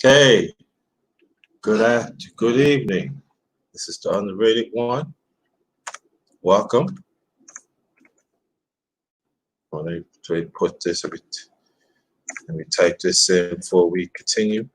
Okay, good evening. This is the Underrated one. Welcome. Let me put this. Let me type this in before we continue.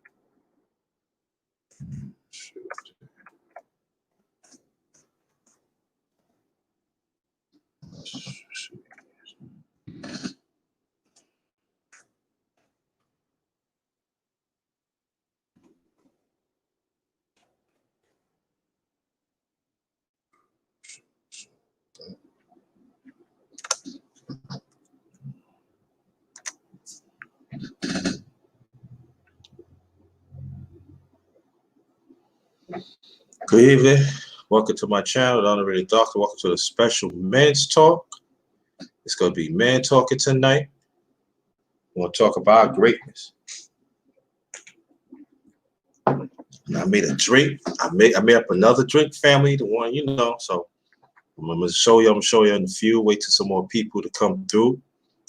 Good evening. Welcome to my channel, The Underrated Doctor. Welcome to the special men's talk. It's going to be men talking tonight. We're going to talk about greatness. I made a drink. I made up another drink family, the one you know. So I'm gonna show you in a few. Wait till some more people to come through.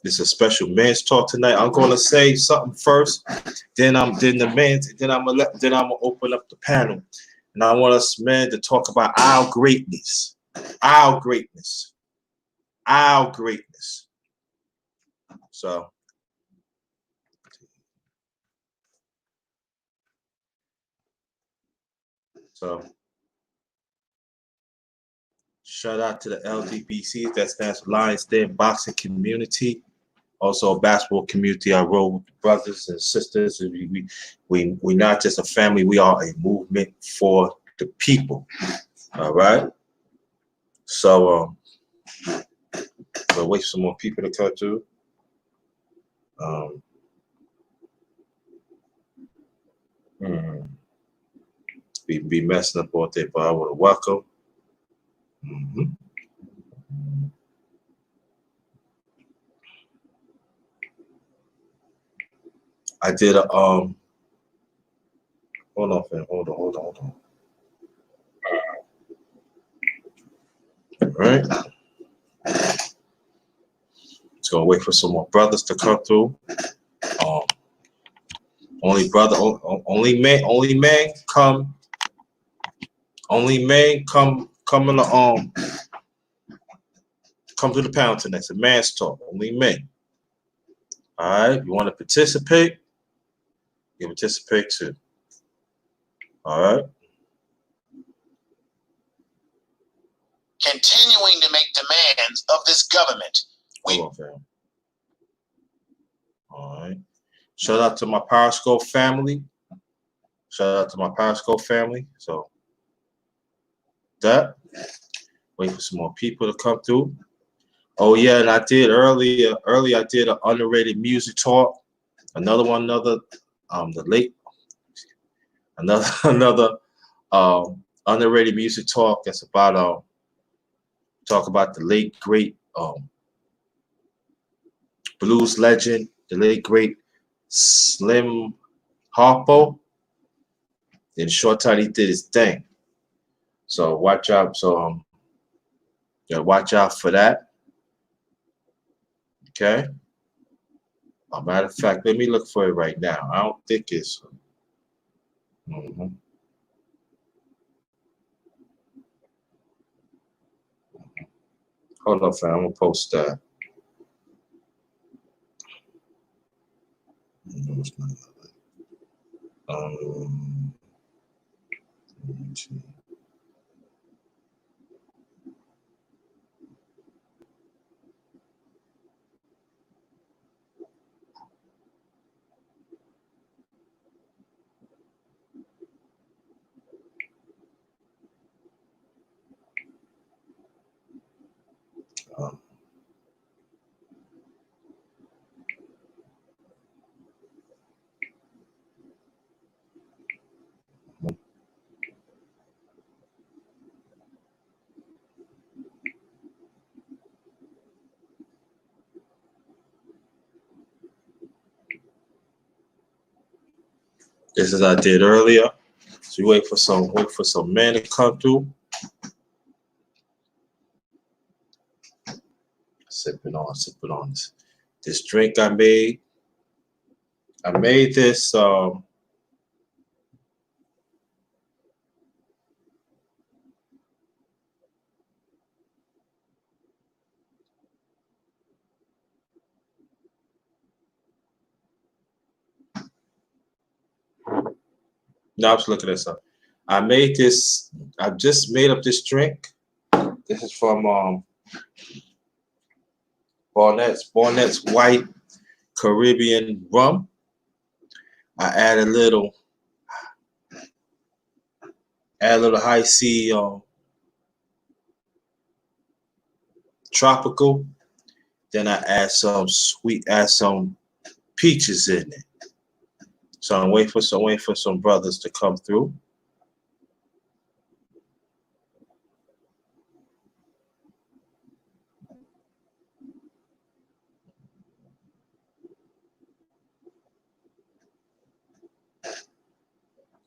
This is a special men's talk tonight. I'm gonna say something first, then I'm gonna open up the panel, and I want us men to talk about our greatness, our greatness, our greatness. So shout out to the LDBC, that stands for Lions Den Boxing Community. Also a basketball community. I roll with brothers and sisters. We not just a family, we are a movement for the people. All right. So we'll wait for some more people to come through. Be messing up all day, but I want to welcome. I did a hold on, fam. Hold on. All right. Just gonna wait for some more brothers to come through. Only man come in the come to the panel tonight. It's a man's talk. Only men. All right. You want to participate? You can participate too. All right. Continuing to make demands of this government. Hold on, fam. All right. Shout out to my Periscope family. So that. Wait for some more people to come through. Oh yeah, and I did earlier I did an underrated music talk. Another underrated music talk. That's about talk about the late great blues legend, the late great Slim Harpo. In a short time he did his thing. So watch out. So watch out for that. Okay. Matter of fact, let me look for it right now. I don't think it's. Hold on, fam. I'm gonna post that. No, it's not. This is I did earlier. So you wait for some men to come through. Sipping on this drink I made. I made this No, I was looking at something. I made this. I just made up this drink. This is from Barnett's White Caribbean Rum. I add a little high C tropical. Then I add some peaches in it. So I'm waiting for some brothers to come through.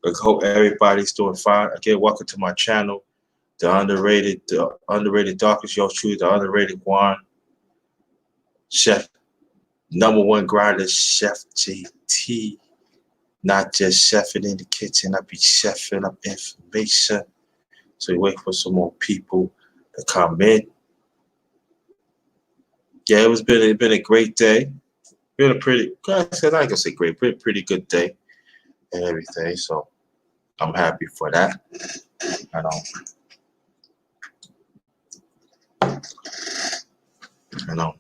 I hope everybody's doing fine. Again, welcome to my channel, the underrated darkest yours truly, the underrated Juan, chef, #1 grinder, Chef JT. Not just chefing in the kitchen, I be chefing up information. So we wait for some more people to come in. Yeah, it's been a great day. Been a pretty, I ain't gonna say great, pretty good day and everything. So I'm happy for that. And you know,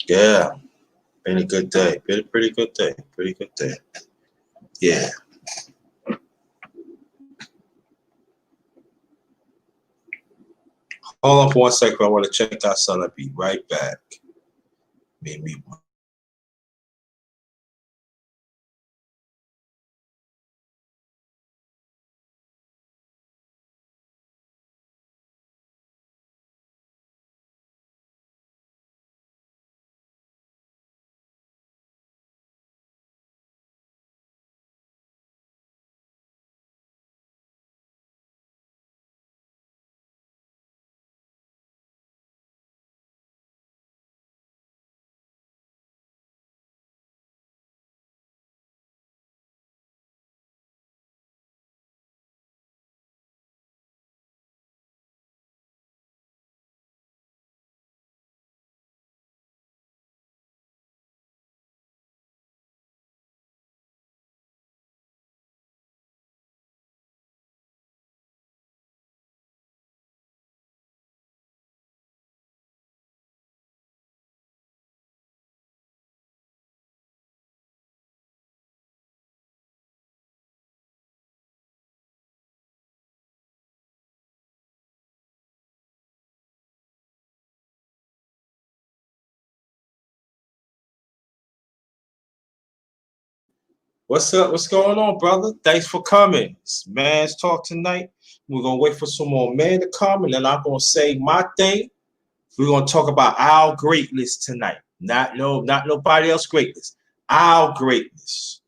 yeah, been a good day. Been a pretty good day. Pretty good day. Yeah. Hold on for 1 second. I want to check out something. I'll be right back. Me. What's up? What's going on, brother? Thanks for coming. It's Man's Talk tonight. We're gonna wait for some more men to come, and then I'm gonna say my thing. We're gonna talk about our greatness tonight. Not nobody else greatness. Our greatness.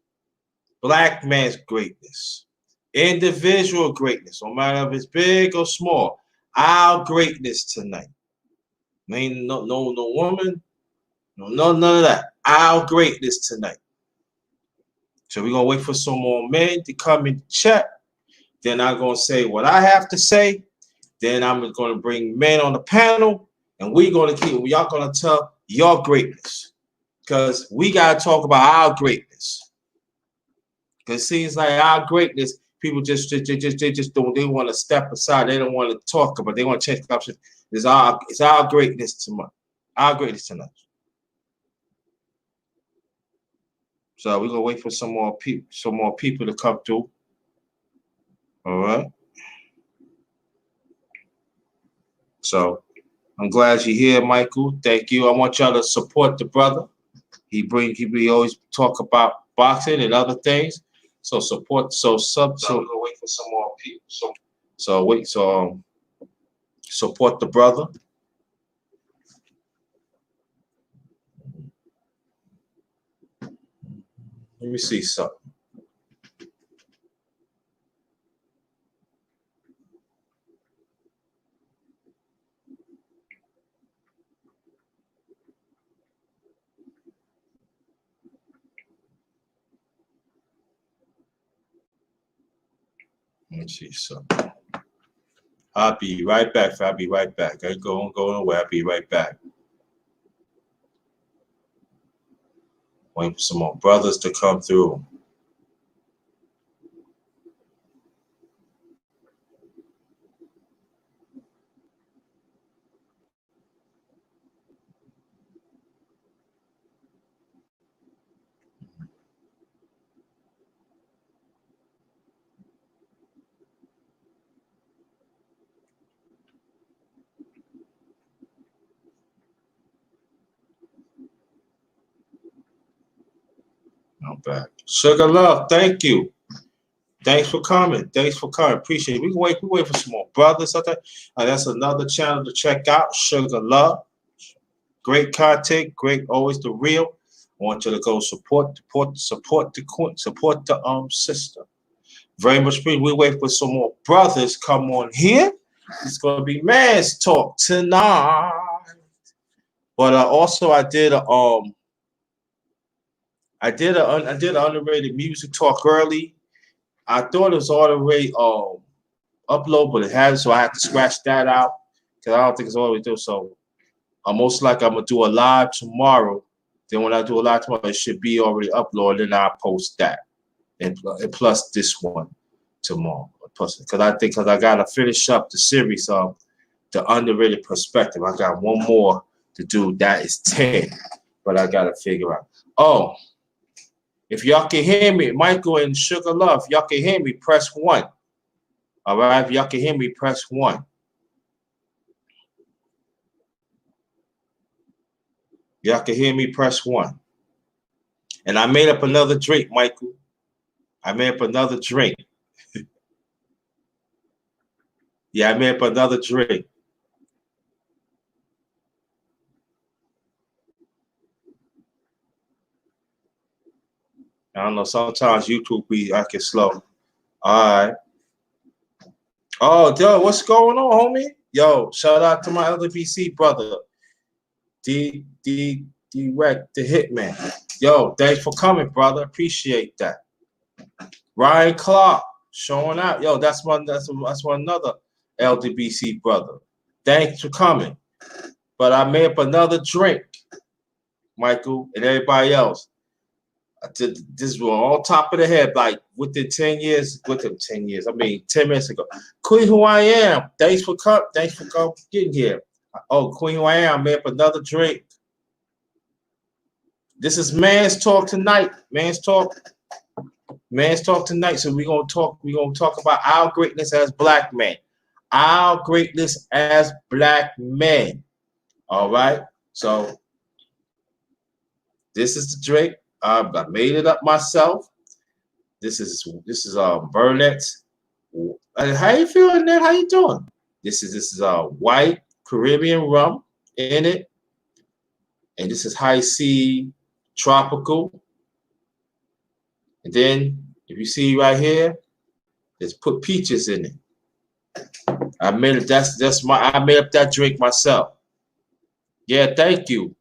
Black man's greatness. Individual greatness, no matter if it's big or small. Our greatness tonight. Ain't no woman, none of that. Our greatness tonight. So we're gonna wait for some more men to come and chat. Then I'm gonna say what I have to say. Then I'm gonna bring men on the panel, and y'all gonna tell your greatness. Because we gotta talk about our greatness. Because it seems like our greatness, people just don't, they want to step aside. They don't want to talk about, they want to change the option. It's our greatness tonight. Our greatness tonight. So we're gonna wait for some more people to come through. All right. So I'm glad you're here, Michael. Thank you. I want y'all to support the brother. We always talk about boxing and other things. So support. So we're gonna wait for some more people. Support the brother. Let me see something. Let me see something. I'll be right back. I'll be right back. I ain't going away. I'll be right back. Waiting for some more brothers to come through. I'm back. Sugar Love, thank you. Thanks for coming. Thanks for coming. Appreciate it. We wait for some more brothers out there. That's another channel to check out. Sugar Love. Great content. Great. Always the real. I want you to go support the queen, support the sister. Very much appreciate. We wait for some more brothers come on here. It's gonna be man's talk tonight. But also I did an underrated music talk early. I thought it was already upload, but it hasn't, so I have to scratch that out because I don't think it's all we do. So I'm most likely I'm gonna do a live tomorrow. Then when I do a live tomorrow, it should be already uploaded, and I'll post that. And plus this one tomorrow. Because I gotta finish up the series of the underrated perspective. I got one more to do. That is 10, but I gotta figure out. Oh, if y'all can hear me, Michael and Sugar Love, if y'all can hear me, press 1. All right, if y'all can hear me, press 1. Y'all can hear me, press 1. And I made up another drink, Michael. I made up another drink. Yeah, I made up another drink. I don't know. Sometimes YouTube be acting slow. All right. Oh, yo, what's going on, homie? Yo, shout out to my LBC brother, D Rec, the Hitman. Yo, thanks for coming, brother. Appreciate that. Ryan Clark showing out. Yo, that's one another LDBC brother. Thanks for coming. But I made up another drink, Michael, and everybody else. This was all top of the head, like within 10 years, I mean 10 minutes ago. Queen Who I Am, thanks for getting here. Oh, Queen Who I Am, I made up another drink. This is Man's Talk tonight. Man's Talk tonight. So we're gonna talk about our greatness as black men. Our greatness as black men. All right. So this is the drink. I made it up myself. This is Burnett. How you feeling, Ned? How you doing? This is white Caribbean rum in it, and this is high C tropical. And then if you see right here, let's put peaches in it. I made it. I made up that drink myself. Yeah, thank you.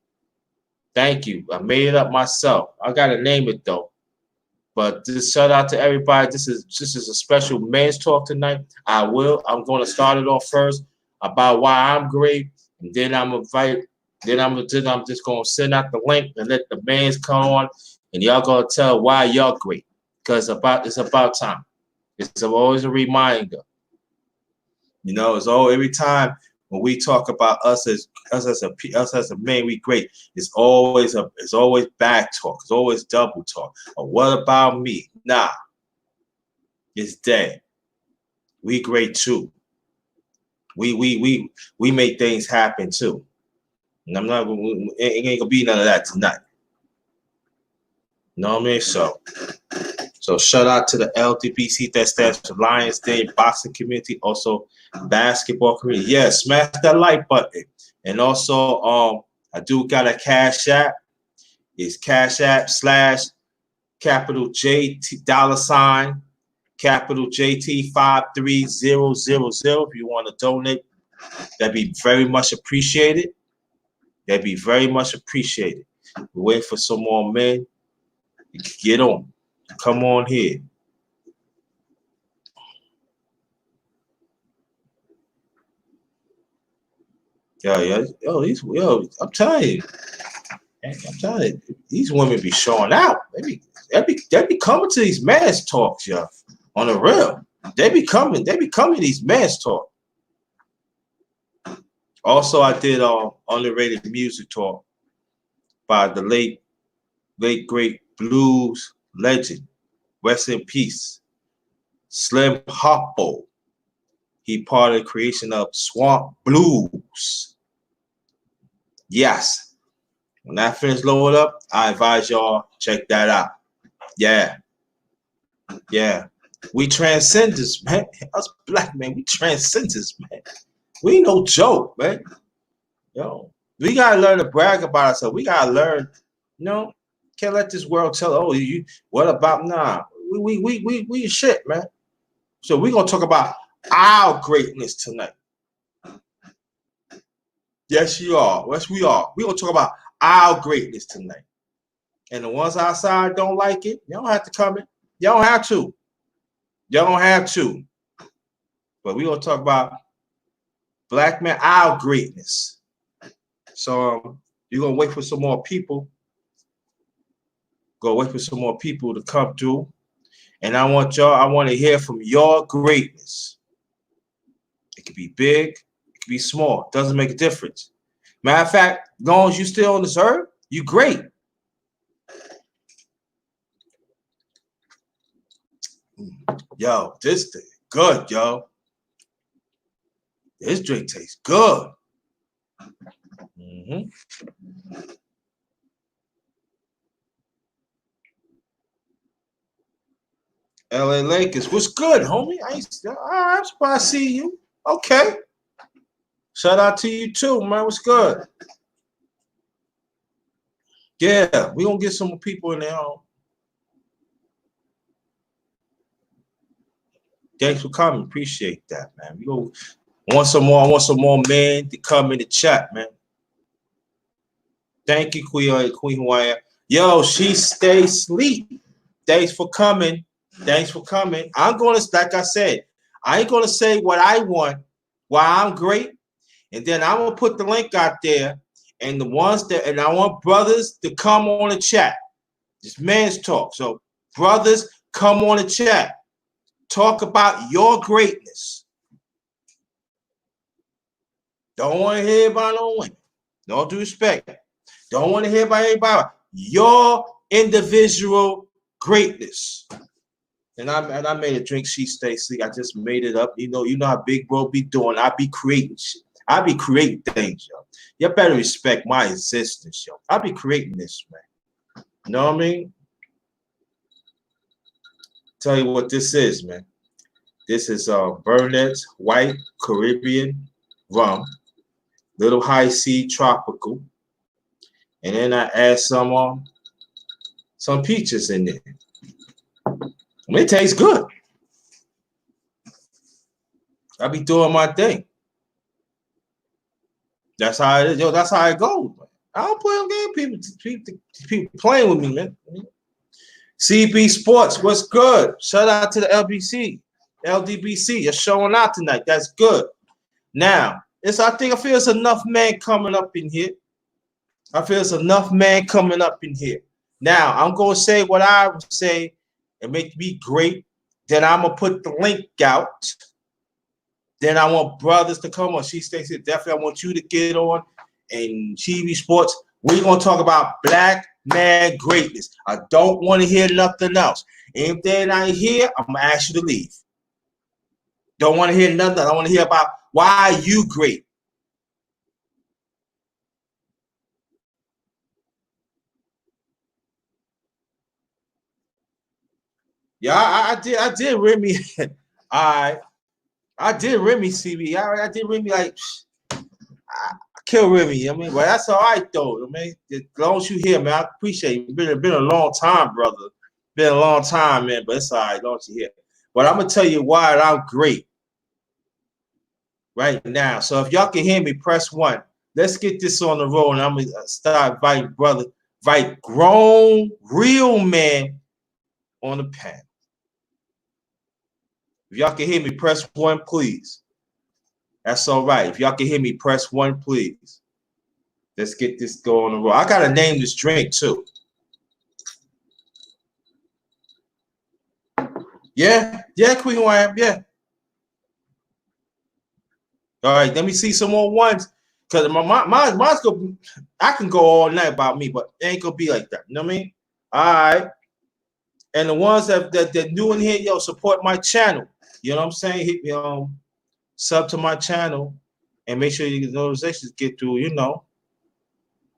Thank you. I made it up myself. I gotta name it though. But just shout out to everybody. This is a special Man's Talk tonight. I'm gonna start it off first about why I'm great, and then I'm just gonna send out the link and let the mans come on, and y'all gonna tell why y'all great. Because it's about time. It's always a reminder. You know, it's all every time when we talk about us as a man, we great. It's always back talk. It's always double talk. Or what about me? Nah, it's dead. We great too. We make things happen too. And it ain't gonna be none of that tonight. You know what I mean? So shout out to the LDBC, that stands for Lions Day boxing community, also basketball community. Yeah, smash that like button. And also I do got a Cash App. It's Cash App / capital JT $ capital JT 53000. If you want to donate, that'd be very much appreciated. That'd be very much appreciated. We wait for some more men. Get on. Come on here. Yeah. I'm telling you. Man, I'm telling you, these women be showing out. They be coming to these men's talks, yo. On the real. They be coming to these men's talk. Also, I did underrated music talk by the late great blues legend, rest in peace, Slim Hoppo. He part of the creation of Swamp Blues. Yes. When that finish load up, I advise y'all check that out. Yeah. Yeah. We transcend this, man. Us black men, we transcend this, man. We ain't no joke, man. Yo, we gotta learn to brag about ourselves. We gotta learn, you know, can't let this world tell, oh, you what about nah. We shit, man. So we're gonna talk about our greatness tonight. Yes, you are. Yes, we are. We're gonna talk about our greatness tonight. And the ones outside don't like it, you don't have to come in. You don't have to. You don't have to. But we're gonna talk about Blackman, our greatness. So you're gonna wait for some more people. Go wait for some more people to come through. And I want to hear from your greatness. It could be big, it could be small. Doesn't make a difference. Matter of fact, as long as you're still on this earth, you great. Yo, this thing good, yo. This drink tastes good. Mm-hmm. LA Lakers, what's good, homie? I'm surprised I see you. Okay. Shout out to you too, man. What's good? Yeah, we gonna get some people in there. Thanks for coming. Appreciate that, man. We go want some more men to come in the chat, man. Thank you, Queen Hawaii. Yo, she stay asleep. Thanks for coming. Thanks for coming. I'm gonna, like I said, I ain't gonna say what I want, why I'm great, and then I'm gonna put the link out there. And the ones that, and I want brothers to come on the chat. This man's talk. So, brothers, come on the chat. Talk about your greatness. Don't want to hear about no women. No due respect. Don't want to hear about anybody. Your individual greatness. And I made a drink, she stay sleep. I just made it up. You know how big bro be doing. I be creating shit. I be creating things, yo. You better respect my existence, yo. I be creating this, man. You know what I mean? Tell you what this is, man. This is Burnett's White Caribbean Rum, Little High C Tropical, and then I add some peaches in there. I mean, it tastes good. I be doing my thing. That's how it is, yo. That's how it goes, man. I don't play on game. People playing with me, man. CB Sports, what's good? Shout out to the LDBC. You're showing out tonight. That's good. Now, I feel it's enough man coming up in here. I feel it's enough man coming up in here. Now, I'm going to say what I would say and make me great. Then I'm going to put the link out. Then I want brothers to come on. She stays here. Definitely, I want you to get on. And TV Sports, we're going to talk about black man greatness. I don't want to hear nothing else. Anything I hear, I'm going to ask you to leave. Don't want to hear nothing. I want to hear about why you great. Yeah, I did Remy. I did Remy CB. I did Remy like I kill Remy. I mean, but that's all right though. I mean, as long as you here, man, I appreciate it. It's been a long time, brother. Been a long time, man. But it's all right. As long as you here. But I'm gonna tell you why I'm great right now. So if y'all can hear me, press 1. Let's get this on the roll, and I'm gonna start inviting brother, invite grown, real men on the panel. If y'all can hear me, press 1, please. That's all right. If y'all can hear me, press 1, please. Let's get this going on the road. I gotta name this drink too. Yeah, Queen Wham, yeah. All right, let me see some more ones. Cause mine's gonna, I can go all night about me, but it ain't gonna be like that. You know what I mean? All right. And the ones that new in here, yo, support my channel. You know what I'm saying? Hit me sub to my channel and make sure your notifications get through, you know.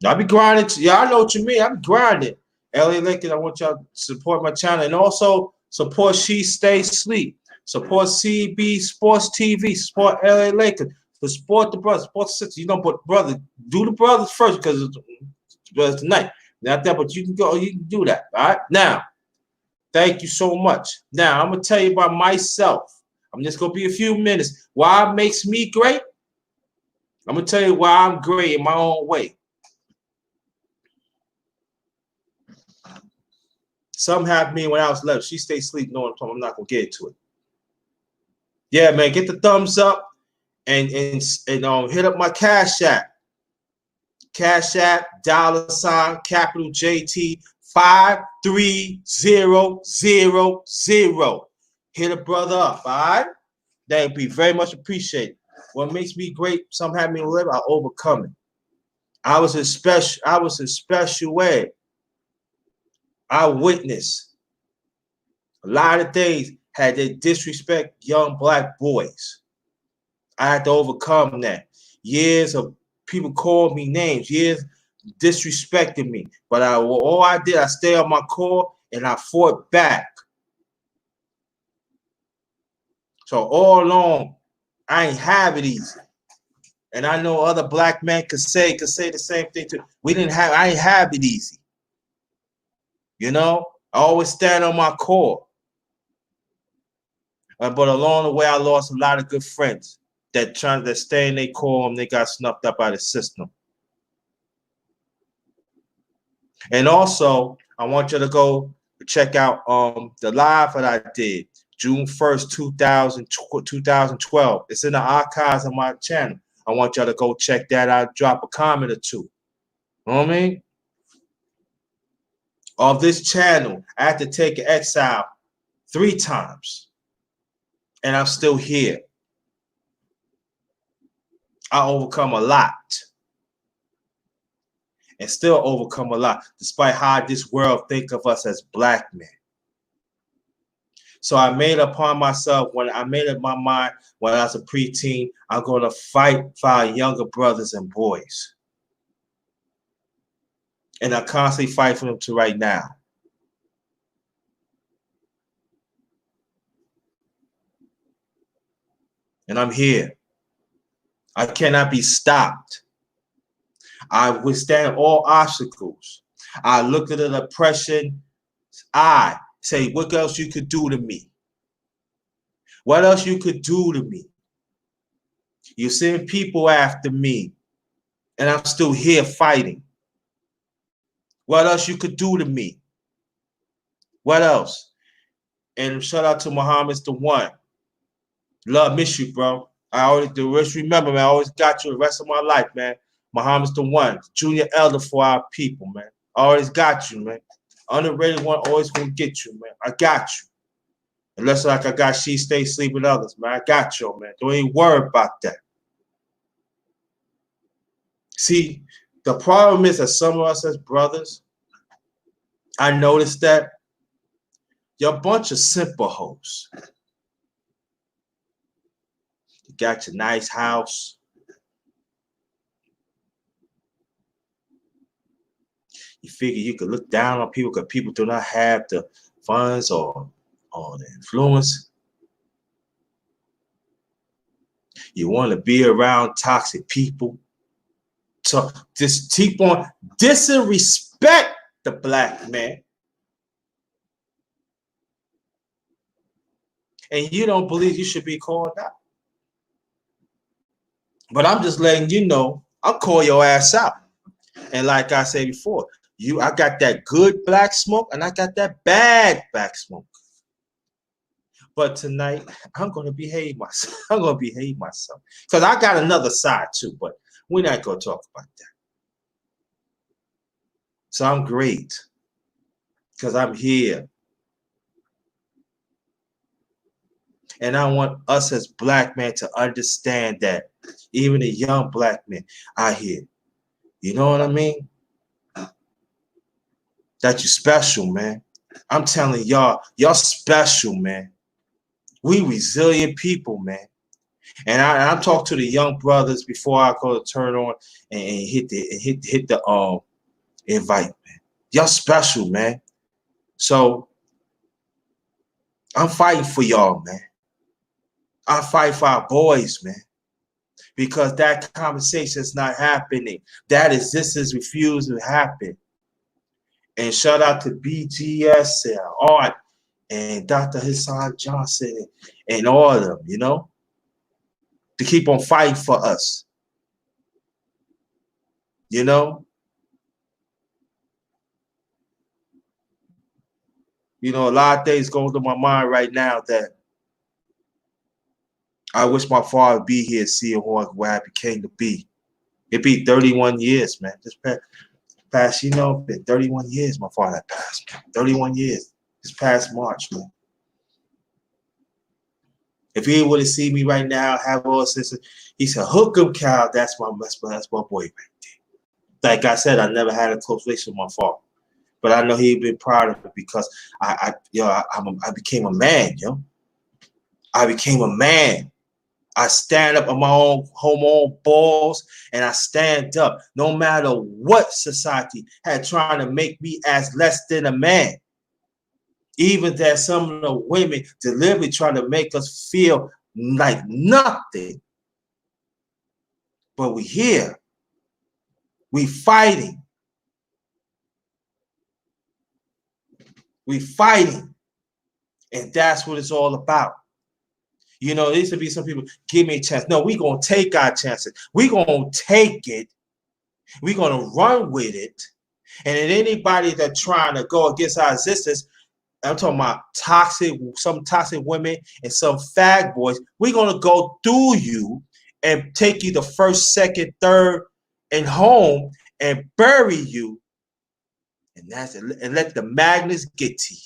I be grinding. Yeah, I know what you mean. I be grinding. LA Lakers, I want y'all to support my channel. And also support She Stay Sleep. Support CB Sports TV. Support LA Lakers. Support the brothers. Support the sisters. You know, but brother, do the brothers first because it's tonight. Not that, but you can go, you can do that. All right. Now, thank you so much. Now, I'm going to tell you about myself. I'm just going to be a few minutes. Why it makes me great? I'm going to tell you why I'm great in my own way. Something happened to me when I was left. She stayed asleep. No, I'm not going to get into it. Yeah, man, get the thumbs up and hit up my Cash App. Cash App, $ capital JT 53000. Hit a brother up, all right? That would be very much appreciated. What makes me great, something happened to me live, I overcome it. I was in special way. I witnessed a lot of things had they disrespect young black boys. I had to overcome that. Years of people called me names, years disrespected me. But all I did, I stayed on my core and I fought back. So all along, I ain't have it easy. And I know other black men could say the same thing too. I ain't have it easy. You know, I always stand on my core. But along the way, I lost a lot of good friends that stay in their core and they got snuffed up by the system. And also, I want you to go check out the live that I did June 1st, 2012. It's in the archives of my channel. I want y'all to go check that out. Drop a comment or two. You know what I mean? Of this channel, I had to take an exile 3 times. And I'm still here. I overcome a lot. And still overcome a lot, despite how this world think of us as black men. So I made upon myself, when I made up my mind when I was a preteen, I'm going to fight for our younger brothers and boys. And I constantly fight for them to right now. And I'm here. I cannot be stopped. I withstand all obstacles. I look at the oppression. I say, what else you could do to me? What else you could do to me? You send people after me, and I'm still here fighting. What else you could do to me? What else? And shout out to Muhammad's the one. Love, miss you, bro. I always do. Just remember, man. I always got you the rest of my life, man. Muhammad's the one, junior elder for our people, man. I always got you, man. Underrated one, always gonna get you, man. I got you. Unless like I got She Stay Sleep with others, man. I got you, man. Don't even worry about that. See, the problem is that some of us as brothers, I noticed that you're a bunch of simple hoes. You got your nice house. You figure you could look down on people because people do not have the funds or the influence. You want to be around toxic people. So just keep on disrespect the black man. And you don't believe you should be called out. But I'm just letting you know, I'll call your ass out. And like I said before, I got that good black smoke and I got that bad black smoke. But tonight, I'm going to behave myself. I'm going to behave myself. Because I got another side too, but we're not going to talk about that. So I'm great because I'm here. And I want us as black men to understand that even the young black men out here, you know what I mean? That you special, man. I'm telling y'all, y'all special, man. We resilient people, man. And I talk to the young brothers before I go to turn on and hit the invite, man. Y'all special, man. So I'm fighting for y'all, man. I fight for our boys, man. Because that conversation is not happening. This is refusing to happen. And shout out to BGS and Art and Dr. Hassan Johnson and all of them, you know, to keep on fighting for us. You know? You know, a lot of things going through my mind right now that I wish my father would be here seeing where I became to be. It be 31 years, man. This past, you know, been 31 years my father passed. 31 years. This past March, man. If he would have seen me right now, have all sisters, he said, "Hook 'em, Cal. That's my boy right there." Like I said, I never had a close relationship with my father, but I know he'd been proud of it because I became a man, yo. I became a man. I stand up on my own balls, and I stand up no matter what society had trying to make me as less than a man. Even that some of the women deliberately trying to make us feel like nothing. But we here. We fighting. We fighting. And that's what it's all about. You know, there used to be some people, give me a chance. No, we're going to take our chances. We're going to take it. We're going to run with it. And then anybody that's trying to go against our existence, I'm talking about some toxic women and some fag boys, we're going to go through you and take you the first, second, third, and home and bury you. And that's it. And let the magnets get to you.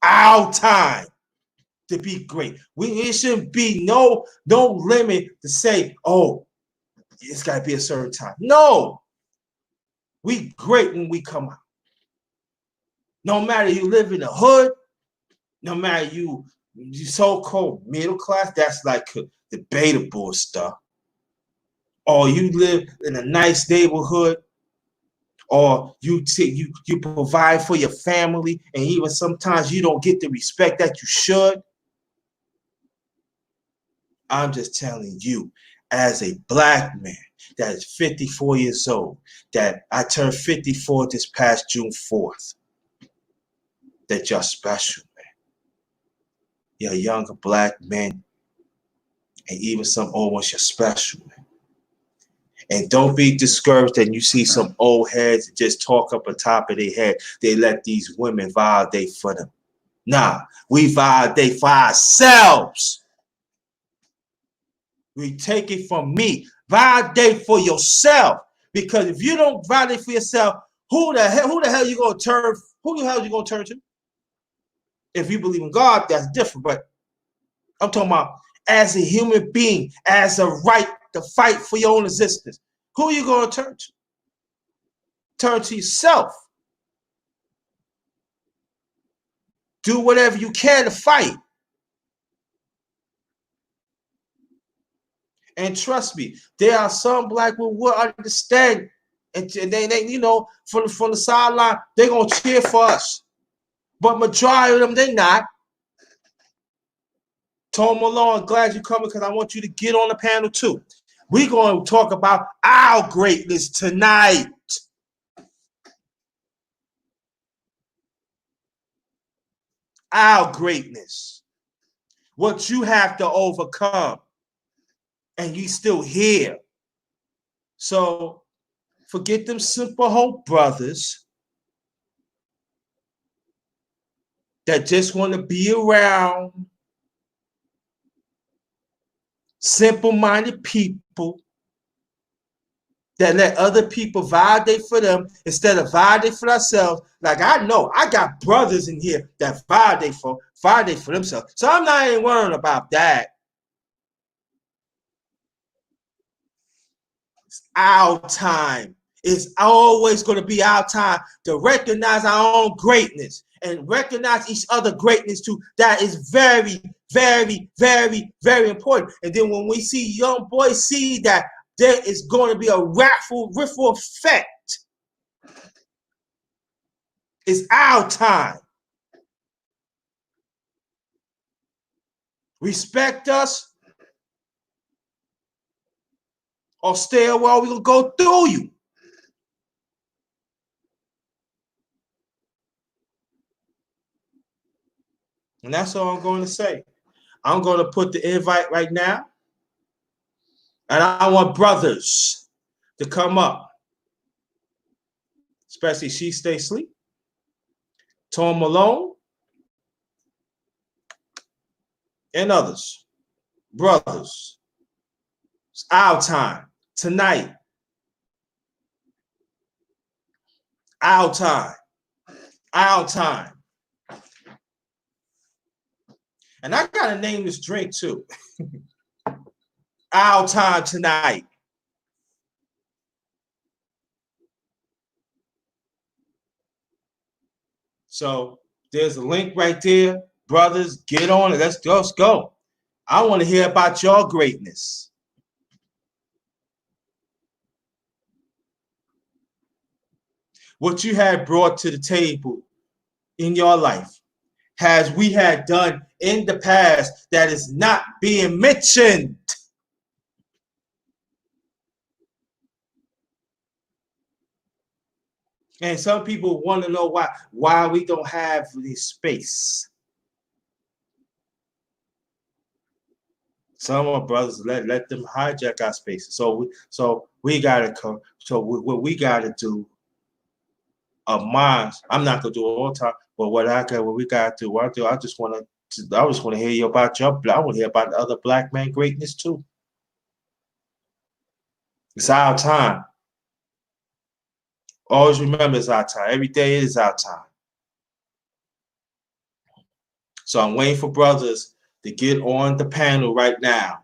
Our time to be great. It shouldn't be no limit to say, oh, it's got to be a certain time. No. We great when we come out. No matter you live in the hood, no matter you so-called middle class, that's like debatable stuff. Or you live in a nice neighborhood, or you provide for your family, and even sometimes you don't get the respect that you should. I'm just telling you, as a black man that is 54 years old, that I turned 54 this past June 4th, that you're special, man. You're younger black men, and even some old ones, you're special, man. And don't be discouraged that you see some old heads just talk up on top of their head. They let these women validate for them. Nah, we validate for ourselves. We take it from me. Validate for yourself. Because if you don't validate for yourself, who the hell you gonna turn? Who the hell you gonna turn to? If you believe in God, that's different. But I'm talking about as a human being, as a right to fight for your own existence. Who are you gonna turn to? Turn to yourself. Do whatever you can to fight. And trust me, there are some black people who will understand. And they you know, from the sideline, they're going to cheer for us. But majority of them, they not. Tom Malone, glad you're coming because I want you to get on the panel too. We're going to talk about our greatness tonight. Our greatness. What you have to overcome. And you still here. So forget them simple hope brothers. that just want to be around simple-minded people that let other people validate for them instead of validate for themselves. Like I know I got brothers in here that validate for themselves. So I'm not even worrying about that. It's our time. It's always going to be our time to recognize our own greatness and recognize each other greatness too. That is very, very, very, very important. And then when we see young boys see that, there is going to be a ripple effect. It's our time. Respect us or stay a while. We're going to go through you. And that's all I'm going to say. I'm going to put the invite right now. And I want brothers to come up, especially She Stay Sleep, Tom Malone, and others. Brothers, it's our time tonight. Our time. Our time. And I got to name this drink too. Our time tonight. So there's a link right there. Brothers, get on it. Let's go. I want to hear about your greatness. What you had brought to the table in your life, has we had done in the past that is not being mentioned. And some people want to know why we don't have this space. Some of our brothers let them hijack our spaces. So we gotta come. So what we gotta do of mine, I'm not gonna do it all the time, but what we gotta do, I just wanna hear you about I want to hear about the other black man greatness too. It's our time. Always remember it's our time. Every day is our time. So I'm waiting for brothers to get on the panel right now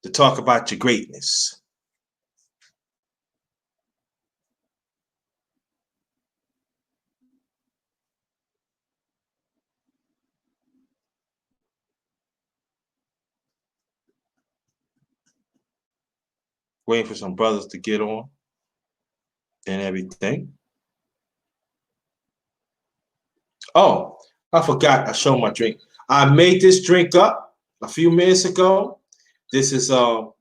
to talk about your greatness. Waiting for some brothers to get on and everything. Oh, I forgot. I showed my drink. I made this drink up a few minutes ago. This is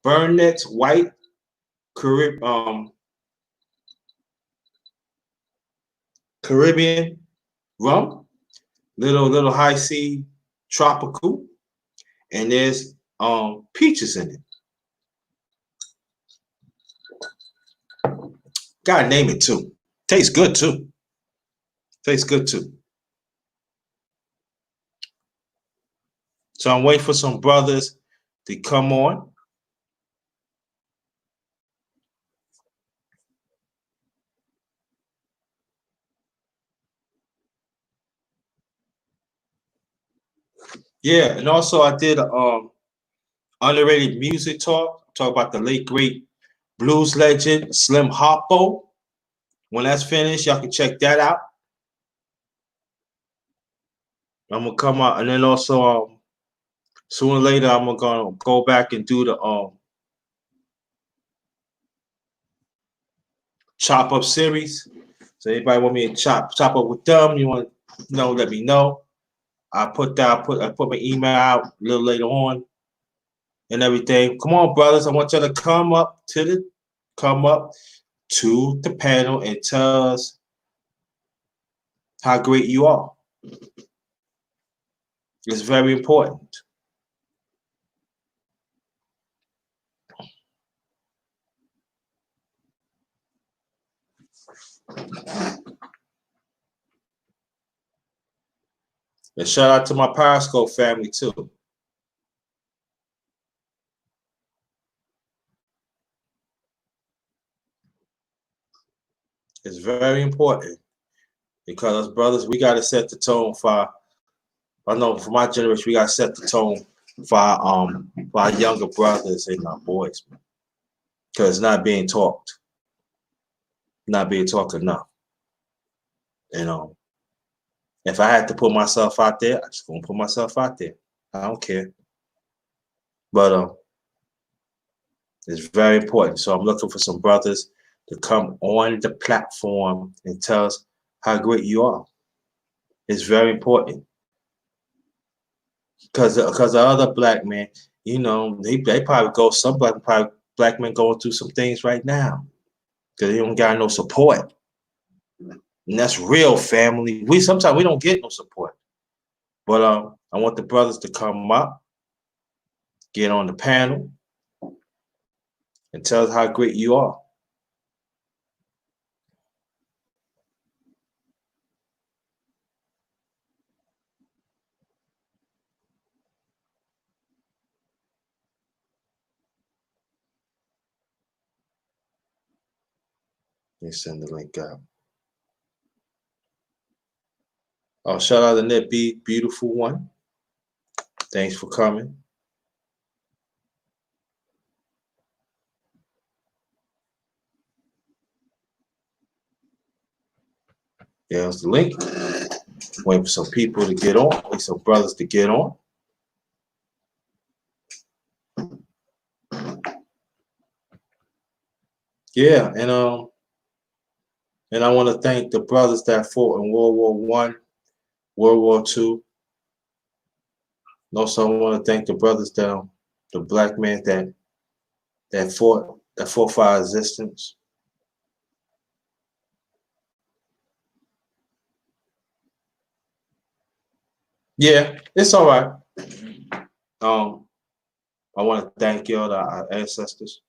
Burnett's White Caribbean rum, little high C tropical, and there's peaches in it. Gotta name it too. Tastes good too. Tastes good too. So I'm waiting for some brothers to come on. Yeah, and also I did underrated music talk about the late great blues legend Slim Harpo. When that's finished, y'all can check that out. I'm gonna come out, and then also sooner or later I'm gonna go back and do the chop up series. So anybody want me to chop up with them? You want to know? Let me know. I put my email out a little later on and everything. Come on, brothers! I want you to come up to the panel and tell us how great you are. It's very important. And shout out to my Periscope family too. It's very important because us brothers, we got to set the tone for. I know for my generation, we got to set the tone for our younger brothers and our boys, because it's not being talked, not being talked enough. You know, if I had to put myself out there, I'm just gonna put myself out there. I don't care. But it's very important. So I'm looking for some brothers to come on the platform and tell us how great you are. It's very important. Because the other black men, you know, they probably go, some black men going through some things right now because they don't got no support. And that's real, family. Sometimes we don't get no support. But I want the brothers to come up, get on the panel, and tell us how great you are. Let me send the link out. Oh, shout out to that beautiful one. Thanks for coming. There's the link. Waiting for some people to get on, wait some brothers to get on. Yeah, and I want to thank the brothers that fought in World War I, World War II. Also, I want to thank the brothers that the black men that fought for our existence. Yeah, it's all right. I want to thank y'all, our ancestors.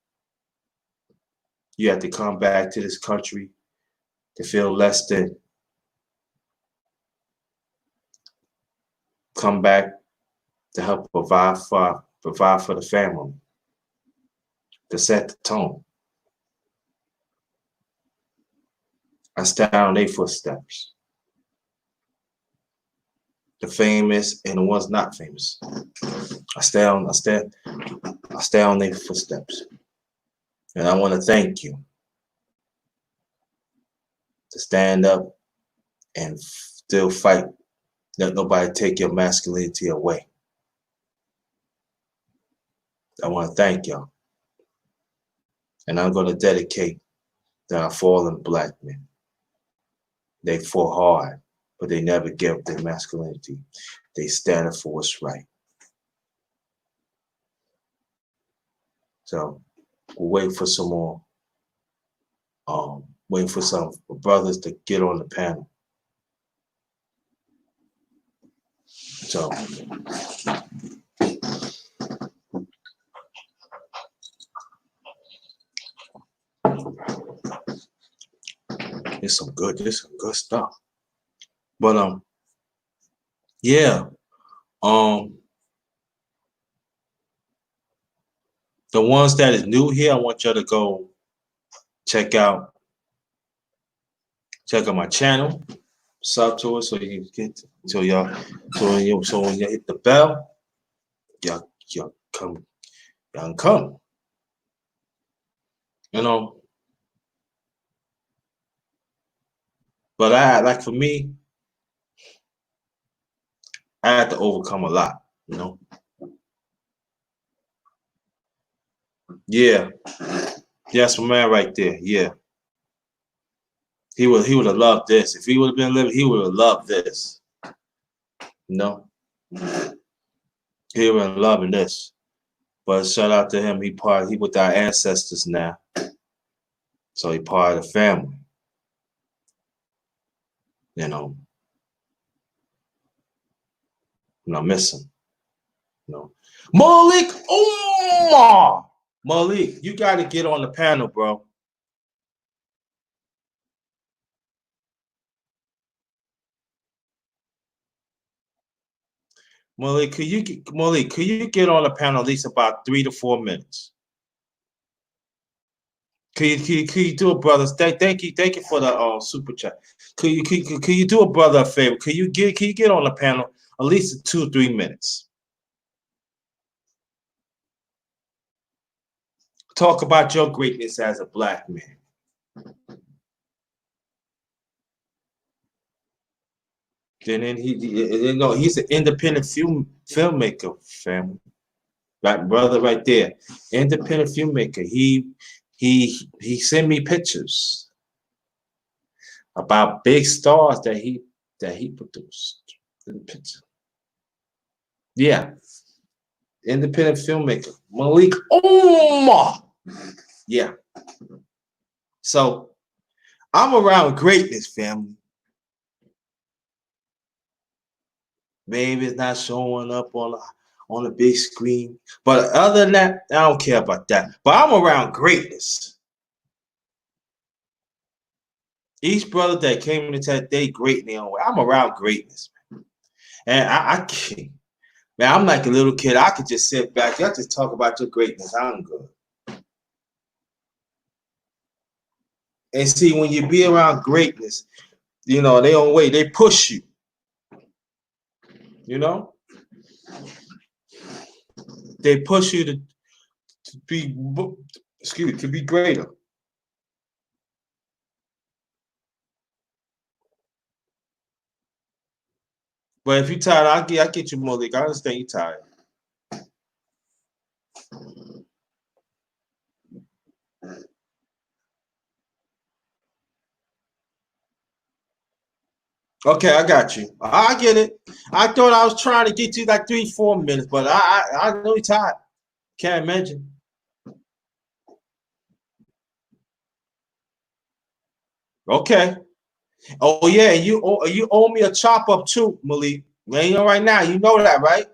You had to come back to this country to feel less than. Come back to help provide for the family, to set the tone. I stand on their footsteps. The famous and the ones not famous. I stand on their footsteps. And I want to thank you to stand up and still fight. Let nobody take your masculinity away. I want to thank y'all. And I'm going to dedicate to our fallen black men. They fought hard, but they never gave up their masculinity. They stand up for what's right. So we'll wait for some more. Waiting for some brothers to get on the panel. So it's some good stuff. But yeah. The ones that is new here, I want y'all to go check out my channel, sub to it so you can get so when you hit the bell, y'all come. Y'all come. You know. But like for me, I had to overcome a lot, you know. Yeah. That's my man right there. Yeah. He would have loved this. If he would have been living, he would have loved this. You know? He would have been loving this. But shout out to him. He with our ancestors now. So he part of the family. You know. And I miss him. You know. Malik Umar! Malik, you gotta get on the panel, bro. Malik, could you get on the panel at least about 3 to 4 minutes? Could you do a brother? Thank you for the super chat. Could you do a brother a favor? Can you get on the panel at least 2 or 3 minutes? Talk about your greatness as a black man. Then he's an independent filmmaker, family. That brother right there, independent filmmaker. He sent me pictures about big stars that he produced in the picture. Yeah, independent filmmaker Malik Omar. Yeah. So I'm around greatness, family. Maybe it's not showing up on the big screen, but other than that, I don't care about that. But I'm around greatness. Each brother that came into that day great in their own way. I'm around greatness, and I can't. Man, I'm like a little kid. I could just sit back. Y'all just talk about your greatness. I'm good. And see, when you be around greatness, you know, they own way, they push you. You know? They push you to be to be greater. But if you're tired, I get you, Malik. I understand you're tired. Okay, I got you. I get it. I thought I was trying to get you like 3 4 minutes, but I know you're tired. Can't imagine. Okay. Oh yeah, and you owe me a chop up too, Malik. Well, you know right now, you know that, right?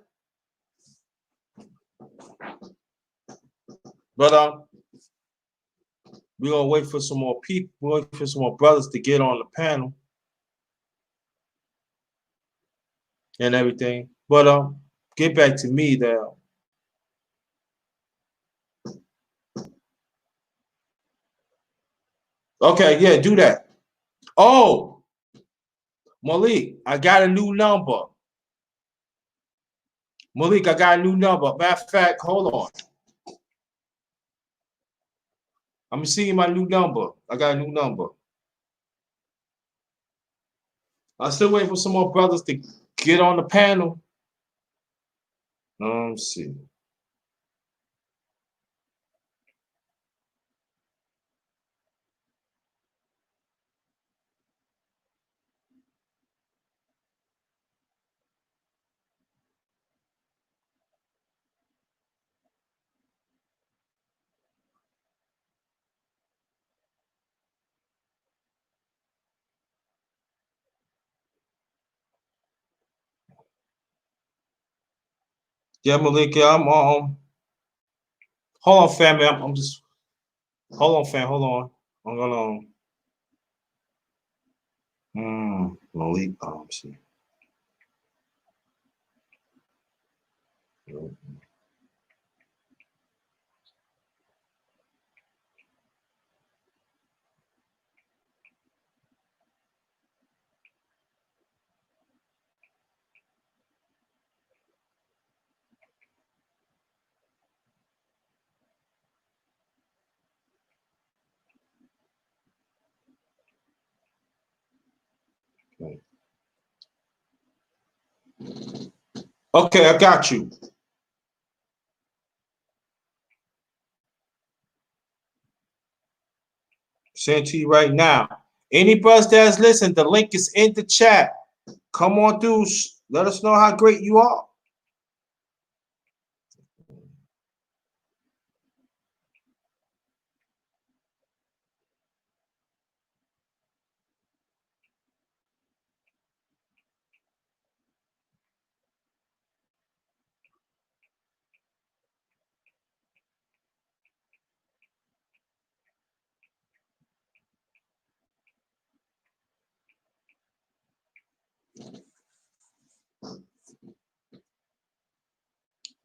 But we're gonna wait for some more people, wait for some more brothers to get on the panel and everything. But get back to me there. Okay, yeah, do that. Oh, Malik, I got a new number. Malik, I got a new number. Matter of fact, hold on. I'm seeing my new number. I got a new number. I'm still waiting for some more brothers to get on the panel. Let's see. Yeah, Malik, yeah, I'm hold on, family. I'm just hold on, fam. Hold on. I'm gonna Malik. See. Okay, I got you. Send to you right now. Any brothers that's listening, the link is in the chat. Come on through. Let us know how great you are.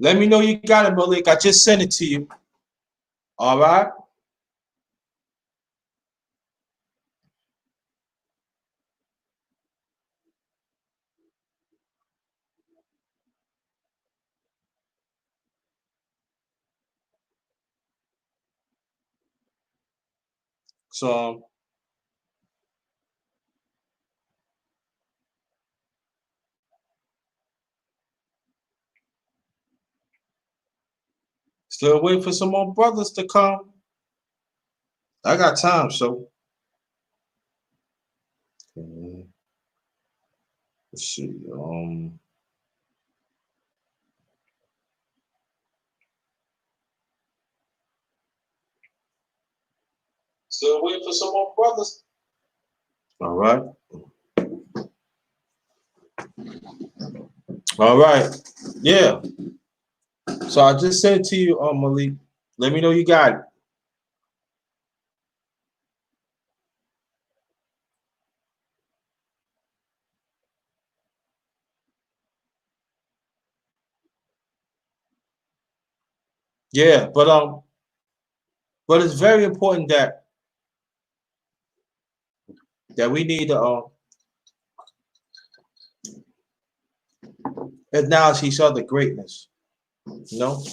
Let me know you got it, Malik. I just sent it to you. All right. So still waiting for some more brothers to come. I got time, so let's see. Still waiting for some more brothers. All right. All right. Yeah. So I just sent it to you, Malik. Let me know you got it. Yeah, but it's very important that we need to acknowledge each other greatness. You know?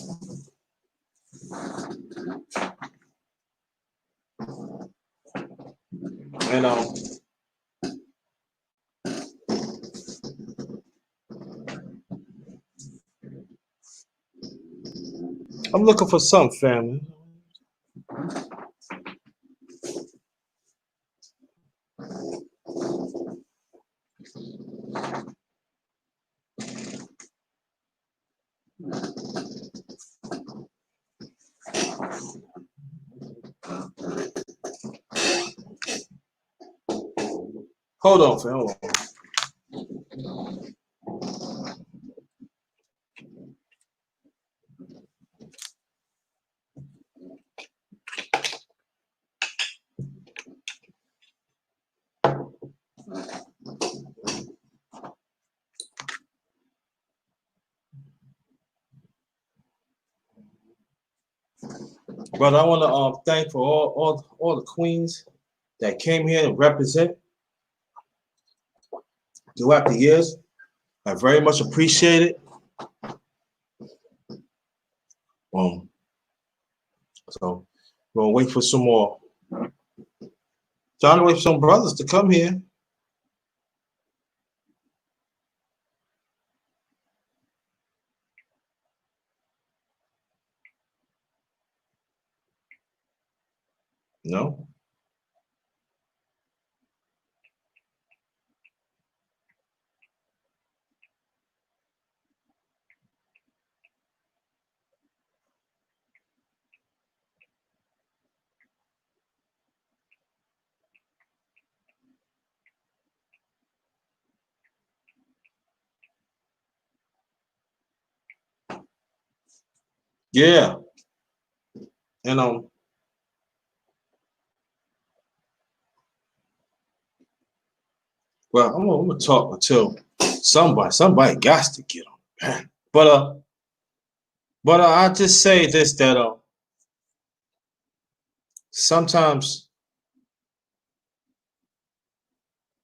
And I'm looking for some family. Hold on, fam. Hold on. But I want to thank for all the queens that came here to represent throughout the years. I very much appreciate it. So we're gonna wait for some more. Trying to wait for some brothers to come here. No. Yeah. And well, I'm gonna talk until somebody got to get on. But I just say this that sometimes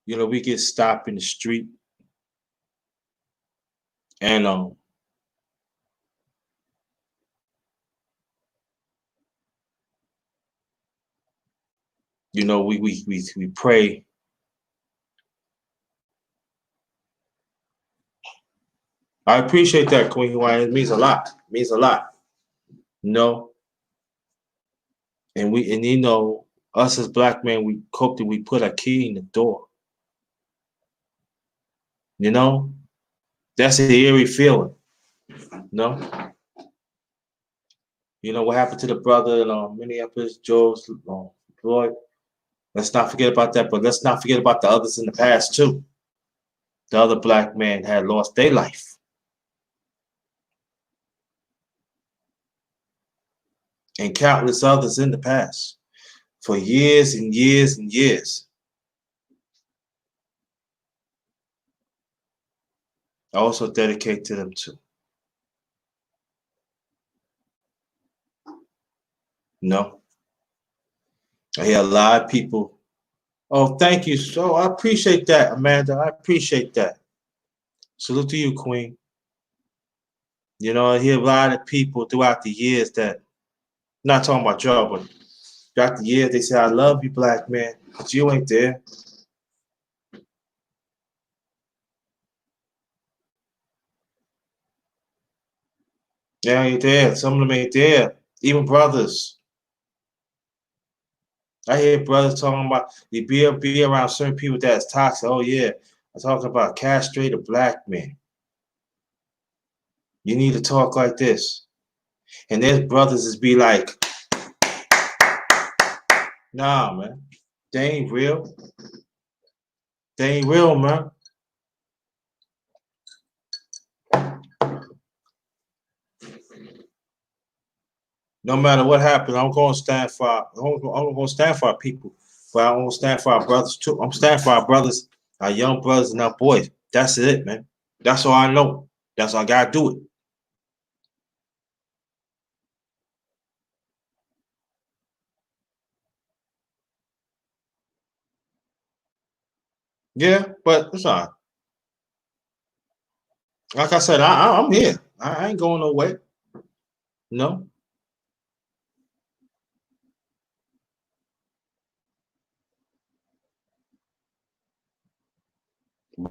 we get stopped in the street and we pray. I appreciate that, Queen Hawaiian. It means a lot. It means a lot. You know, and us as black men, we hope that we put a key in the door. You know, that's an eerie feeling. No, what happened to the brother in Minneapolis, George Floyd. Let's not forget about that, but let's not forget about the others in the past too. The other black man had lost their life, and countless others in the past for years and years and years. I also dedicate to them too. No, I hear a lot of people. Oh, thank you. So I appreciate that, Amanda. I appreciate that. Salute to you, Queen. You know, I hear a lot of people throughout the years that, not talking about y'all, but throughout the years, they say, I love you, black man, but you ain't there. Yeah, ain't there. Some of them ain't there. Even brothers. I hear brothers talking about you be around certain people that's toxic. Oh yeah, I'm talking about castrated black men. You need to talk like this. And there's brothers that be like, nah, man, they ain't real. They ain't real, man. No matter what happens, I'm going to stand for. I'm going to stand for our people, but I'm going to stand for our brothers too. I'm standing for our brothers, our young brothers and our boys. That's it, man. That's all I know. That's all I gotta do it. Yeah, but it's all right. Like I said, I'm here. I ain't going nowhere. No,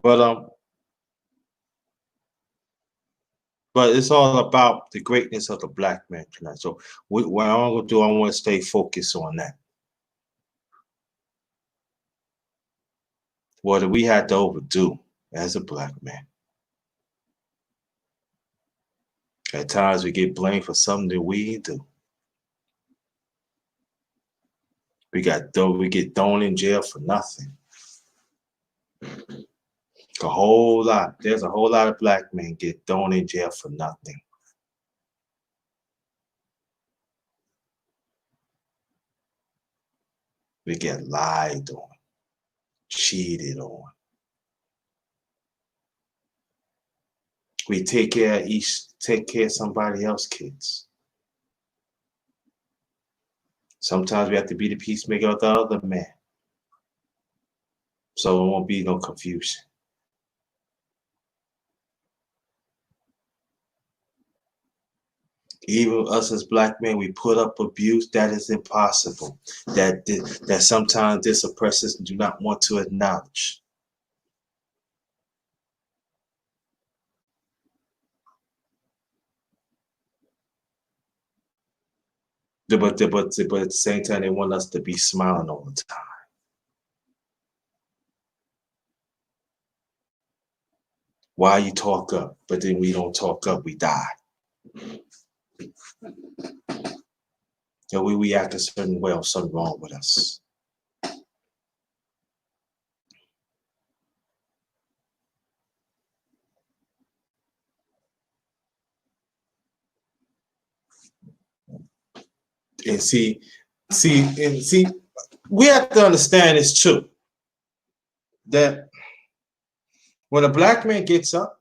but but it's all about the greatness of the black man tonight. So what I'm gonna do, I want to stay focused on that. What we had to overdo as a black man. At times we get blamed for something that we do. We get thrown in jail for nothing. A whole lot. There's a whole lot of black men get thrown in jail for nothing. We get lied on, cheated on. We take care of somebody else's kids. Sometimes we have to be the peacemaker of the other man. So there won't be no confusion. Even us as black men, we put up abuse that is impossible. That sometimes this oppressors do not want to acknowledge. But at the same time, they want us to be smiling all the time. Why you talk up, but then we don't talk up, we die. We act a certain way, or something wrong with us. And see, we have to understand this too. That when a black man gets up,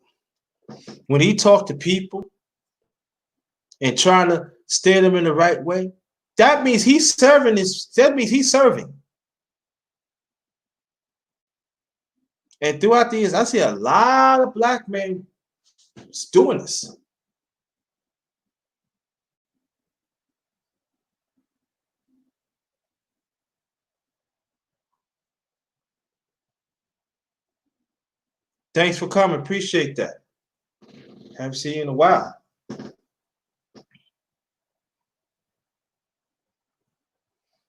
when he talk to people and trying to steer them in the right way, that means he's serving. And throughout the years, I see a lot of black men doing this. Thanks for coming. Appreciate that. Haven't seen you in a while.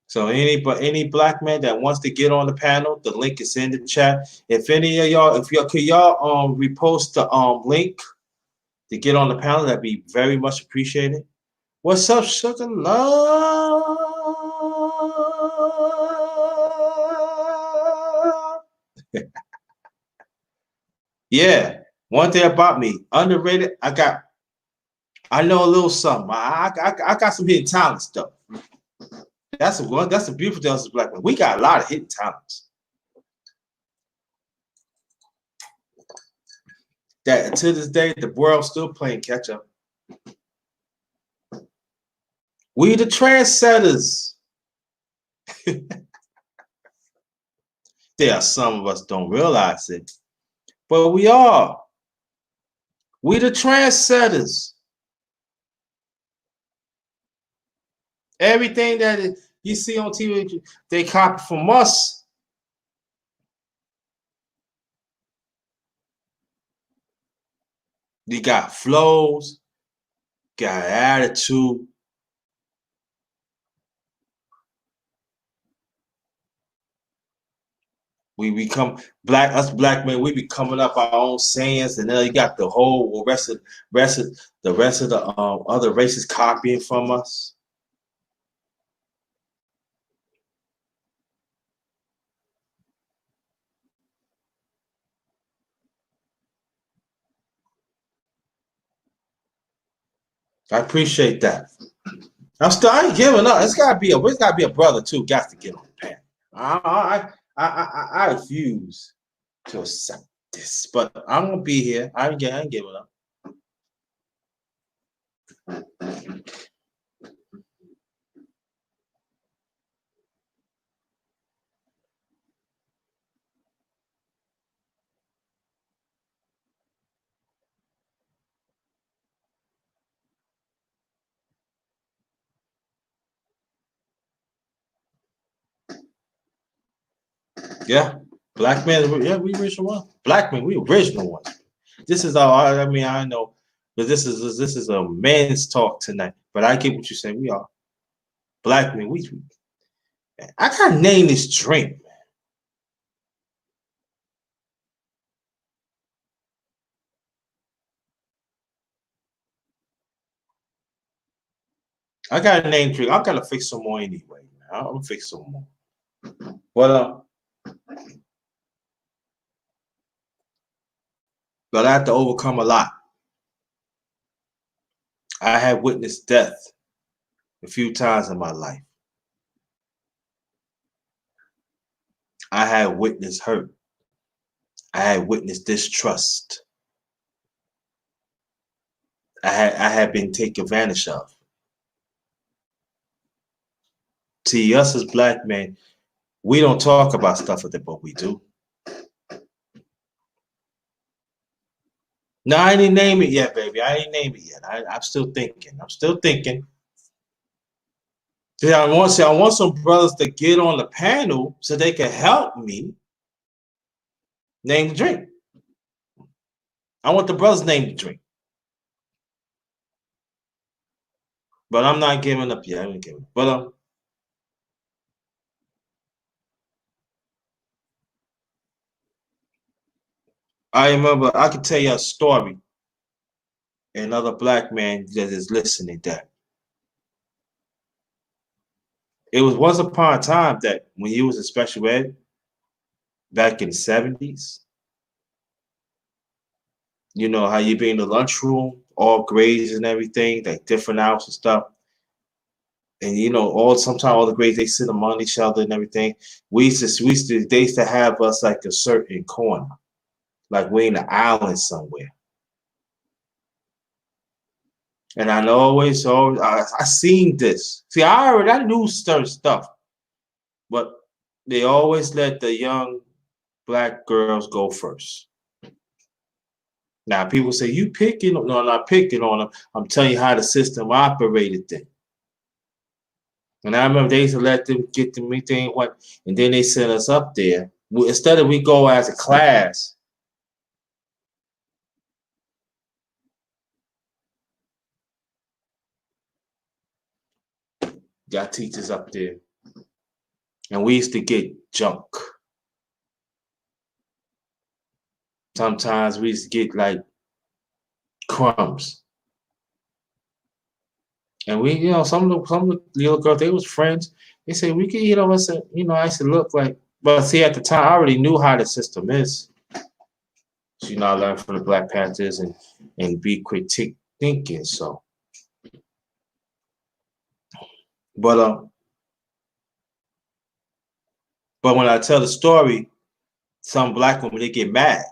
So any black man that wants to get on the panel, the link is in the chat. If any of y'all, could y'all repost the link to get on the panel, that'd be very much appreciated. What's up, sugar love? Yeah, one thing about me, underrated. I know a little something. I got some hidden talents though. That's the beautiful thing as black man. We got a lot of hidden talents that to this day the world's still playing catch up. We the trendsetters. There are some of us don't realize it, but we are. We the trendsetters. Everything that you see on TV, they copy from us. You got flows, got attitude. We become us black men. We be coming up our own sayings, and then you got the whole rest of the other races copying from us. I appreciate that. I ain't giving up. It's gotta be a brother too. Got to get on the pen. I refuse to accept this, but I'm gonna be here. I ain't giving up. Yeah, Blackman. Yeah, we original one. Blackman, we original one. This is all. I mean, I know, but this is a man's talk tonight. But I get what you're saying. We are Blackman. I gotta name this drink. I got a name drink. I gotta fix some more anyway. I'm gonna fix some more. But I have to overcome a lot. I have witnessed death a few times in my life. I have witnessed hurt. I have witnessed distrust. I have been taken advantage of. See, us as black men, we don't talk about stuff like that, but we do. No, I didn't name it yet, baby. I ain't name it yet. I'm still thinking. I'm still thinking. See, I want some brothers to get on the panel so they can help me name the drink. I want the brothers name the drink. But I'm not giving up yet. I ain't giving up. But I remember I could tell you a story. Another black man that is listening that it was once upon a time that when you was in special ed back in the 70s, you know how you be in the lunchroom, all grades and everything, like different hours and stuff. And you know, sometimes all the grades they sit among each other and everything. They used to have us like a certain corner, like we in the island somewhere. And I seen this. See, I knew certain stuff, but they always let the young black girls go first. Now people say you picking. No, I'm not picking on them. I'm telling you how the system operated then. And I remember they used to let them get the meeting, and then they sent us up there. Instead of we go as a class, got teachers up there, and we used to get junk. Sometimes we used to get like crumbs. And we, some of the little girls, they was friends. They said we could eat on us. I used to look like, but see, at the time, I already knew how the system is. So, I learned from the Black Panthers and be critique thinking. So, but when I tell the story, some black women they get mad.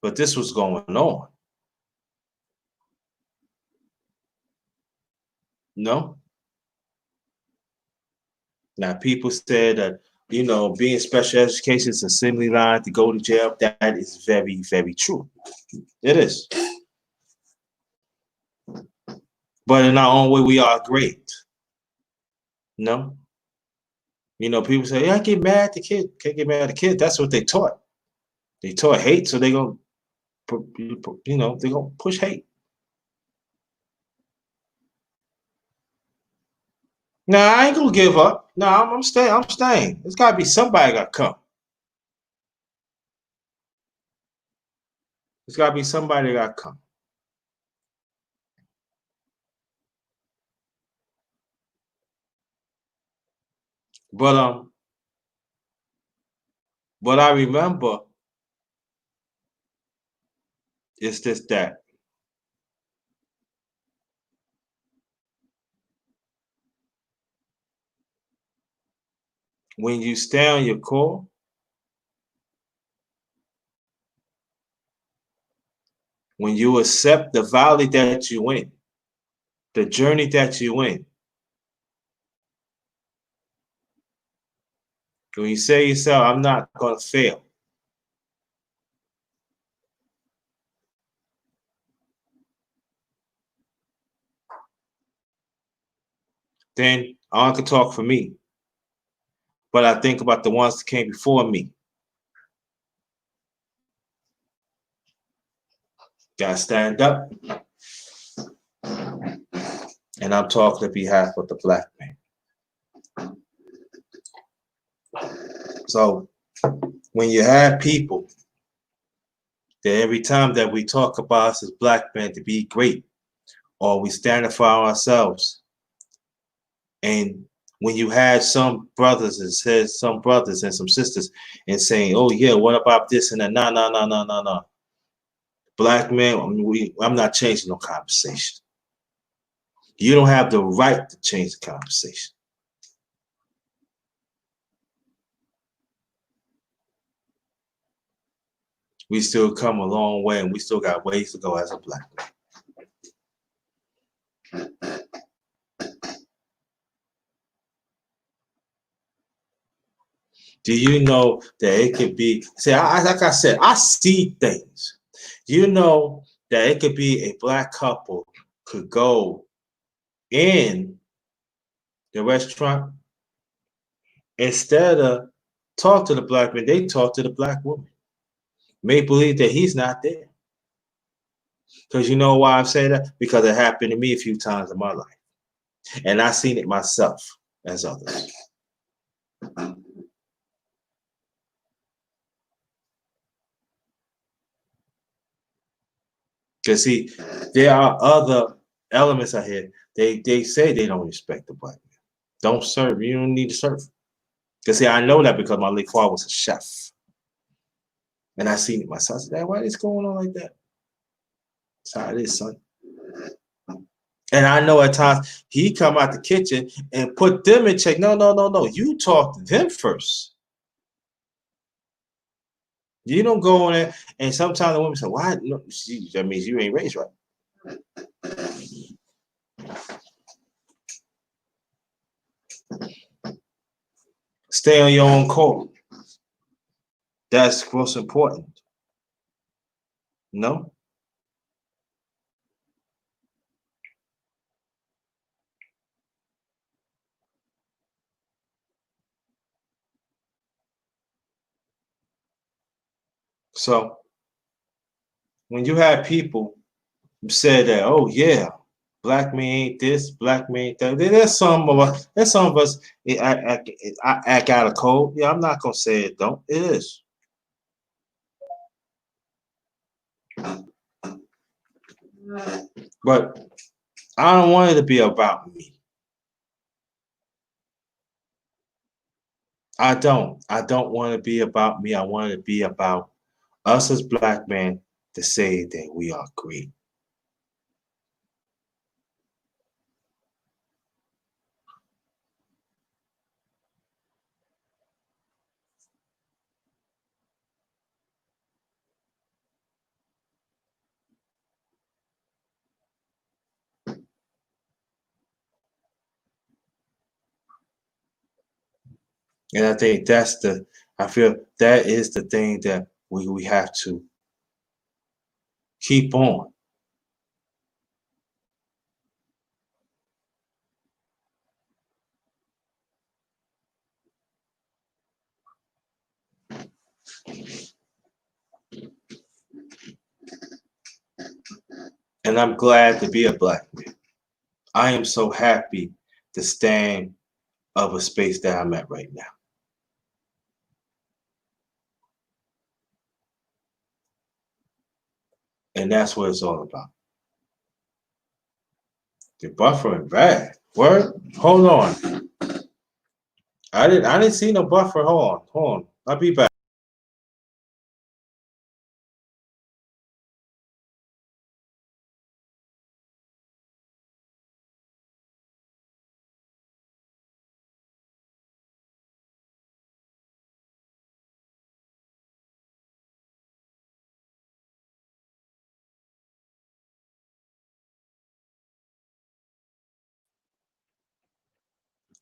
But this was going on. No. Now people said that being special education is assembly line to go to jail. That is very, very true. It is. But in our own way, we are great. No. People say, "Yeah, I get mad at the kid." Can't get mad at the kid. That's what they taught. They taught hate, so they're gonna, they're gonna push hate. Nah, I ain't gonna give up. No, I'm staying. I'm staying. There's gotta be somebody got to come. There's gotta be somebody that got to come. But what I remember is that when you stay on your core, when you accept the valley that you in, the journey that you in, when you say to yourself, "I'm not gonna fail," then I can talk for me. But I think about the ones that came before me. Gotta stand up. And I'm talking on behalf of the black man. So when you have people that every time that we talk about us as black men to be great, or we stand up for ourselves, and when you had some brothers and some sisters and saying, "Oh yeah, what about this and that?" No, no, no, no, no, no. Black men, I'm not changing no conversation. You don't have the right to change the conversation. We still come a long way, and we still got ways to go as a black man. Do you know that it could be? See, like I said, I see things. You know that it could be a black couple could go in the restaurant, instead of talk to the black man, they talk to the black woman. May believe that he's not there. Because you know why I'm saying that? Because it happened to me a few times in my life. And I've seen it myself as others. Because see, there are other elements out here. They say they don't respect the black man. Don't serve. You don't need to serve. Because see, I know that because my late father was a chef. And I seen it myself. I said, "Why is going on like that?" That's how it is, son. And I know at times he come out the kitchen and put them in check. No, no, no, no. You talk to them first. You don't go in there. And sometimes the woman say, "Why? No, that means you ain't raised right." Stay on your own court. That's most important. No? So when you have people who say that, "Oh yeah, black man ain't this, black man ain't that," there's some of us I act out of code. Yeah, I'm not gonna say it don't. It is. But I don't want it to be about me. I don't. I don't want it to be about me. I want it to be about us as black men to say that we are great. And I think I feel that is the thing that we have to keep on. And I'm glad to be a black man. I am so happy to stand of a space that I'm at right now. And that's what it's all about. The buffering bad. Word? Hold on. I didn't see no buffer. Hold on. I'll be back.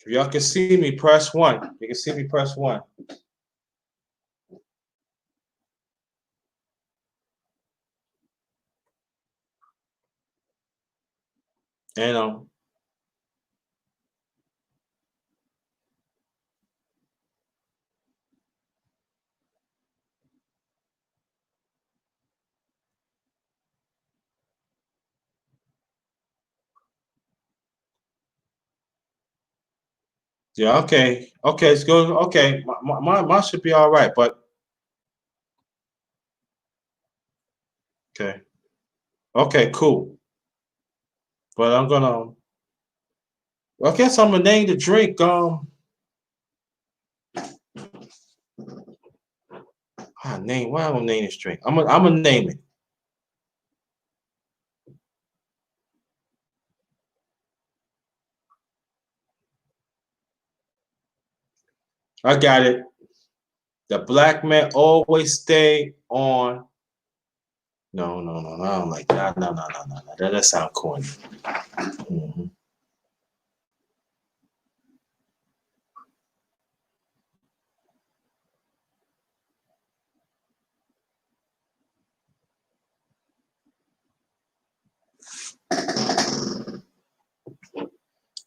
If y'all can see me, press one. You can see me, press one. And yeah, okay. Okay, it's good. Okay. Mine should be all right, but okay. Okay, cool. But I'm gonna I guess I'm gonna name the drink. Name. Why am I gonna name this drink? I'm gonna name it. I got it. The black man always stay on. No. I don't like that. No. That sound corny. Mhm.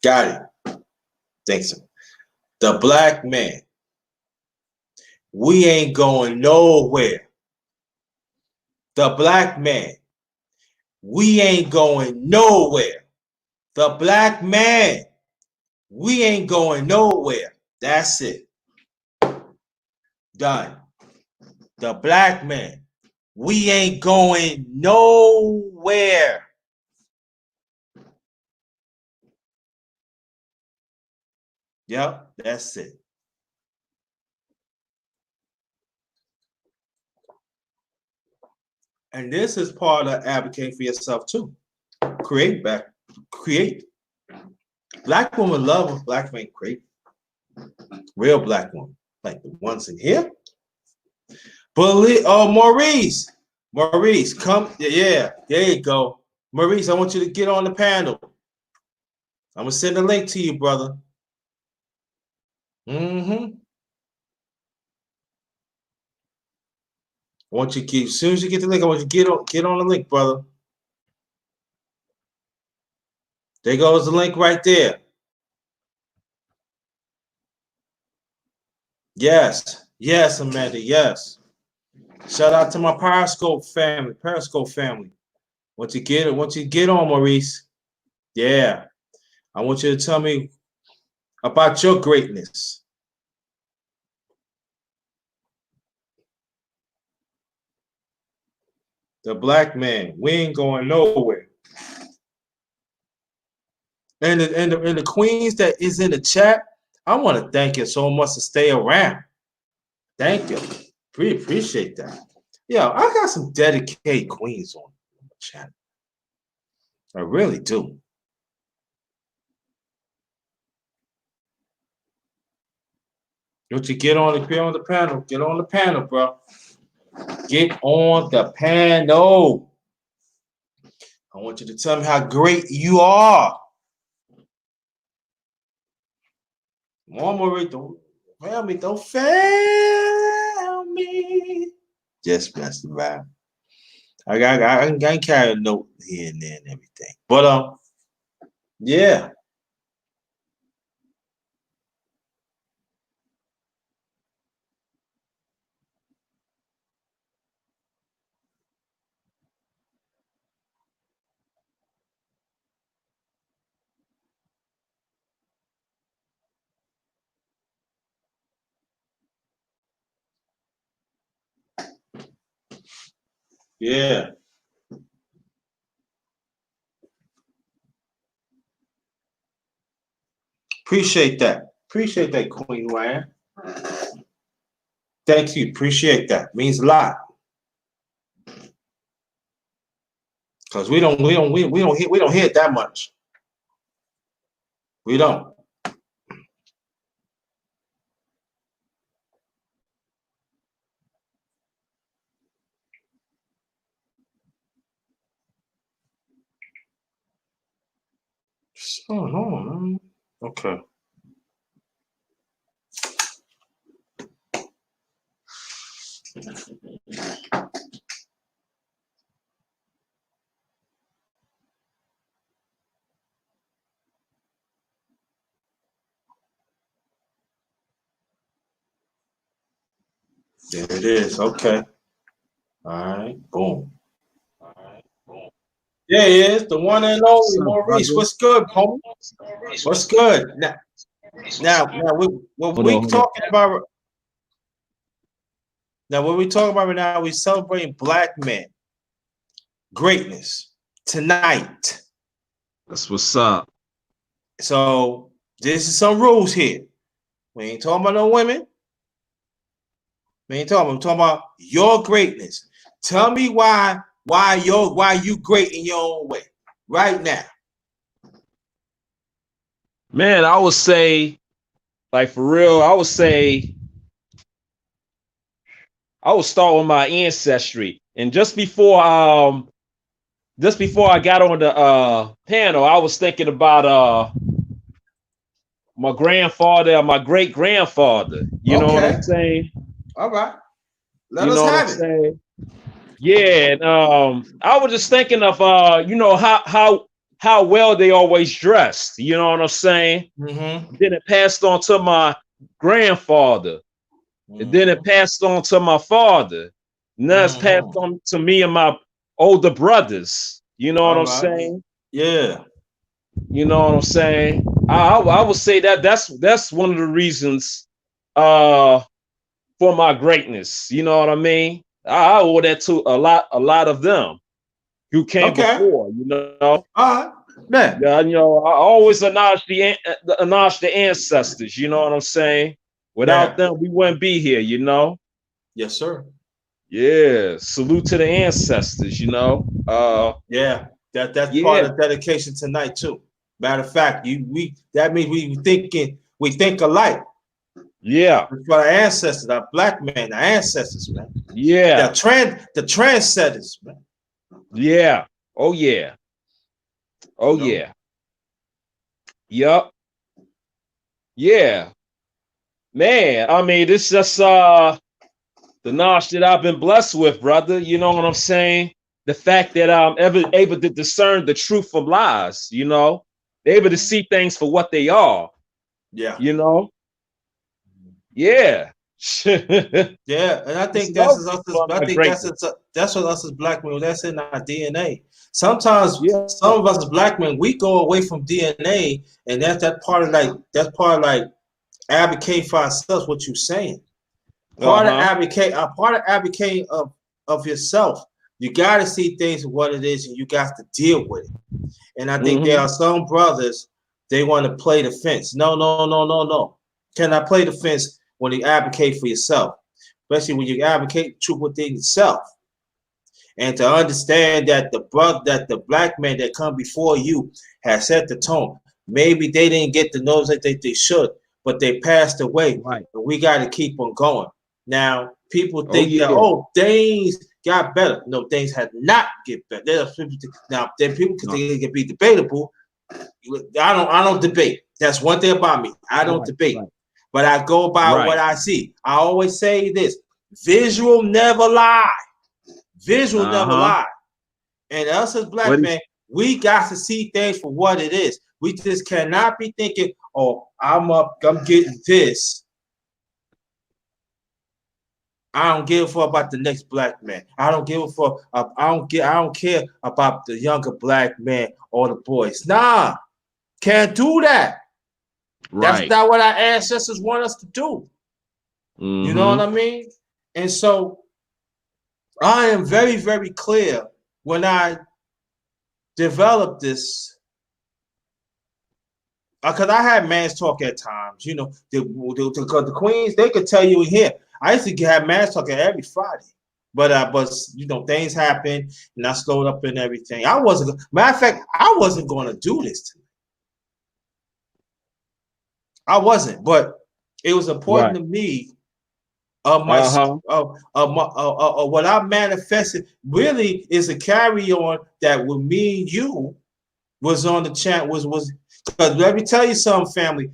Got it. Thanks. The black man. We ain't going nowhere. The black man. We ain't going nowhere. The black man. We ain't going nowhere. That's it. Done. The black man. We ain't going nowhere. Yep, that's it. And this is part of advocating for yourself too. Create. Black women love a black man create. Real black woman. Like the ones in here. Maurice, come. Yeah, there you go. Maurice, I want you to get on the panel. I'm gonna send a link to you, brother. Mm-hmm. I want you to get, as soon as you get the link, I want you to get on the link, brother. There goes the link right there. Yes, Amanda, yes. Shout out to my Periscope family. Once you get on, Maurice. Yeah. I want you to tell me about your greatness. The black man, we ain't going nowhere. And the queens that is in the chat, I want to thank you so much to stay around. Thank you. Appreciate that. Yeah, I got some dedicated queens on the chat. I really do. Don't you get on the panel? Get on the panel, bro. Get on the panel. I want you to tell me how great you are. One more right. Fail me, don't fail me. Just messing around. I can carry a note here and there and everything. But yeah. Yeah. Appreciate that. Appreciate that, Queen Ryan. Thank you. Appreciate that. Means a lot. Cause we don't hear it that much. We don't. Oh no. Okay. There it is. Okay. All right. Boom. All right. Boom. Yeah, he is the one and only Maurice. What's good, homie? What's good? Now, what we talking about? Now, what we talking about right now? We celebrating Black men greatness tonight. That's what's up. So this is some rules here. We ain't talking about no women. We ain't talking. I'm talking about your greatness. Tell me why you great in your own way right now. Man, I would say, like for real, I would say I would start with my ancestry. And just before I got on the panel, I was thinking about my grandfather and my great grandfather. You know what I'm saying? All right. Let you us know have what I'm it. saying? Yeah, and I was just thinking of you know, how well they always dressed. You know what I'm saying? Mm-hmm. Then it passed on to my grandfather. And then it passed on to my father. Now it's passed on to me and my older brothers. You know what I'm saying? Yeah. You know what I'm saying? I would say that's one of the reasons for my greatness. You know what I mean? I owe that to a lot of them who came before. You know? All right. Man. Yeah, you know, I always acknowledge the ancestors. You know what I'm saying? Without them, we wouldn't be here. You know? Yes, sir. Yeah, salute to the ancestors, you know. Yeah, that's part of dedication tonight too. Matter of fact, that means we think alike. Yeah. For our ancestors, our Black men, our ancestors, man. Yeah. The trendsetters, man. Yeah. Oh yeah. Oh yeah. Yup. Yeah. Man, I mean, this just the knowledge that I've been blessed with, brother. You know what I'm saying? The fact that I'm ever able to discern the truth from lies, you know, they're able to see things for what they are. Yeah. You know? Yeah. Yeah, and I think that's what us as Black men, that's in our DNA. Sometimes some of us as Black men, we go away from DNA, and that's part of like advocate for ourselves. What you're saying, part of advocating of yourself. You got to see things for what it is, and you got to deal with it. And I think there are some brothers, they want to play the fence. No. Cannot play the fence when you advocate for yourself, especially when you advocate the truth within yourself. And to understand that the Black man that come before you has set the tone. Maybe they didn't get the notice that they should, but they passed away. Right. And we got to keep on going. Now, people think that things got better. No, things have not get better. Now, then people can think it can be debatable. I don't debate. That's one thing about me. I don't debate. Right. but I go by Right. what I see. I always say this: visual never lie. Visual never lie. And us as black men, we got to see things for what it is. We just cannot be thinking, "Oh, I'm getting this." I don't give a fuck about the next black man. I don't give a fuck. I don't care about the younger black man or the boys. Nah, can't do that. That's Right. not what our ancestors want us to do. You know what I mean? And so I am very, very clear when I developed this, because I had man's talk at times. You know, the queens, they could tell you here. I used to have man's talk every Friday, but you know, things happened and I slowed up and everything. I wasn't. Matter of fact, I wasn't going to do this tonight. I wasn't, but it was important to me. What I manifested really is a carry on that with me and you was on the chat was because let me tell you something, family.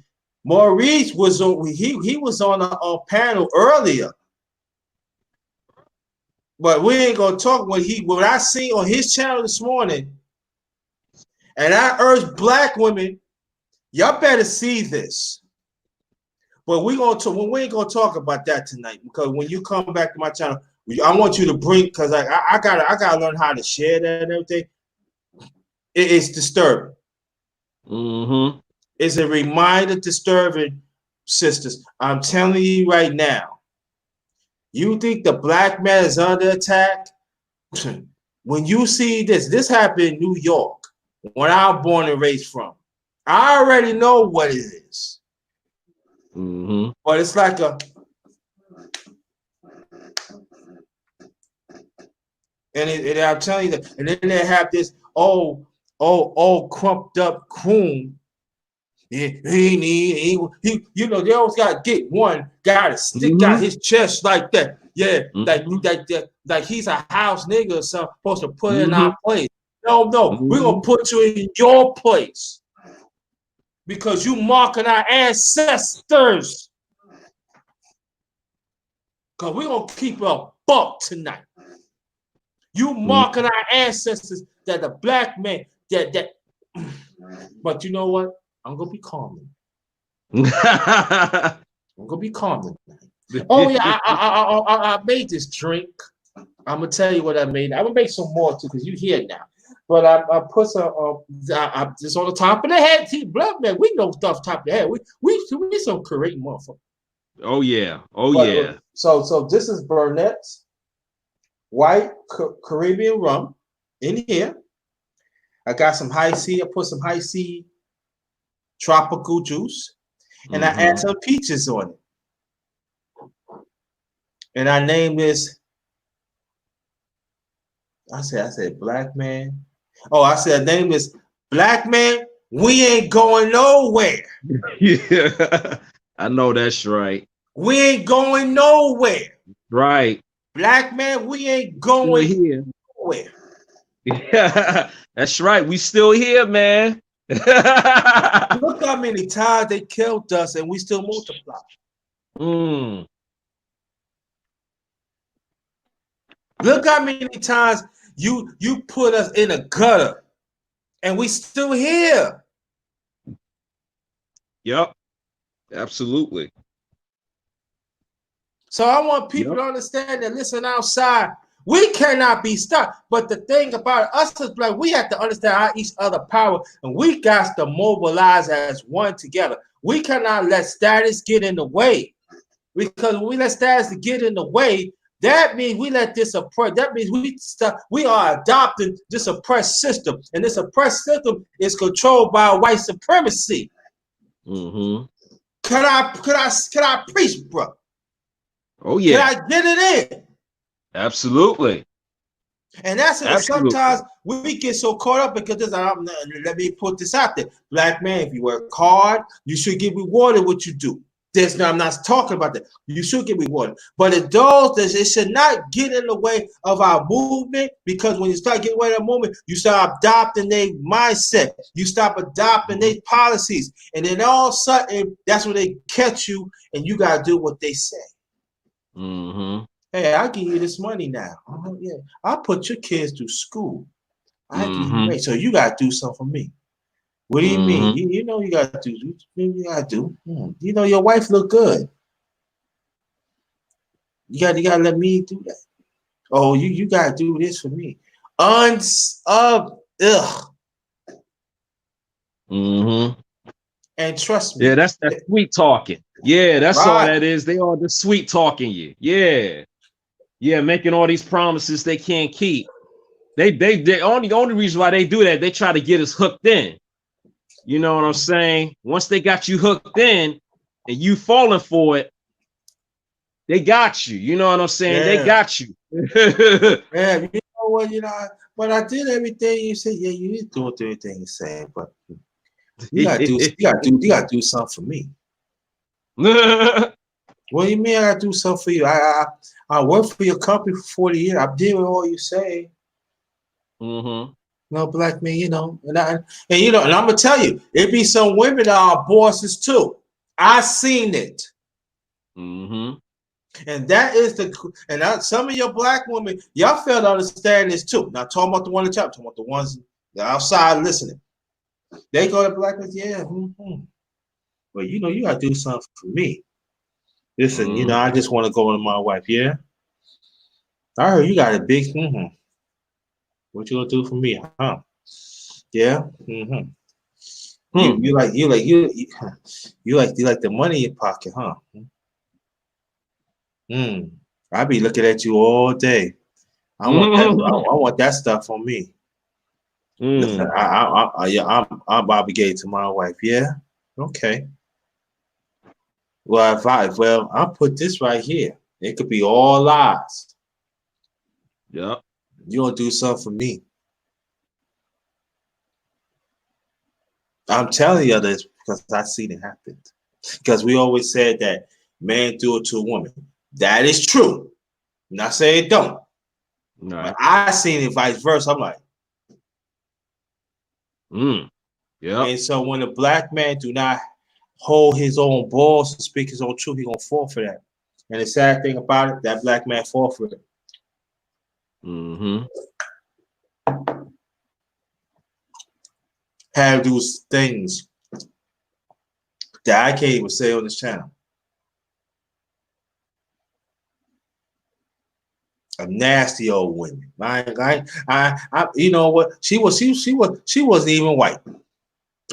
Maurice was on he was on a panel earlier, but we ain't gonna talk what I see on his channel this morning. And I urge black women, y'all better see this. But we ain't gonna talk about that tonight, because when you come back to my channel, I want you to bring, because I gotta learn how to share that and everything. It's disturbing. It's a reminder, disturbing, sisters. I'm telling you right now. You think the black man is under attack? When you see this happened in New York, when I was born and raised from. I already know what it is. But it's like and I'm telling you that, and then they have this crumped up coon. He you know, they always gotta get one guy to stick out his chest like that. Yeah, like he's a house nigga or something, supposed to put in our place. No, we're gonna put you in your place because you marking our ancestors. Because we're gonna keep a buck tonight. You marking our ancestors that the black man that but you know what? I'm gonna be calm. I'm gonna be calm tonight. Oh yeah, I made this drink. I'm gonna tell you what I made. I'm gonna make some more too, because you here now. But I put some just on the top of the head. See, black man, we know stuff top of the head. We some correct motherfuckers. Oh yeah. Yeah. So this is Burnett's white Caribbean rum in here. I got some high C. I put some high C tropical juice, and I add some peaches on it. And I named this. I said Blackman. Oh, I said name this Blackman. We ain't going nowhere. Yeah, I know that's right. We ain't going nowhere. Right. Blackman, we ain't going here. nowhere. Yeah, that's right. We still here, man. Look how many times they killed us and we still multiply. Look how many times you put us in a gutter and we still here. Yep. Absolutely. So I want people to understand that, listen, outside, we cannot be stopped. But the thing about us is, like, we have to understand our each other power, and we got to mobilize as one together. We cannot let status get in the way, because when we let status get in the way, that means we let this oppress. That means we are adopting this oppressed system, and this oppressed system is controlled by white supremacy. Can I preach, bro? Oh yeah. Can I get it in? Absolutely. And that's it. Sometimes we get so caught up because let me put this out there. Black man, if you work hard, you should get rewarded what you do. There's no, I'm not talking about that. You should get rewarded. But it should not get in the way of our movement, because when you start getting away from that movement, you start adopting their mindset. You stop adopting their policies. And then all of a sudden, that's when they catch you and you got to do what they say. Mm-hmm. Hey, I'll give you this money now. Yeah, I'll put your kids through school. I give you money. So you got to do something for me. What do you mean? You know you got to do. You got to do. You know your wife look good. You got to let me do that. Oh, you got to do this for me. Ugh. Mm-hmm. And trust me. Yeah, that's that sweet talking. Yeah, that's all Right. that is. They are just sweet talking you. Yeah. Yeah, making all these promises they can't keep. They only reason why they do that, they try to get us hooked in. You know what I'm saying? Once they got you hooked in and you falling for it, they got you. You know what I'm saying? They got you. Yeah, you know what, but I did everything you said. Yeah, you did do everything you said, but you gotta do something for me. What do you mean I gotta do something for you? I worked for your company for 40 years. I did all you say. Mm-hmm. No, Blackman, and and I'm gonna tell you, it be some women that are bosses too. I seen it. Mm-hmm. And that is some of your black women, y'all fail to understand this too. Not talking about the one in the chat, talking about the ones outside listening. They go to black men, yeah. Well, you gotta do something for me. Listen, I just want to go to my wife. Yeah, I heard you got a big. What you gonna do for me, huh? Yeah. You like the money in your pocket, huh? I be looking at you all day. I want that. I want that stuff on me. Listen, I'm obligated to my wife. Yeah. Okay. Well, I'll put this right here. It could be all lies. Yep. You gonna do something for me? I'm telling you this because I seen it happen. Because we always said that man do it to a woman. That is true. I'm not saying it don't. Right. But I seen it vice versa. I'm like, yeah. And so when a black man do not hold his own balls and speak his own truth, he gonna fall for that. And the sad thing about it, that black man fall for it. Have those things that I can't even say on this channel. A nasty old woman. You know what? She wasn't even white.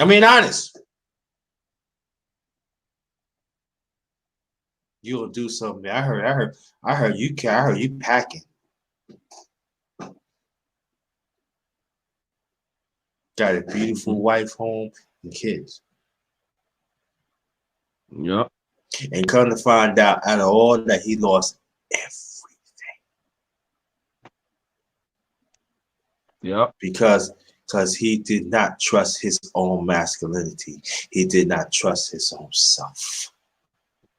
I mean, honest. You gonna do something? I heard you packing. Got a beautiful wife, home, and kids. Yep. And come to find out of all that, he lost everything. Yep. Because he did not trust his own masculinity. He did not trust his own self.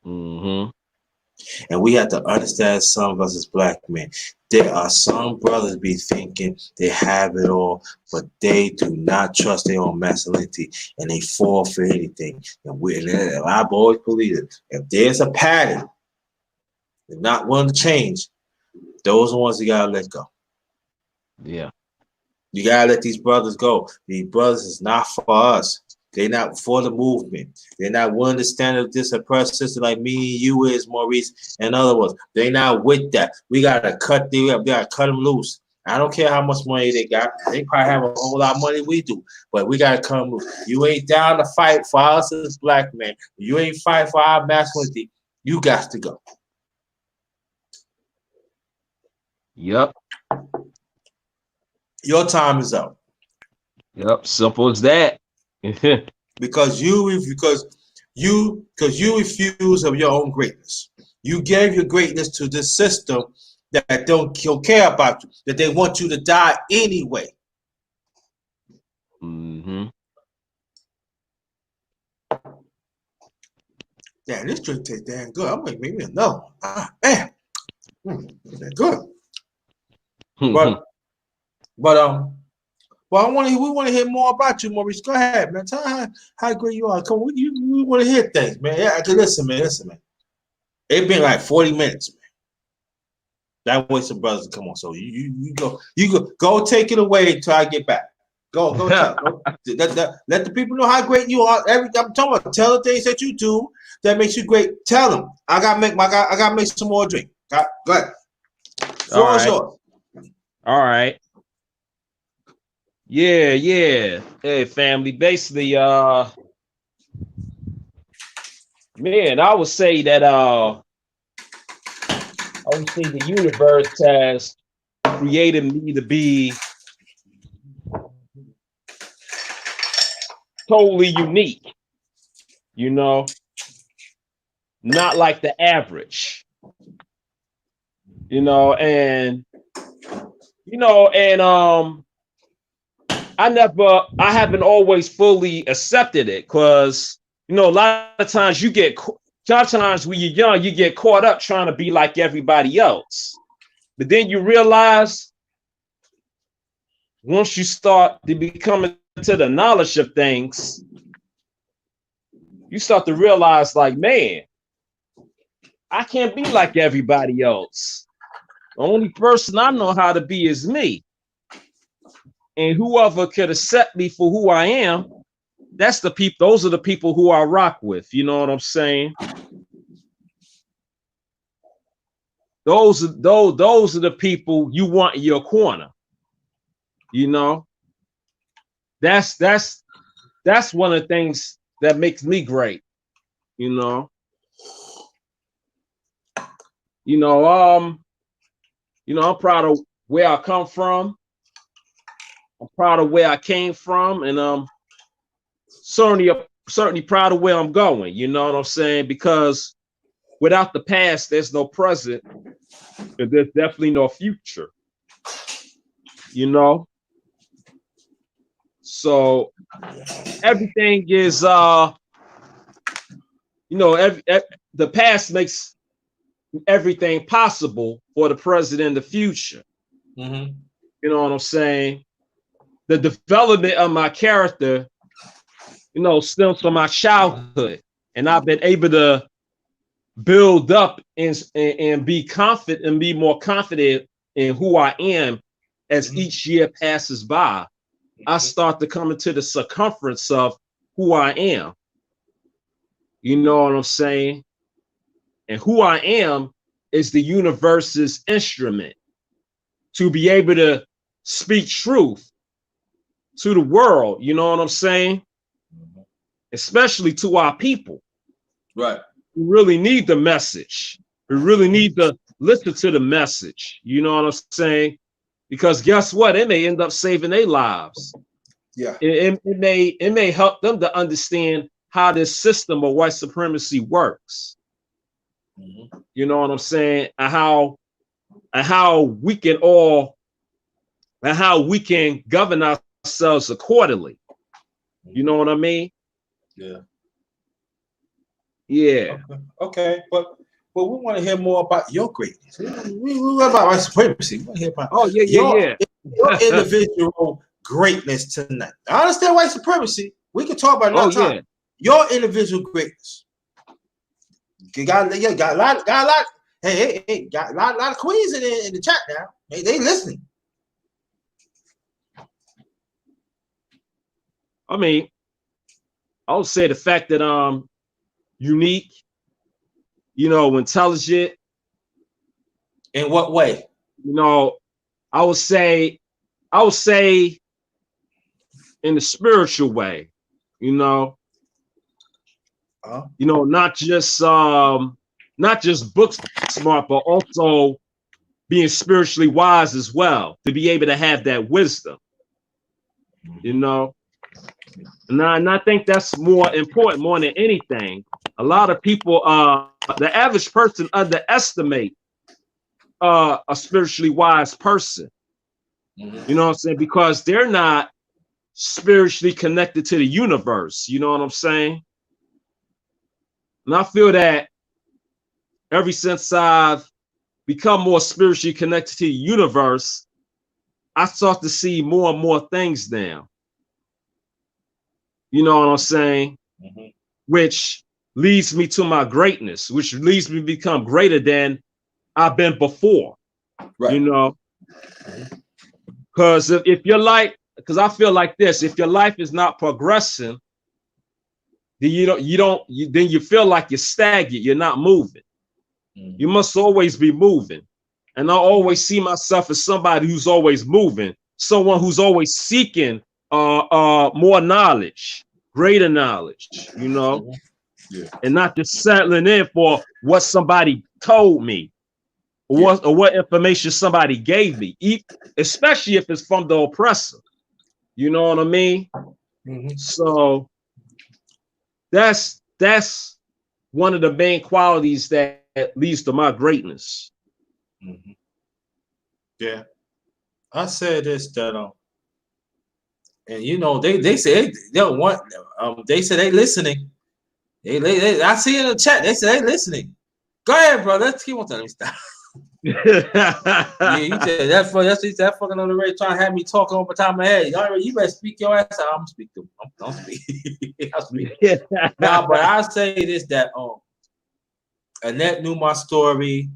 And we have to understand, some of us as black men, there are some brothers be thinking they have it all, but they do not trust their own masculinity, and they fall for anything. And I've always believed it. If there's a pattern, they're not willing to change, those are the ones you gotta let go. Yeah. You gotta let these brothers go. These brothers is not for us. They're not for the movement. They're not willing to stand up this oppressed system like me and you is, Maurice, and other ones. They're not with that. We gotta cut them up. We gotta cut them loose. I don't care how much money they got. They probably have a whole lot of money we do, but we gotta come loose. You ain't down to fight for us as black men. You ain't fight for our masculinity. You got to go. Yep. Your time is up. Yep. Simple as that. because you refuse of your own greatness. You gave your greatness to this system that don't care about you, that they want you to die anyway. Damn, this drink tastes damn good. I'm gonna make me another one. Ah, man. That's good. But well, we want to hear more about you, Maurice. Go ahead, man. Tell how great you are. Come on, we want to hear things, man. Yeah, listen, man. It's been like 40 minutes, man. That way some brothers come on. So you go take it away until I get back. Go tell. Let the people know how great you are. I'm talking about tell the things that you do that makes you great. Tell them. I gotta make some more drink. Go ahead. All right. All right. Yeah. Hey, family. Basically, man, I would say that the universe has created me to be totally unique, you know, not like the average, and I haven't always fully accepted it because, a lot of times sometimes when you're young, you get caught up trying to be like everybody else. But then you realize once you start to become into the knowledge of things, you start to realize like, man, I can't be like everybody else. The only person I know how to be is me. And whoever could accept me for who I am, those are the people who I rock with. You know what I'm saying? Those are the people you want in your corner. That's one of the things that makes me great. I'm proud of where I come from. I'm proud of where I came from, and certainly proud of where I'm going. You know what I'm saying? Because without the past, there's no present, and there's definitely no future. So everything is, the past makes everything possible for the present and the future. Mm-hmm. You know what I'm saying? The development of my character, stems from my childhood, and I've been able to build up and be confident and be more confident in who I am as each year passes by. I start to come into the circumference of who I am. You know what I'm saying? And who I am is the universe's instrument to be able to speak truth to the world. You know what I'm saying? Especially to our people. Right. We really need the message. We really need to listen to the message. You know what I'm saying? Because guess what? It may end up saving their lives. Yeah. It may help them to understand how this system of white supremacy works. You know what I'm saying? And how we can govern ourselves accordingly. You know what I mean? Yeah. Yeah. Okay. But we want to hear more about your greatness. We about white supremacy. We want to hear about your individual greatness tonight. I understand white supremacy. We can talk about another time. Your individual greatness. You got a lot. Hey, got a lot of queens in the chat now. They listening. I mean, I would say the fact that I'm unique, intelligent. In what way? I would say in the spiritual way, not just book smart, but also being spiritually wise as well, to be able to have that wisdom, and I think that's more important more than anything. A lot of people, the average person underestimate a spiritually wise person. You know what I'm saying? Because they're not spiritually connected to the universe. You know what I'm saying? And I feel that ever since I've become more spiritually connected to the universe, I start to see more and more things now. You know what I'm saying? Mm-hmm. Which leads me to my greatness, which leads me to become greater than I've been before. Right. You know, because if your life, because I feel like this, if your life is not progressing, then then you feel like you're stagnant, you're not moving. Mm-hmm. You must always be moving. And I always see myself as somebody who's always moving, someone who's always seeking more knowledge, greater knowledge, you know, Yeah. and not just settling in for what somebody told me or what information somebody gave me, especially if it's from the oppressor. You know what I mean? Mm-hmm. So that's one of the main qualities that leads to my greatness. Mm-hmm. Yeah. I said this that and you know they say they don't want they say they listening. They I see in the chat they say they listening. Go ahead, bro. Let's keep on telling me stop. Yeah, you said that fucking on the radio trying to have me talking over the top of my head. You better speak your ass out. I'm speak to I'm speak. I'll speak. Now, but I'll say this that Annette knew my story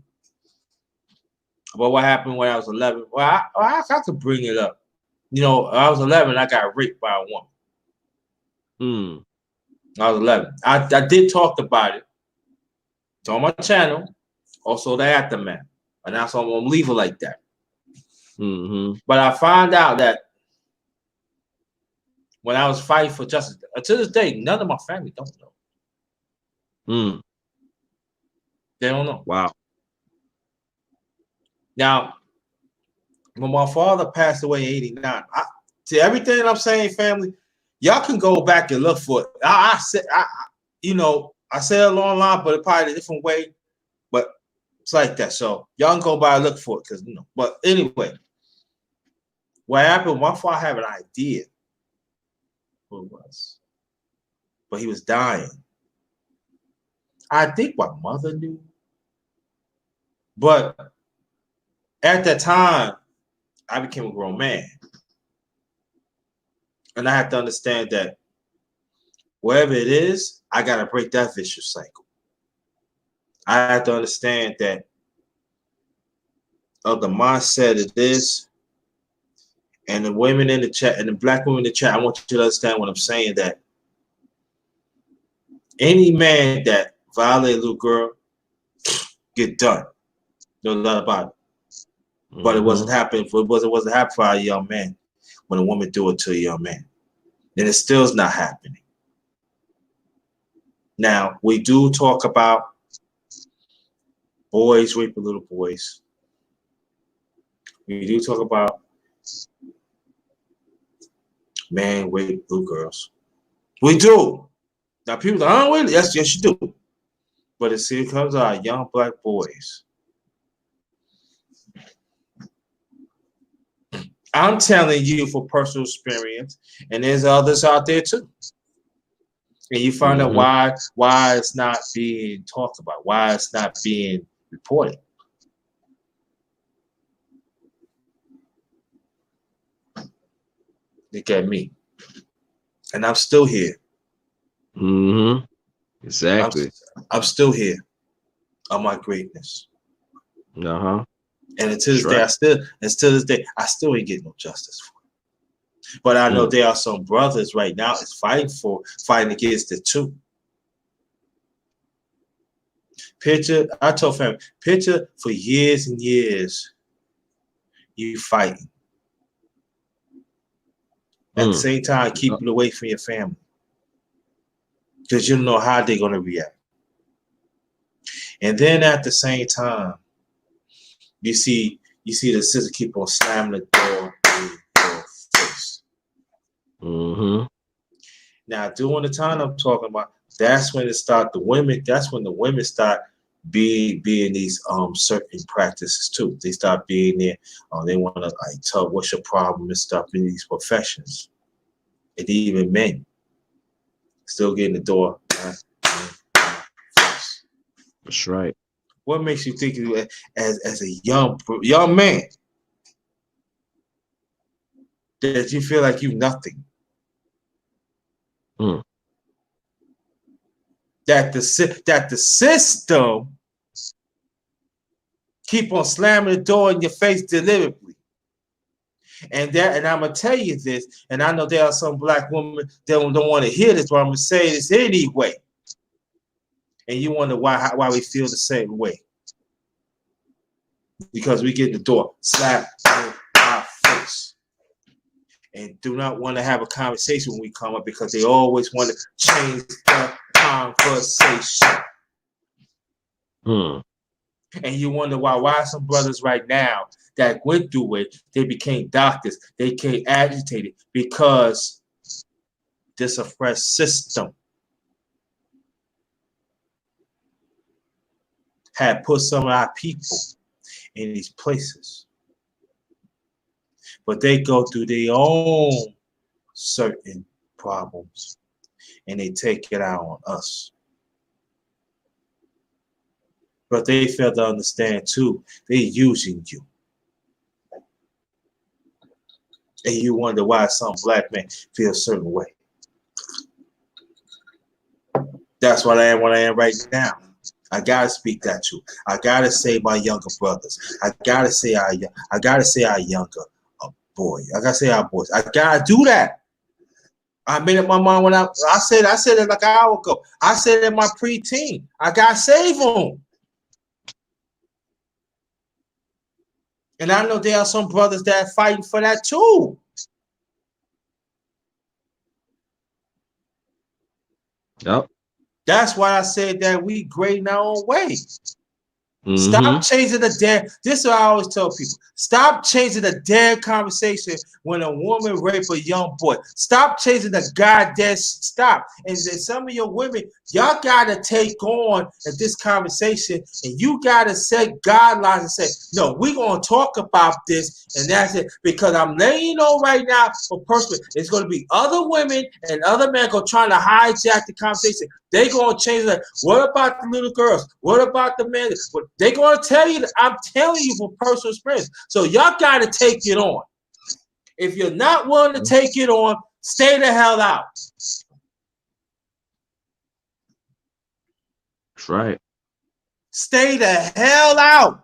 about what happened when I was 11. Well, I could bring it up. You know, I was 11. I got raped by a woman. I was 11. I did talk about it. It's on my channel. Also, the aftermath. And that's why I'm gonna leave it like that. Mm-hmm. But I found out that when I was fighting for justice, to this day, none of my family don't know. They don't know. Wow. Now, when my father passed away in '89, to everything I'm saying, family, y'all can go back and look for it. I said, you know, I said it a long line, but probably a different way. But it's like that. So y'all can go by and look for it, because you know. But anyway, what happened? My father had an idea who it was, but he was dying. I think my mother knew, but at that time, I became a grown man, and I had to understand that wherever it is, I gotta break that vicious cycle. I had to understand that of the mindset it is, and the women in the chat and the black women in the chat. I want you to understand what I'm saying. That any man that violate a little girl get done. No doubt about it. But it wasn't happening. It wasn't happening for a young man when a woman do it to a young man. And it still is not happening. Now we do talk about boys raping little boys. We do talk about man rape little girls. We do. Now people are like, oh, wait, yes, you do. But it still comes out young black boys. I'm telling you for personal experience, and there's others out there too. And you find out why it's not being talked about, why it's not being reported. Look at me. And I'm still here. Exactly. I'm still here on my greatness. And until this day, I still ain't getting no justice for it. But I know there are some brothers right now is fighting against it too. I told family, picture for years and years, you fighting. At the same time, keep it away from your family. Because you don't know how they're going to react. And then at the same time, you see the sister keep on slamming the door in your face. Now, during the time I'm talking about, that's when that's when the women start being these certain practices too. They start being there. They want to like tell what's your problem and stuff in these professions. And even men still getting the door. That's right. What makes you think as a young man that you feel like you nothing? Mm. That the system keep on slamming the door in your face deliberately. And I'm gonna tell you this, and I know there are some black women that don't want to hear this, but I'm gonna say this anyway. And you wonder why we feel the same way. Because we get the door slapped in our face. And do not want to have a conversation when we come up because they always want to change the conversation. Mm. And you wonder why some brothers right now that went through it, they became doctors, they became agitated because this oppressed system had put some of our people in these places. But they go through their own certain problems and they take it out on us. But they fail to understand too, they're using you. And you wonder why some black men feel a certain way. That's what I am right now. I gotta speak that truth. I gotta say my younger brothers. I gotta say our younger boys. I gotta say our boys. I gotta do that. I made up my mind when I said it like an hour ago. I said it in my preteen. I gotta save them. And I know there are some brothers that are fighting for that too. Yep. That's why I said that we great in our own way. Mm-hmm. Stop changing the damn. This is what I always tell people. Stop changing the damn conversation when a woman rape a young boy. Stop changing the goddamn. Stop. And some of your women, y'all gotta take on this conversation, and you gotta set guidelines and say, no, we're gonna talk about this, and that's it. Because I'm letting you know right now, for personally, it's gonna be other women and other men go trying to hijack the conversation. They gonna change that. What about the little girls? What about the men? They gonna tell you that. I'm telling you from personal experience. So y'all gotta take it on. If you're not willing to take it on, stay the hell out. That's right. Stay the hell out.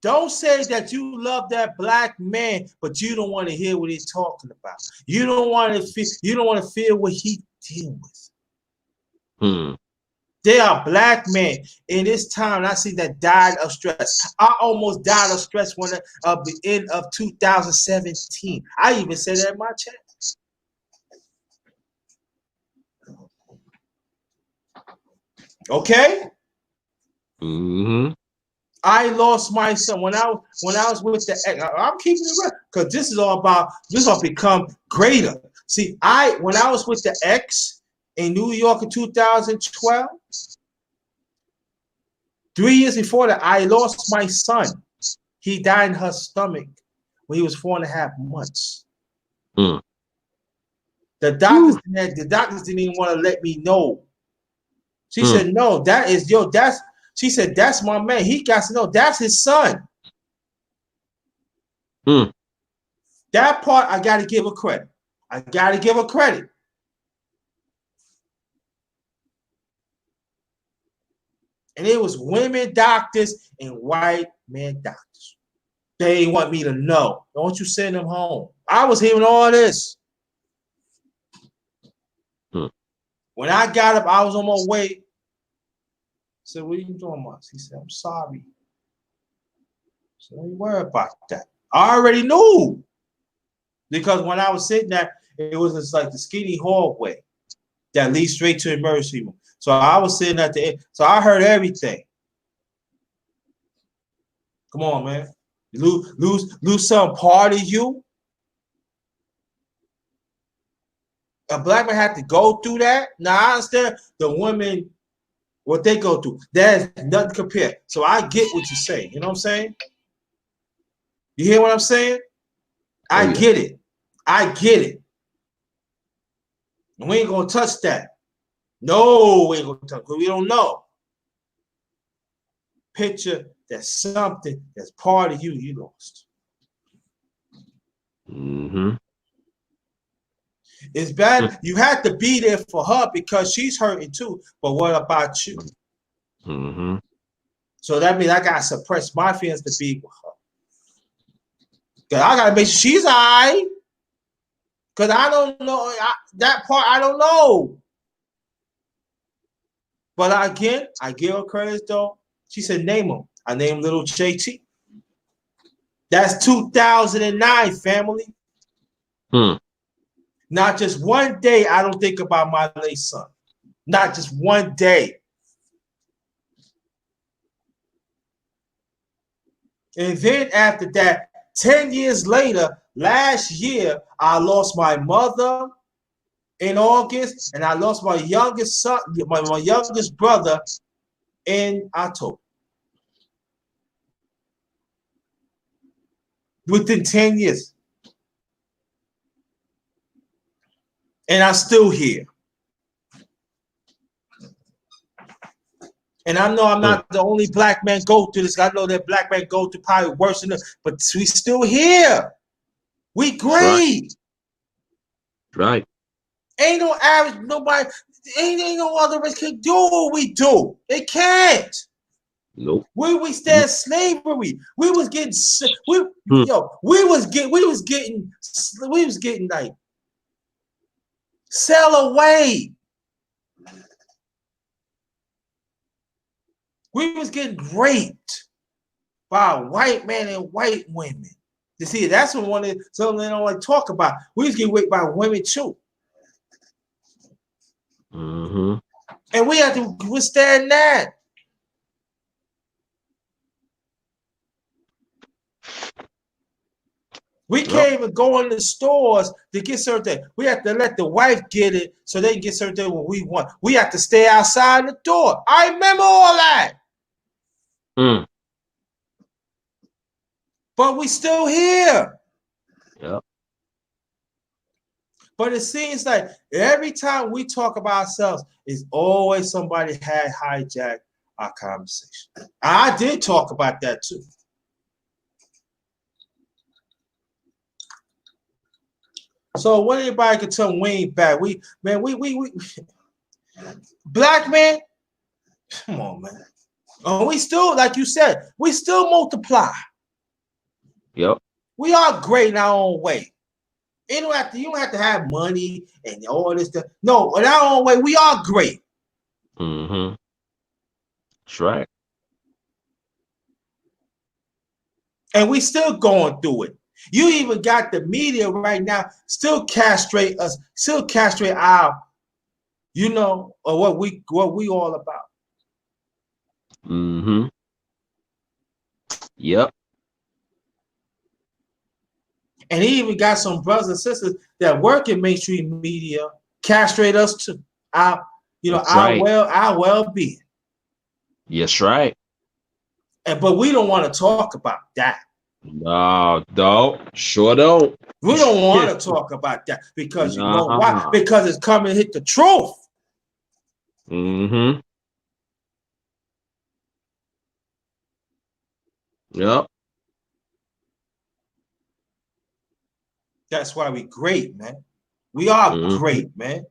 Don't say that you love that black man, but you don't want to hear what he's talking about. You don't want to feel. You don't want to feel what he's dealing with. Hmm. They are black men in this time. I see that died of stress. I almost died of stress when at the end of 2017. I even said that in my chat. Okay. Mm-hmm. I lost my son when I was with the ex. I'm keeping it real because this is all about become greater. See, when I was with the ex in New York in 2012, 3 years before that, I lost my son. He died in her stomach when he was 4.5 months. Mm. The doctors didn't even want to let me know. She said, no, she said, that's my man. He got to know that's his son. That part, I got to give her credit. I got to give her credit. And it was women doctors and white men doctors. They want me to know. Don't you send them home. I was hearing all this. When I got up, I was on my way. I said, what are you doing, Mark? He said, I'm sorry. So don't worry about that. I already knew. Because when I was sitting there, it was just like the skinny hallway that leads straight to emergency room. So I was sitting at the end. So I heard everything. Come on, man. Lose some part of you. A black man had to go through that. Now I understand the women, what they go through. There's nothing compared. So I get what you're saying. You know what I'm saying? You hear what I'm saying? I get it. I get it. And we ain't gonna touch that. No, we ain't gonna tell because we don't know. Picture that something that's part of you lost. Mm-hmm. It's bad. You have to be there for her because she's hurting too. But what about you? Mm-hmm. So that means I gotta suppress my feelings to be with her. Cause I gotta make sure she's alright. Cause I don't know that part. I don't know. But again, I give her credit though. She said, "Name him." I named little JT. That's 2009, family. Hmm. Not just one day. I don't think about my late son. Not just one day. And then after that, 10 years later, last year, I lost my mother in August, and I lost my youngest son, my youngest brother in October. Within 10 years. And I'm still here. And I know I'm not the only black man go through this. I know that black men go through probably worse than this, but we still here. We great. Right. Ain't no average, nobody, ain't no other race can do what we do. They can't. Nope. We stand slavery. We was getting we was getting like sell away. We was getting raped by white men and white women. You see, that's what something they don't want to talk about. We was getting raped by women too. Mm-hmm. And we have to withstand that. We can't even go in the stores to get certain things. We have to let the wife get it so they can get certain things what we want. We have to stay outside the door. I remember all that. Mm. But we still here. Yep. But it seems like every time we talk about ourselves, it's always somebody had hijacked our conversation. I did talk about that too. So when anybody can tell we ain't back, we black man, come on, man. We still, like you said, we still multiply. Yep. We are great in our own way. You don't have to have money and all this stuff. No, in our own way, we are great. Mm-hmm. That's right. And we still going through it. You even got the media right now still castrate us, still castrate our, or what we all about. Mm-hmm. Yep. And he even got some brothers and sisters that work in mainstream media castrate us too. Our right. our well-being. Yes, right. But we don't want to talk about that. No, don't. Sure don't. We don't want to talk about that because you know why? Nah. Because it's coming to hit the truth. Mm-hmm. Yep. That's why we great, man. We are great, man.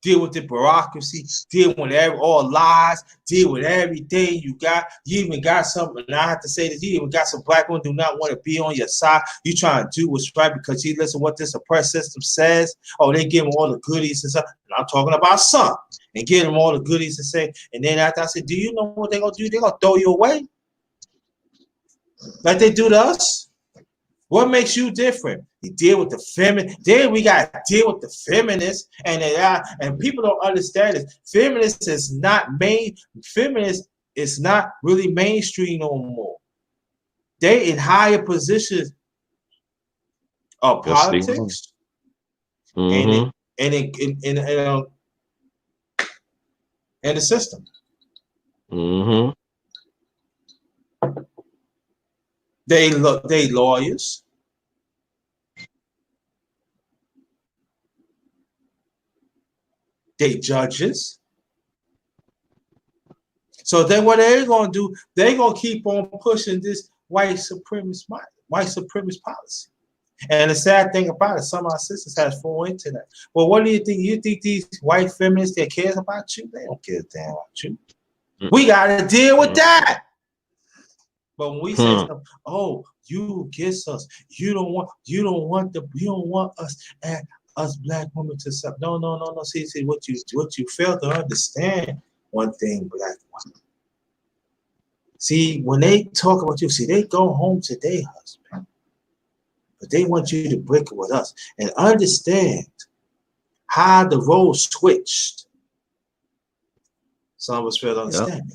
Deal with the bureaucracy, deal with all lies, deal with everything you got. You even got something, and I have to say this, you even got some black women do not want to be on your side. You trying to do what's right because you listen to what this oppressed system says. Oh, they give them all the goodies and stuff. And I'm talking about some. And give them all the goodies and say, and then after I said, do you know what they're going to do? They're going to throw you away. Like they do to us. What makes you different? You deal with the feminist. Then we got to deal with the feminists, and people don't understand this. Feminist is not Feminist is not really mainstream no more. They in higher positions of politics Mm-hmm. and the system. Mm-hmm. They lawyers. They judges. So then what they're gonna do, they're gonna keep on pushing this white supremacist policy. And the sad thing about it, some of our sisters has fallen into that. Well, what do you think? You think these white feminists that cares about you? They don't care a damn about you. We gotta deal with that. But when we say stuff, oh, you against us, you don't want us and us black women to suffer. No. See, what you fail to understand one thing, black women. See, when they talk about you, see, they go home to their husband. But they want you to break it with us and understand how the roles switched. Some of us fail to understand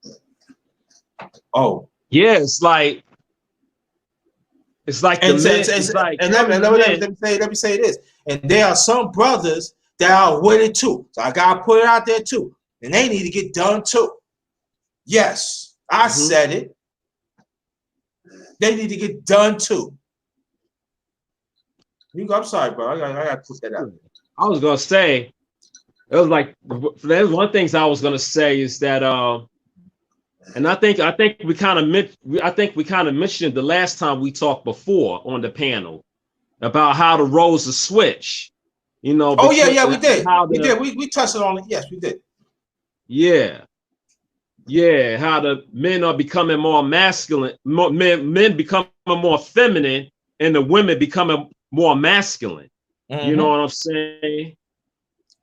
it. Oh. Yeah, it's like let me say this. And there are some brothers that are with it too. So I gotta put it out there too. And they need to get done too. Yes, I said it. They need to get done too. I'm sorry, bro. I gotta put that out. I was gonna say, it was like there's one thing I was gonna say is that and I think we kind of mentioned the last time we talked before on the panel about how the roles are switched. You know. Oh yeah, we did. We touched on it. Yes, we did. Yeah. How the men are becoming more masculine, men becoming more feminine, and the women becoming more masculine. You know what I'm saying?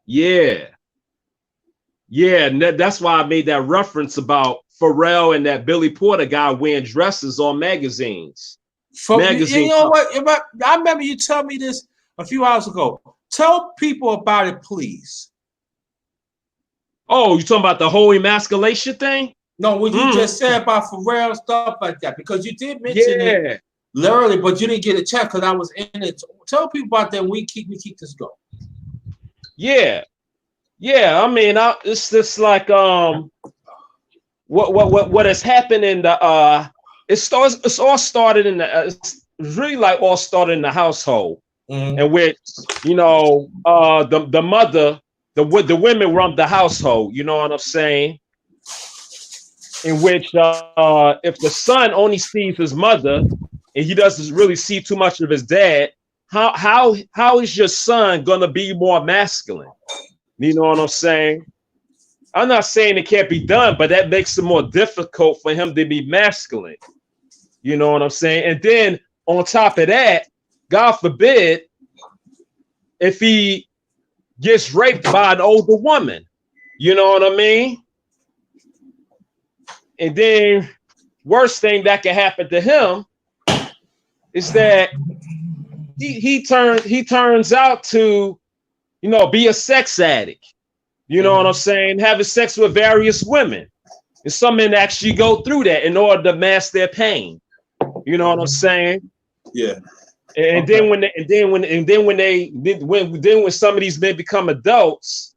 Yeah. And that's why I made that reference about Pharrell and that Billy Porter guy wearing dresses on magazines. You know what? I remember you telling me this a few hours ago. Tell people about it, please. Oh, you talking about the whole emasculation thing? No, what you just said about Pharrell stuff like that, because you did mention it literally, but you didn't get a check because I was in it. Tell people about that. We keep this going. Yeah. I mean, it's just like what has happened in the it's all started in the it's really like all started in the household, in which the mother, the women run the household. You know what I'm saying? In which if the son only sees his mother and he doesn't really see too much of his dad, how is your son gonna be more masculine? You know what I'm saying? I'm not saying it can't be done, but that makes it more difficult for him to be masculine. You know what I'm saying? And then on top of that, God forbid, if he gets raped by an older woman, you know what I mean? And then worst thing that can happen to him is that he turns out to, be a sex addict. You know what I'm saying? Having sex with various women. And some men actually go through that in order to mask their pain. You know what I'm saying? Yeah. And then when some of these men become adults,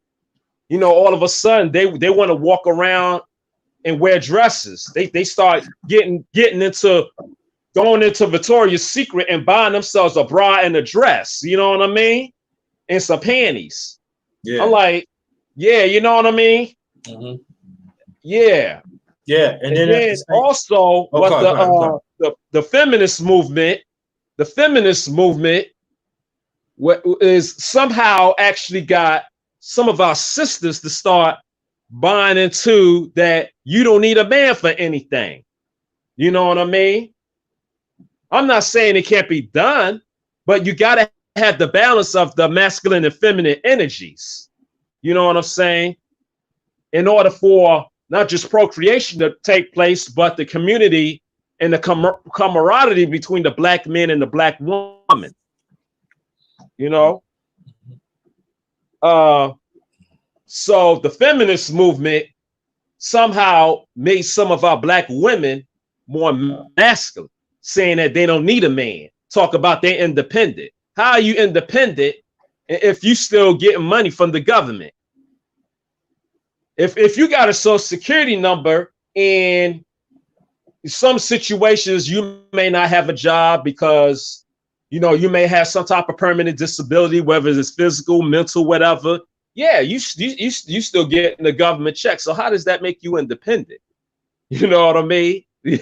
all of a sudden they want to walk around and wear dresses. They start going into Victoria's Secret and buying themselves a bra and a dress. You know what I mean? And some panties. Yeah. I'm like, yeah, you know what I mean? Yeah. And then also the feminist movement is somehow actually got some of our sisters to start buying into that you don't need a man for anything. You know what I mean? I'm not saying it can't be done, but you got to have the balance of the masculine and feminine energies. You know what I'm saying? In order for not just procreation to take place, but the community and the camaraderie between the black men and the black woman. So the feminist movement somehow made some of our black women more masculine, saying that they don't need a man. Talk about they're independent. How are you independent if you still getting money from the government? If you got a social security number, in some situations you may not have a job because you may have some type of permanent disability, whether it's physical, mental, whatever. yeah, you still getting the government check. So how does that make you independent? You know what I mean? You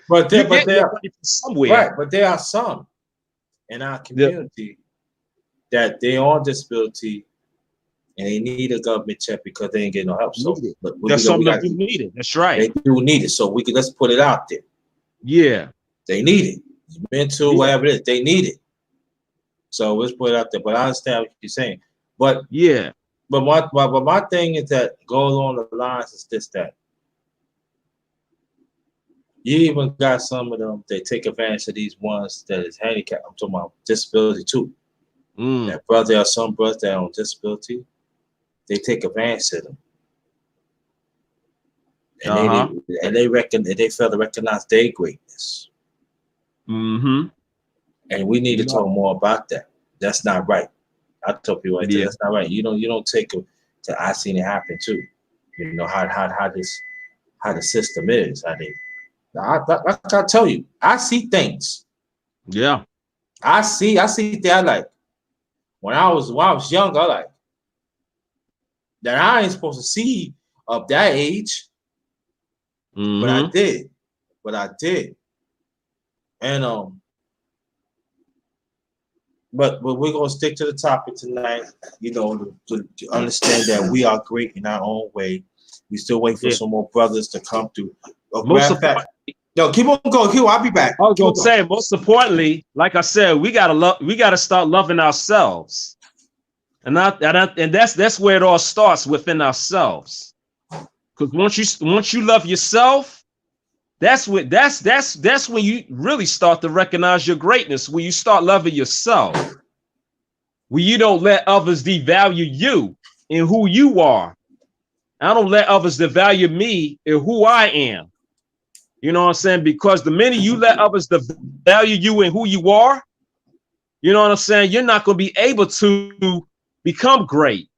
But get your there, money from somewhere. right? But there are some in our Yeah, community that they on disability and they need a government check because they ain't getting no help. So, needed. but That's we something got that do needed. That's they right. do need it. So let's put it out there. Yeah, They need it. Mental, yeah, whatever it is, they need it. So let's put it out there. But I understand what you're saying. But yeah. my thing is that goes along the lines is this that you even got some of them they take advantage of these ones that is handicapped. I'm talking about disability too. Mm. That brother or some brothers that are on disability, they take advantage of them. And Uh-huh. they fail to recognize their greatness. Mm-hmm. And we need You to know, talk more about that. That's not right. I tell people right there, yeah. that's not right. You don't take it to I seen it happen too. You know how the system is. I tell you, I see things. Yeah. I see that like when I was young, I like that I ain't supposed to see of that age, but I Mm-hmm. did. But I did. And but we're gonna stick to the topic tonight. You know, to understand that we are great in our own way. We still wait for Yeah. some more brothers to come through. Most Matter of of fact, no, keep on going. I'll be back. I was Keep gonna on going. say, most importantly, like I said, we gotta start loving ourselves. And that's where it all starts, within ourselves. Because once you love yourself, that's when you really start to recognize your greatness. When you start loving yourself, when you don't let others devalue you and who you are. I don't let others devalue me and who I am. You know what I'm saying? Because the minute you let others devalue you and who you are, you know what I'm saying, you're not going to be able to become great.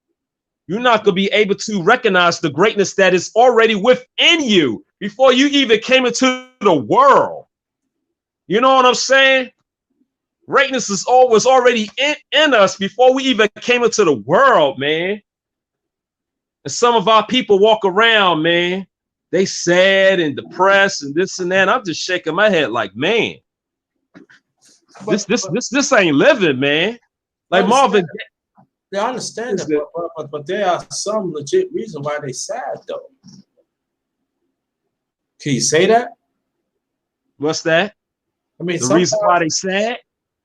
You're not going to be able to recognize the greatness that is already within you before you even came into the world. You know what I'm saying? Greatness was already in us before we even came into the world, man. And some of our people walk around, man, they sad and depressed and this and that. I'm just shaking my head like, man, this But, this but this this ain't living, man. I Like understand. Marvin, I understand is that, the but there are some legit reason why they sad though. Can you say that? what's that? I mean, The reason sometimes, why they sad?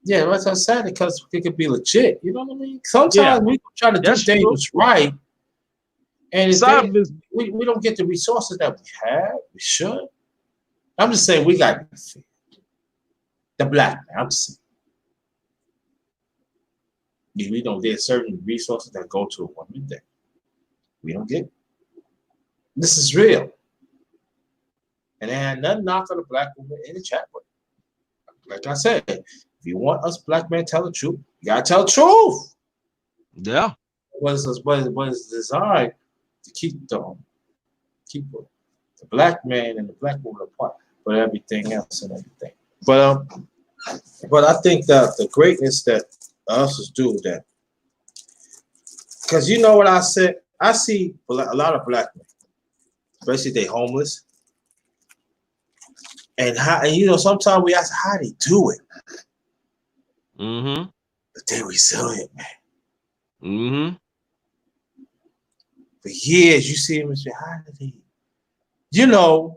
yeah, that's what I said because it could be legit. You know what I mean? Yeah, Sometimes we try to do that's true. things right, and if Some they of it, we don't get the resources that we have, we should. I'm just saying we got the black man. I'm just saying we don't get certain resources that go to a woman that we don't get. This is real, and there had nothing knock on the black woman in the chat room. Like I said, if you want us black men to tell the truth, you gotta tell the truth. yeah. What is designed to keep the black man and the black woman apart, but everything else and everything. But I think that the greatness that us do that, because you know what I said, I see a lot of black men, especially they homeless, and sometimes we ask how they do it, Mm-hmm. but they resilient, man. Mm-hmm. For years, you see them and say, how did they, you know,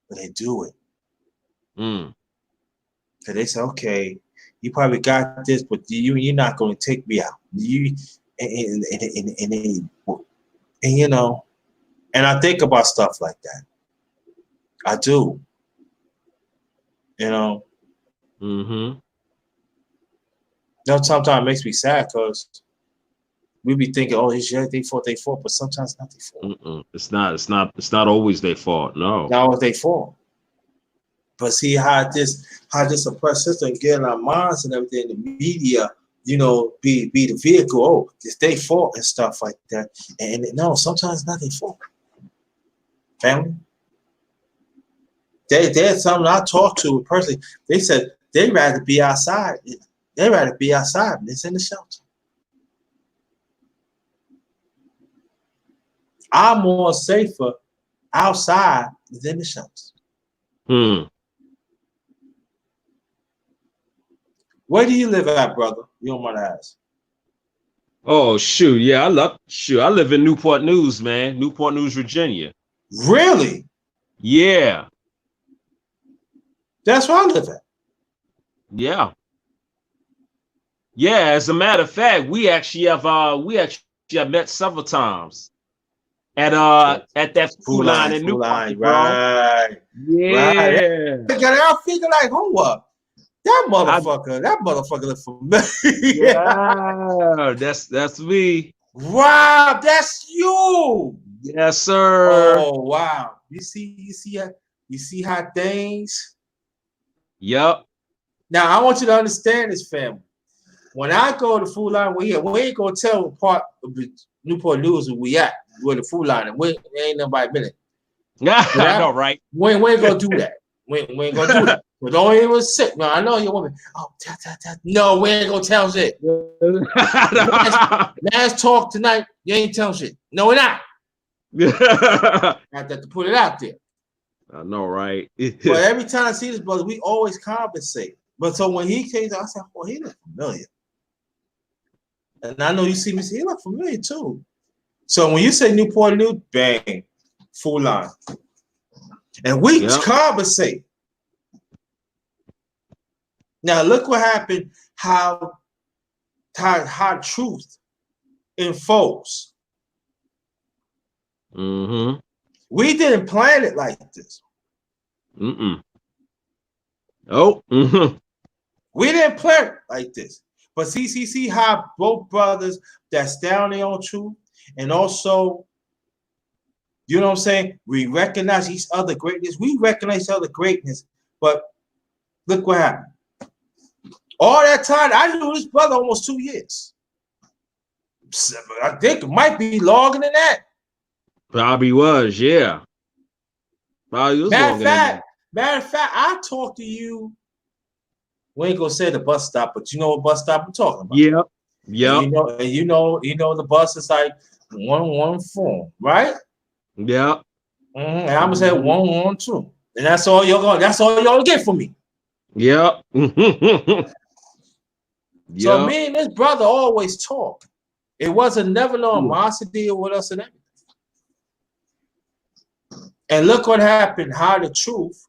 but they do it. Mm. So they say, okay, you probably got this, but you're not going to take me out. And you know, and I think about stuff like that. I do, you know. Mm-hmm. Sometimes it makes me sad because we be thinking, oh, it's they fault, but sometimes not their fault. Mm-mm. It's not always their fault. No. Now it's their fault. But see how this oppressed system get in our minds and everything, the media, you know, be the vehicle. Oh, it's their fault and stuff like that. And no, sometimes it's not their fault. Family. There's something I talked to personally. They said they'd rather be outside. They'd rather be outside than it's in the shelter. I'm more safer outside than the shelters. Where do you live at, brother? You don't want to ask. Oh shoot, yeah, I live in Newport News, man. Newport News, Virginia. Really? Yeah. That's where I live at. Yeah. Yeah, as a matter of fact, we actually have met several times at that food line in Newport, bro. Right. Yeah. Right. I figure like, hold up. That motherfucker look familiar. Yeah, that's me. Wow, that's you. Yes, sir. Oh wow. You see how things. Yep. Now I want you to understand this, family. When I go to the food line, we ain't gonna tell what part of the Newport News where we at. We're the food line, and we ain't nobody been it. I know, right? We ain't gonna do that. We ain't gonna do that. But don't even sit. No, I know you're a woman. Oh, no, we ain't gonna tell shit. Last talk tonight, you ain't telling shit. No, we're not. I have to put it out there. I know, right? But every time I see this brother, we always compensate. But so when he came, I said, "Oh, he look familiar." And I know you see me, he look familiar too. So when you say Newport News, bang, full line, and we compensate. Now look what happened. How truth unfolds. Mm-hmm. We didn't plan it like this. Oh. Mm-hmm. We didn't plan it like this. But see how both brothers that stand on their own truth, and also, you know what I'm saying? We recognize each other greatness. We recognize each other greatness. But look what happened. All that time, I knew this brother almost 2 years. I think it might be longer than that. Probably was, yeah. Probably was longer than that. Matter of fact, I talked to you. We ain't gonna say the bus stop, but you know what bus stop I'm talking about. Yep. Yep. And you know the bus is like 114, right? Yep. And I'm gonna say 112. And that's all y'all get from me. Yep. So me and this brother always talk. It wasn't never no animosity with us and everything. And look what happened, how the truth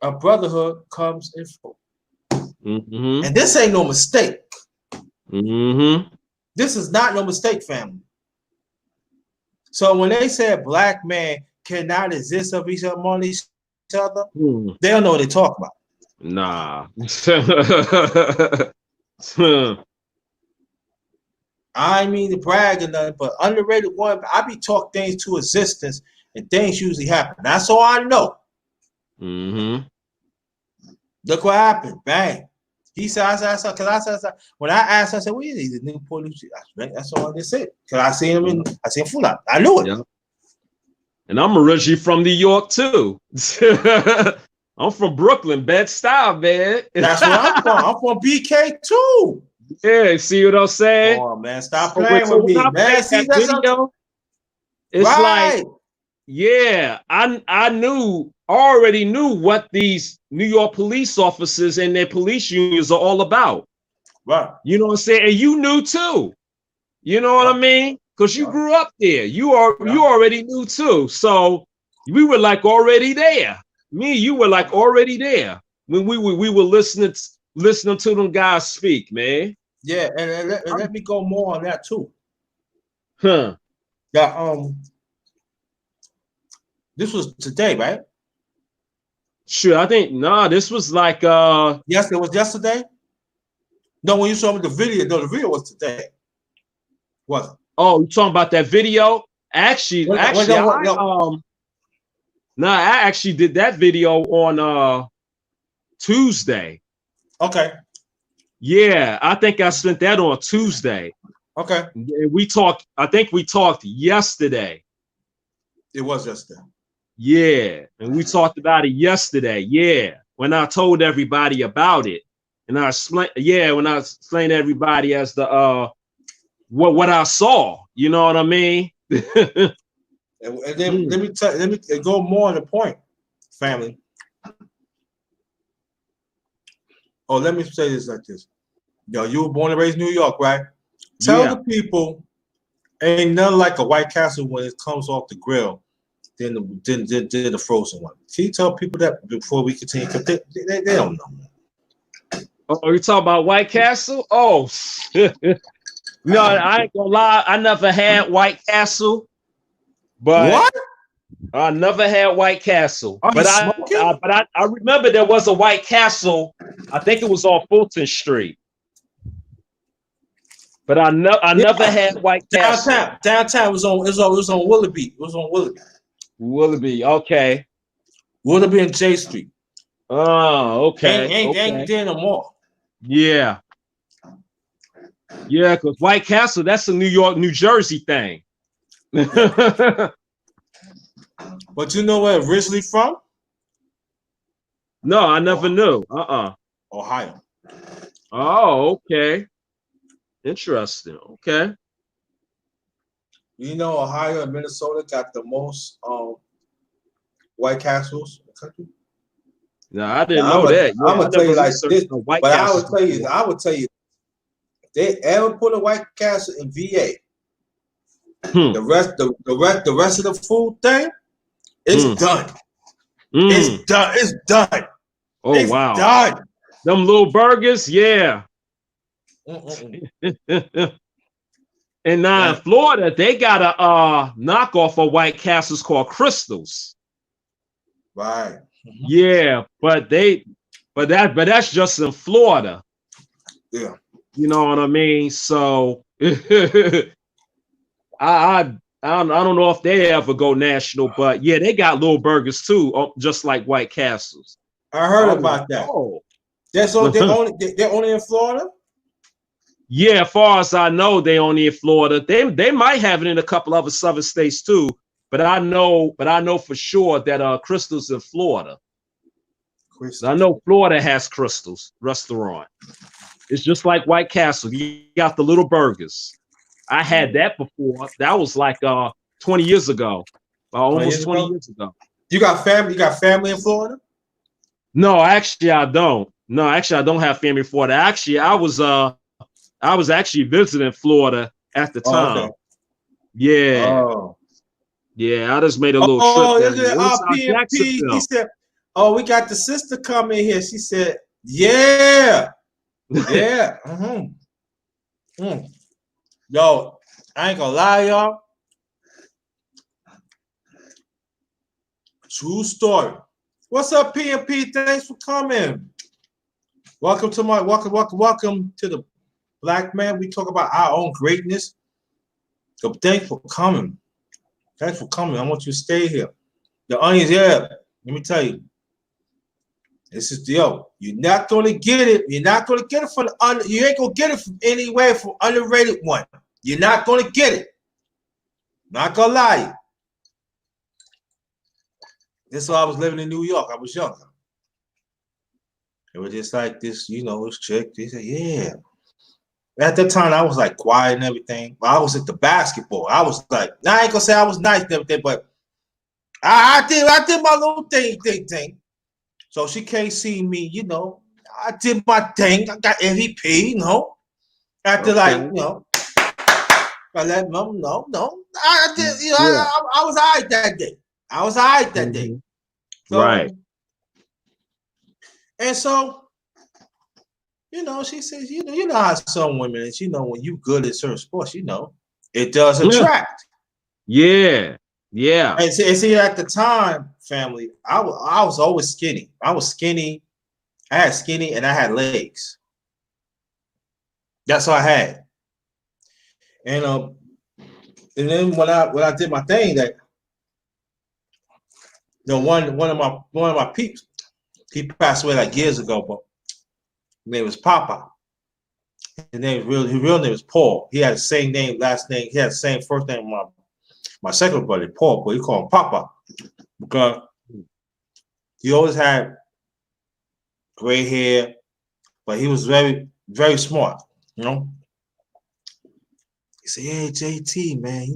of brotherhood comes in full. And this ain't no mistake. This is not no mistake, family. So when they say a black man cannot exist of each other among each other, they don't know what they talk about. Nah. I ain't mean to brag or nothing, but underrated one, I be talk things to existence and things usually happen. That's all I know. Look what happened. Bang. He said, I said, when I asked, I said, well, he's a Newport News. That's all I just said. Because I seen him in Fulham. I knew it. Yeah. And I'm originally from New York too. I'm from Brooklyn, Bed-Stuy, man. That's where I'm from. I'm from BK too. Yeah, see what I'm saying? Oh man, stop playing with me, man. See that video? It's like, yeah, I already knew what these New York police officers and their police unions are all about. Right. You know what I'm saying? And you knew too. You know what I mean? Because you grew up there. You already knew too. So we were like already there. You were like already there when we were listening to them guys speak, man. Yeah, and let me go more on that too. Huh. Yeah, this was today, right? Sure, I think this was like yes, it was yesterday. No, when you saw me the video was today. Was it? Oh, you talking about that video? Actually, I actually did that video on Tuesday. Okay. Yeah, I think I spent that on Tuesday. Okay. And I think we talked yesterday. It was yesterday. Yeah, and we talked about it yesterday. Yeah, when I told everybody about it, and I explained. Yeah, when I explained to everybody as the what I saw. You know what I mean? And then let me go more on the point, family. Oh, let me say this like this. Yo, you were born and raised in New York, right? Tell the people ain't nothing like a White Castle when it comes off the grill than the frozen one. Can you tell people that before we continue? Because they don't know. Oh, you talking about White Castle? Oh, no, I ain't gonna lie. I never had White Fulton, but What? I never had White Castle. Are you But smoking? I remember there was a White Castle. I think it was on Fulton Street. But I never had White Castle. Downtown was on Willoughby. It was on Willoughby. Willoughby, okay. Willoughby and J Street. Oh, okay. Ain't there no more. Yeah. Yeah, because White Castle, that's a New York, New Jersey thing. But you know where it originally from? No, I never knew. Ohio. Oh, okay. Interesting. Okay. You know, Ohio and Minnesota got the most White Castles in the country. No, I didn't know that. Yeah, I'm gonna tell you like this, White but Castles I would tell you, if they ever put a White Castle in VA, the rest of the food thing, it's done. It's done. It's done. Oh, it's wow. Done. Them little burgers, yeah. And now in Florida, they got a knockoff of White Castles called Crystals. Right. Yeah, but that's just in Florida. Yeah. You know what I mean? So I don't know if they ever go national, but yeah, they got little burgers too, just like White Castles. I heard about that. Oh. They're only in Florida? Yeah, as far as I know, they only in Florida. They might have it in a couple other southern states too, but I know for sure that Crystals in Florida. I know Florida has Crystals restaurant. It's just like White Castle. You got the little burgers. I had that before. That was like 20 years ago. Almost 20 years ago. You got family? You got family in Florida? No, actually I don't. No, actually I don't have family in Florida. Actually, I was actually visiting Florida at the time. Okay. Yeah. Oh. Yeah, I just made a little trip. P&P, he said, "Oh, we got the sister coming here." She said, "Yeah, yeah." Yo, I ain't gonna lie, y'all. True story. What's up, P&P? Thanks for coming. Welcome to the Blackman. We talk about our own greatness. So thanks for coming. Thanks for coming. I want you to stay here. The onions, yeah. Let me tell you. This is yo. You're not gonna get it. You're not gonna get it from you ain't gonna get it from anywhere from Underrated one. You're not gonna get it. Not gonna lie. This is why I was living in New York. I was younger. It was just like this, this chick. They said, yeah. At that time, I was like quiet and everything. But I was at the basketball. I was like, I ain't gonna say I was nice and everything, but I did my little thing. So she can't see me, I did my thing. I got MVP, After I let them know. I did, I was all right that day. So, right. And so, she says, you know how some women is, when you good at certain sports, it does attract. Yeah. Yeah. And see, at the time, family, I was always skinny. I was skinny. I had skinny and I had legs. That's all I had. And then when I did my thing, that one of my peeps, he passed away like years ago, but his name was Papa. His real name is Paul. He had the same name, last name. He had the same first name. My second brother, Paul, but he called him Papa because he always had gray hair, but he was very, very smart. He said, "Hey, JT, man,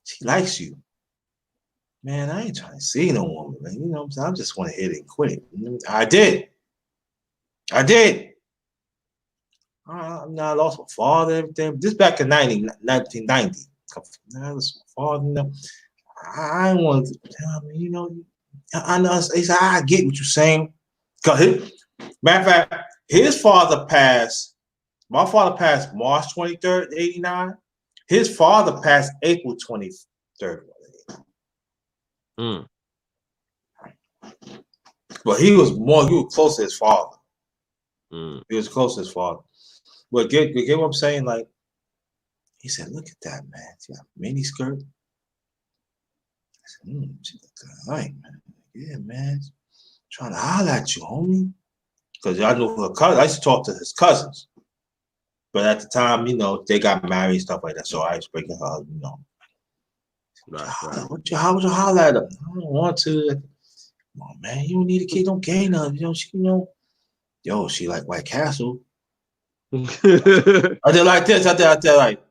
She likes you. Man, I ain't trying to see no woman, man. You know what I'm saying? I just want to hit it and quit. I did. I did. I lost my father, everything. This back in 1990. I lost my father. I want to, you know, I know. I get what you're saying. Matter of fact, his father passed. My father passed March 23rd, 89. His father passed April 23rd. Mm. But he was close to his father. Mm. He was close to his father. But get what I'm saying? Like, he said, look at that, man. She got a mini skirt. I said, she look all right, man. Yeah, man. Trying to holler at you, homie. Because I know her cousin. I used to talk to his cousins. But at the time, you know, they got married and stuff like that. So I was breaking her, you know. Right. How would you holler at her? I don't want to. Come on, man. You don't need a kid. Don't gain her. You know, yo, she like White Castle. I did like this. I did like.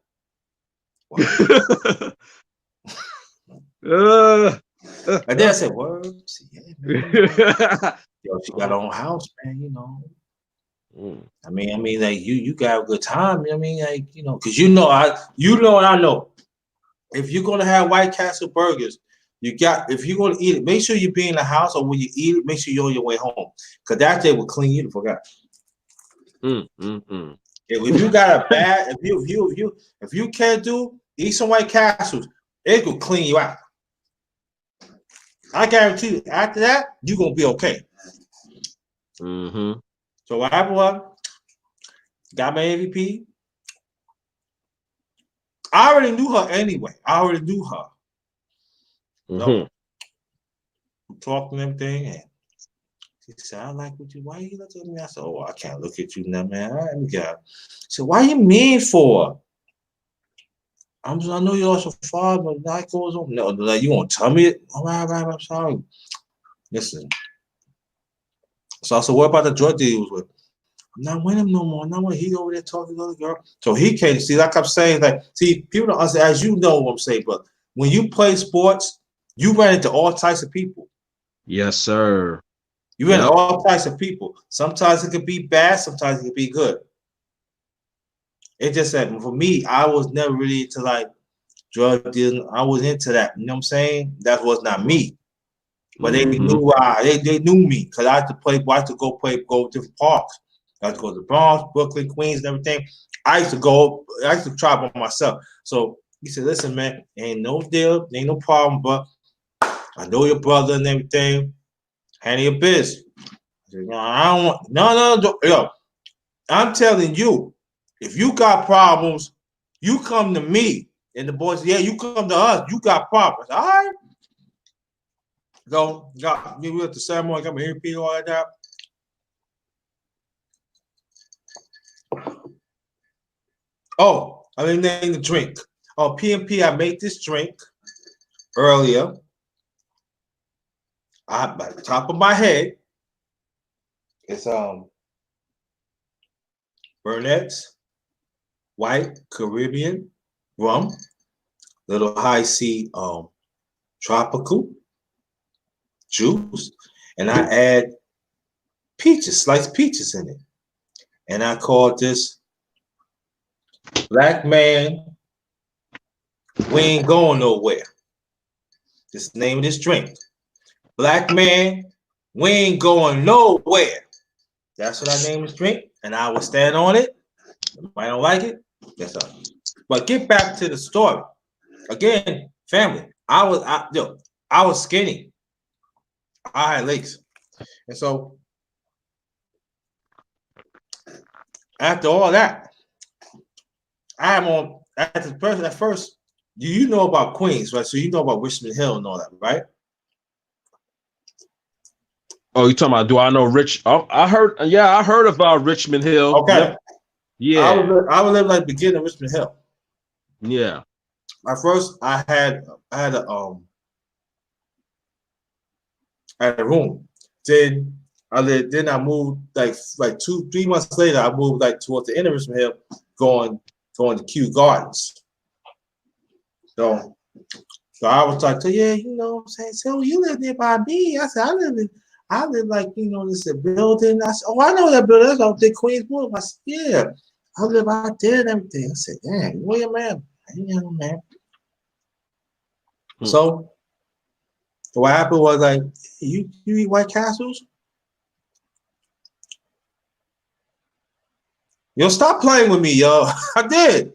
And then I said, "Word, yeah, man. Yo, she got her own house, man. You know. I mean, like you got a good time. I mean, like because and I know. If you're gonna have White Castle burgers, if you're gonna eat it, make sure you be in the house, or when you eat it, make sure you're on your way home, because that day will clean you the fuck out. If you got a bad, if you can't eat some White Castles, it will clean you out. I guarantee you, after that, you're gonna be okay. So what happened was, got my MVP. I already knew her anyway. I already knew her. So, talking and everything, and she said, "I like what you. Why you look at me?" I said, "Oh, I can't look at you now, man. All right, let me go." She said, "Why you mean for?" I know you lost your father, but life goes on. No, like you won't tell me it. All right, I'm sorry. Listen. So I said, "What about the drug deal he was with?" I'm not with him no more. I'm not with him. He over there talking to the other girl. So he came. See, like I'm saying, people don't understand, as you know what I'm saying, but when you play sports, you run into all types of people. Yes, sir. You run into all types of people. Sometimes it could be bad. Sometimes it could be good. It just said for me, I was never really into like drug dealing. I was into that. You know what I'm saying? That was not me. But they knew why. They knew me because I had to go to different parks. I had to go to the Bronx, Brooklyn, Queens, and everything. I used to try by myself. So he said, "Listen, man, ain't no deal, ain't no problem, but I know your brother and everything. Handle your business." I said, "No, I don't want no. Yo, I'm telling you, if you got problems, you come to me." And the boys, "Yeah, you come to us. You got problems." All right. We went to ceremony, got my earpiece, all that. Oh, I didn't name the drink. Oh, PMP, I made this drink earlier. By the top of my head, it's Burnett's White Caribbean rum, little high C tropical juice, and I add sliced peaches in it. And I call this Blackman. We ain't going nowhere. This is the name of this drink. Blackman, we ain't going nowhere. That's what I named this drink, and I will stand on it. If I don't like it, that's up. But get back to the story. Again, family, I was skinny. I had legs. And so after all that, I am on at first, you know about Queens, right? So you know about Richmond Hill and all that, right? Oh, you talking about? Do I know Rich? Oh, I heard about Richmond Hill. Okay. Yep. Yeah. I would live like the beginning of Richmond Hill. Yeah. At first, I had a room. Then I moved like 2-3 months later. I moved like towards the end of Richmond Hill, going to Kew Gardens. So So I was like, yeah, you know what I'm saying? So you live nearby me. I said, I live like, you know, this is a building. I said, oh, I know that building. That's out there, Queens Boulevard. I said, yeah, I live out there and everything. I said, damn, where your man? I ain't know, man. So what happened was like, you eat White Castles? Yo, stop playing with me, yo. I did.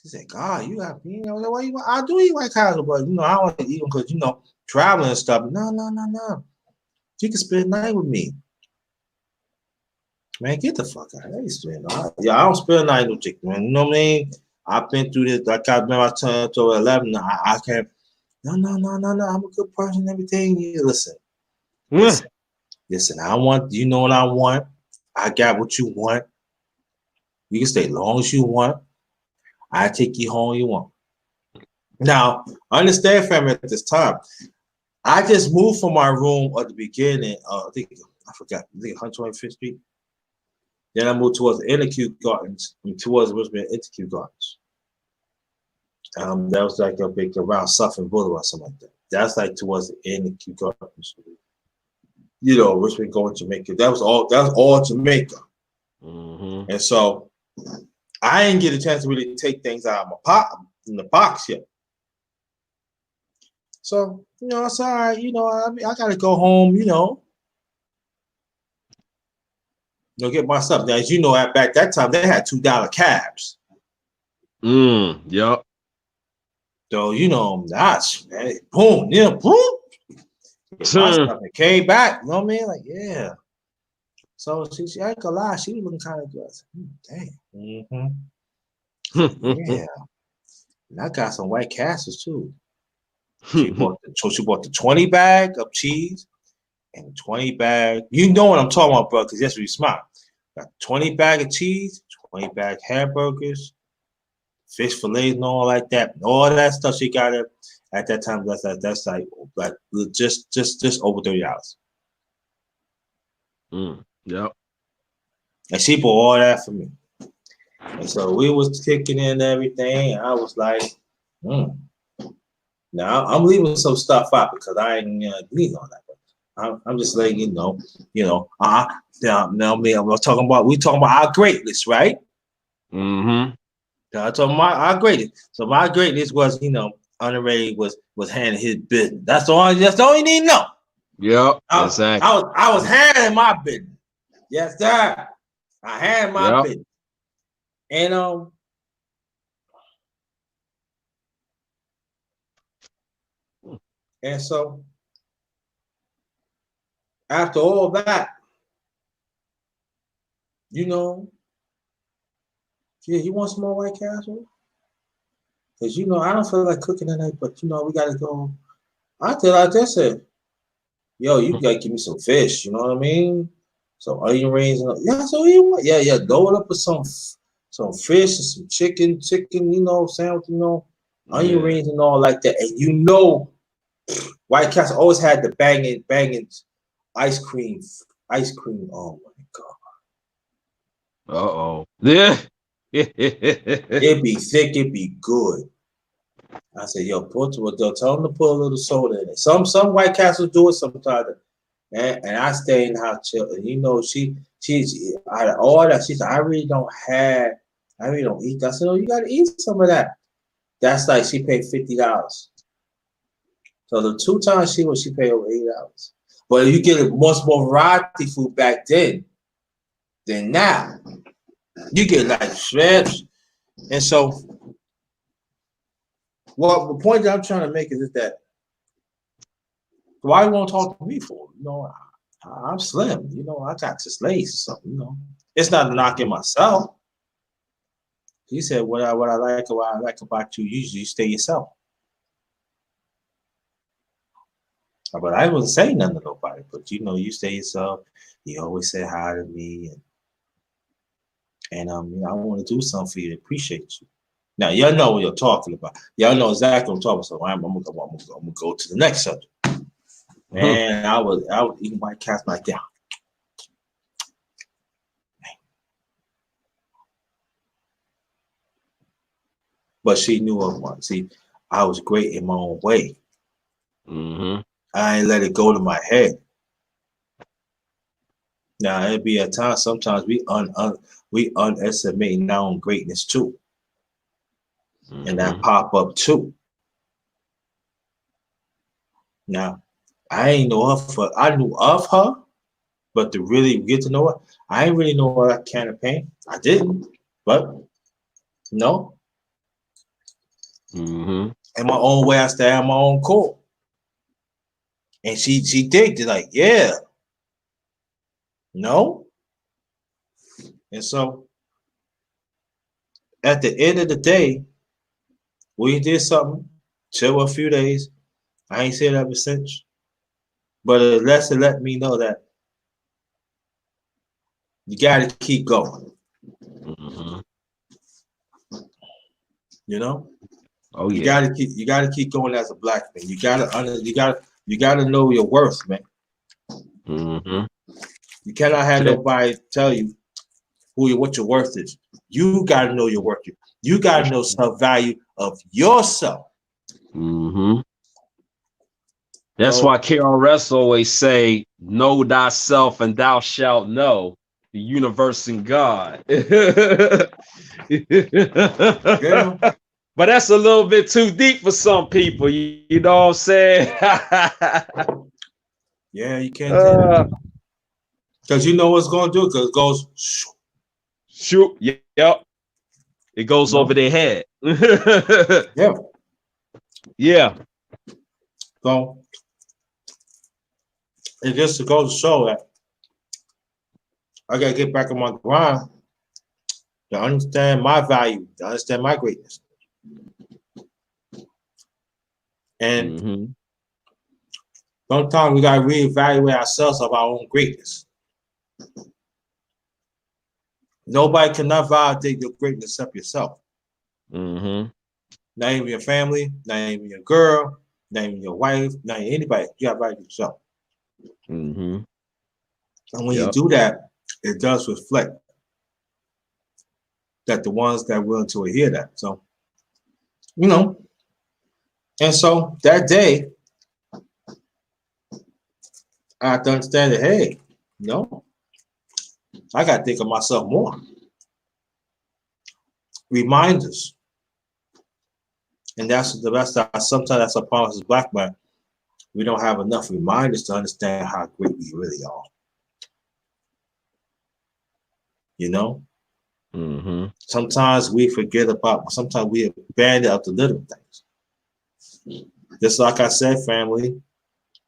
She said, God, you got, you know, why you, I do eat White Castle, but, you know, I don't want to eat them because, you know, traveling and stuff. No. You can spend the night with me. Man, get the fuck out of here. Yeah, I don't spend the night with chicken, man. You know what I mean? I've been through this. Like I remember I turned to 11. I can't. No. I'm a good person and everything. Yeah, listen. I want, you know what I want. I got what you want. You can stay as long as you want. I take you home you want. Now, understand, family, at this time, I just moved from my room at the beginning. I forgot. I think 125th Street. Then I moved towards the inner Kew Gardens, and towards Richmond into Kew Gardens. That was like a big around Suffolk Boulevard or something like that. That's like towards the end of Kew Gardens. You know, Richmond going to Jamaica. That was all Jamaica. And so I didn't get a chance to really take things out of my in the box yet. So, you know, it's all right, you know, I gotta go home, you know, get my stuff. Now, as you know, back that time they had $2 cabs. Yep. So, you know, that's boom, boom. Get my stuff and came back. You know what I mean? Like, yeah. So she I ain't gonna lie, she was looking kind of good. Damn. Yeah. And I got some White Castles too. She bought the 20 bag of cheese and 20 bag. You know what I'm talking about, bro, because that's what you smart. Got 20 bag of cheese, 20 bag hamburgers, fish fillets and all like that. And all that stuff she got at that time. That's like just over $30. Yep. And she bought all that for me. And so we was kicking in everything. And I was like, Now I'm leaving some stuff out because I ain't leaving on that. I'm just letting you know. Now me, we talking about our greatness, right? Mm-hmm. Now I'm talking about our greatness. So my greatness was, Underated was handling his business. That's all you need to know. Yep. Exactly. I was handling my business. Yes, sir. I handled my business. And so after all that, yeah, you want some more White Castle? Because, I don't feel like cooking tonight, but, we got to go. I just said, yo, you got to give me some fish, you know what I mean? Some onion rings. Yeah, so you want? Yeah, load it up with some fish and some chicken, sandwich, onion rings and all like that. And White Castle always had the banging ice cream. Oh my God. Uh-oh. Yeah. It'd be thick, it'd be good. I said, yo, tell them to put a little soda in it. Some White Castles do it sometimes. And I stay in the house chill. And she's out of all that, she said, I really don't eat that. I said, oh, you gotta eat some of that. That's like she paid $50. So the 2 times she paid over $80. But you get much more variety food back then than now. You get like shrimps. And so the point that I'm trying to make is that why you want to talk to me for? I'm slim. I got this lace or something. It's not knocking myself. He said, what I like about you, usually you stay yourself. But I wasn't saying nothing to nobody. But you stay yourself. You always say hi to me, and I want to do something for you to appreciate you. Now y'all know what you're talking about. Y'all know exactly what I'm talking about. So I'm gonna go to the next subject. And I was eating White Castle like that. but she knew I was. See, I was great in my own way. I ain't let it go to my head. Now it'd be a time sometimes we underestimate our own greatness too, and that pop up too. Now I ain't know her for I knew of her, but to really get to know her, I ain't really know her that kind of pain. I didn't, but no, in my own way, I stay on my own core. And she did like, yeah, no. And so at the end of the day, we did something, chill a few days. I ain't said ever since. But a lesson let me know that you gotta keep going. You know? Oh You yeah. gotta keep going as a black man. You gotta know your worth, man. You cannot have nobody tell you what your worth is. You gotta know your worth. You gotta know some value of yourself. That's So, why KRS always say, "Know thyself, and thou shalt know the universe and God." yeah. But that's a little bit too deep for some people. You know what I'm saying? Yeah, you can't say that. Because you know what's going to do, because it goes, shoot, yep. It goes over their head. yeah. Yeah. So, it just goes to show that I got to get back on my grind to understand my value, to understand my greatness. And sometimes we got to reevaluate ourselves of our own greatness. Nobody cannot validate your greatness except yourself. Not even your family, not even your girl, not even your wife, not even anybody. You got to validate yourself. And when you do that, it does reflect that the ones that are willing to hear that. So, you know, and so that day, I have to understand that, hey, no, I got to think of myself more. Reminders. And that's the best. Sometimes that's a problem as black men. We don't have enough reminders to understand how great we really are. You know? Sometimes we forget about, sometimes we abandon the little things. Just like I said, family,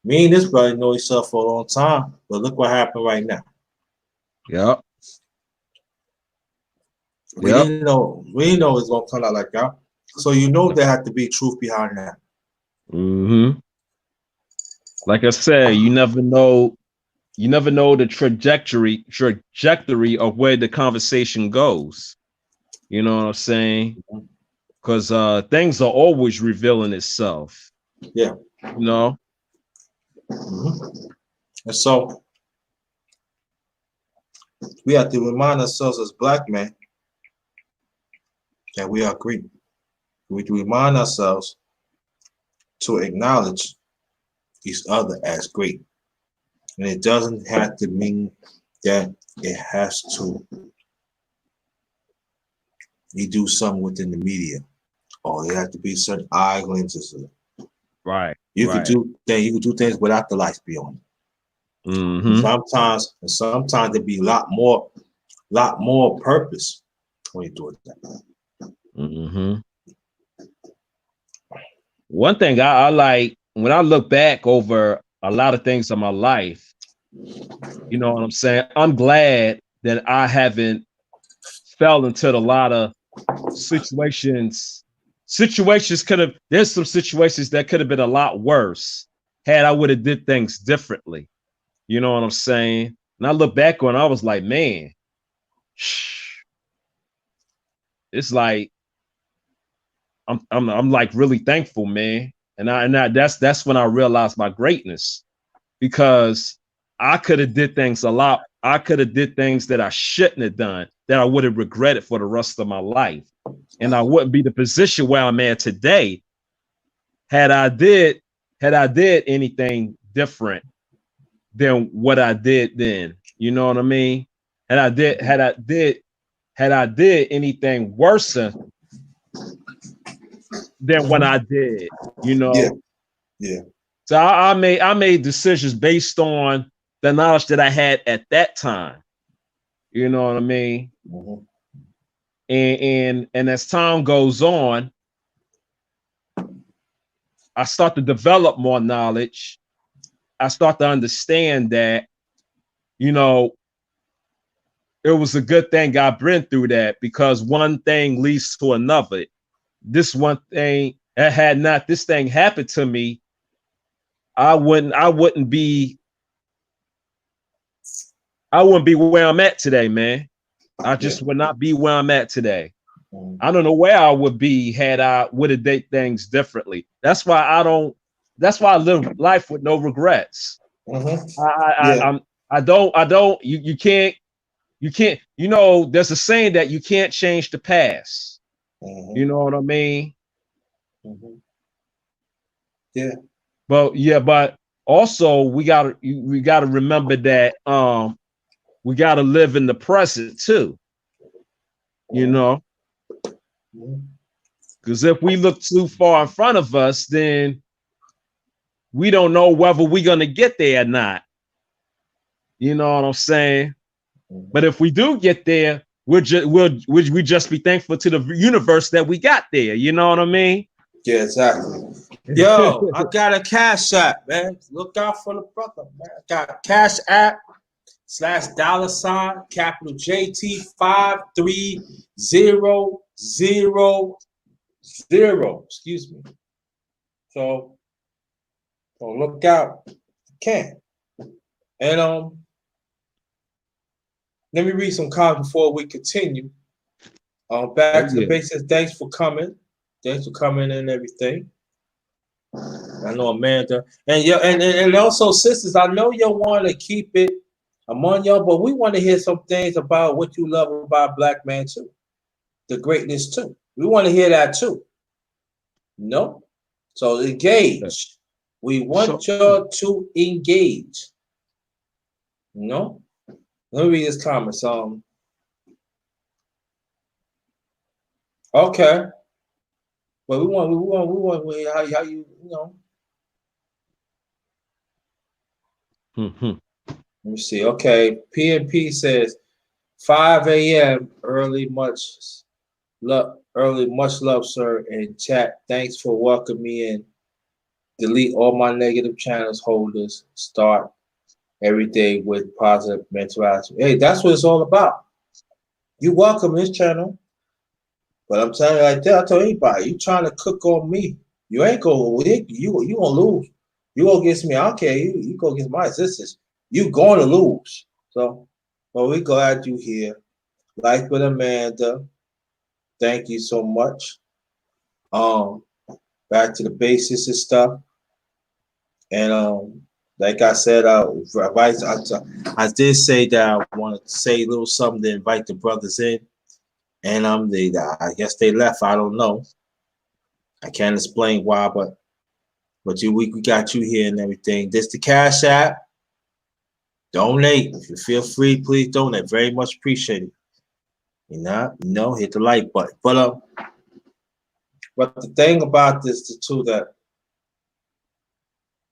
me and this brother know each other for a long time, but look what happened right now. Yep. We didn't know it was gonna come out like that. So you know there had to be truth behind that. Like I said, you never know the trajectory of where the conversation goes. You know what I'm saying? Because things are always revealing itself. Yeah. You know? And so we have to remind ourselves as black men that we are great. We have to remind ourselves to acknowledge each other as great. And it doesn't have to mean that it has to you do something within the media, or it has to be certain eye lenses. Right. You could do things without the lights be on. Sometimes it'd be a lot more purpose when you do it that way. One thing I like when I look back over a lot of things in my life, you know what I'm saying? I'm glad that I haven't fell into a lot of situations. There's some situations that could have been a lot worse had I would have did things differently. You know what I'm saying? And I look back on, I was like, man, it's like I'm like really thankful, man. And that's when I realized my greatness, because I could have did things a lot. I could have did things that I shouldn't have done, that I would have regretted for the rest of my life. and I wouldn't be the position where I'm at today had I did anything different than what I did then. You know what I mean? Had I did anything worse than what I did, you Yeah, know. yeah. So I made decisions based on the knowledge that I had at that time. You know what I mean? Mm-hmm. And as time goes on, I start to develop more knowledge. I start to understand that, you know, it was a good thing I been through that, because one thing leads to another. This one thing, had not this thing happened to me, I wouldn't be where I'm at today, man. I Yeah. just would not be where I'm at today. Mm-hmm. I don't know where I would be had I would have did things differently. That's why I live life with no regrets. Mm-hmm. I Yeah. I'm I don't you can't there's a saying that you can't change the past. Mm-hmm. You know what I mean? Mm-hmm. Yeah. But also we gotta remember that we gotta live in the present too, you Mm-hmm. know, Mm-hmm. because if we look too far in front of us, then we don't know whether we're gonna get there or not. You know what I'm saying? But if we do get there, we just be thankful to the universe that we got there. You know what I mean? Yeah, exactly. Yo, I got a Cash App, man. Look out for the brother, man. I got Cash App /$ capital JT 53000. Excuse me. So look out. You can. And let me read some comments before we continue. Back to the Yeah. basics. Thanks for coming. Thanks for coming and everything. I know Amanda. And yeah, and also sisters, I know you want to keep it among y'all, but we want to hear some things about what you love about Blackman too. The greatness too. We want to hear that too. No? So engage. We want y'all to engage. No? Let me read this comment. Okay. But we want how you know. Mhm. Let me see. Okay. PNP says 5 a.m. Much love, sir. In chat. Thanks for welcoming me in. Delete all my negative channels holders. Start every day with positive mental attitude. Hey, that's what it's all about. You welcome this channel. But I'm telling you like that, I tell anybody, you trying to cook on me. You ain't you gonna lose. You go against me, I don't care. You go against my existence. You going to lose. So well, we glad you here. Like with Amanda. Thank you so much. Back to the basics and stuff. And like I said, I did say that I wanted to say a little something to invite the brothers in. And I guess they left. I don't know. I can't explain why, but we got you here and everything. This the Cash App. Donate. If you feel free, please donate. Very much appreciated. Hit the like button. But the thing about this too that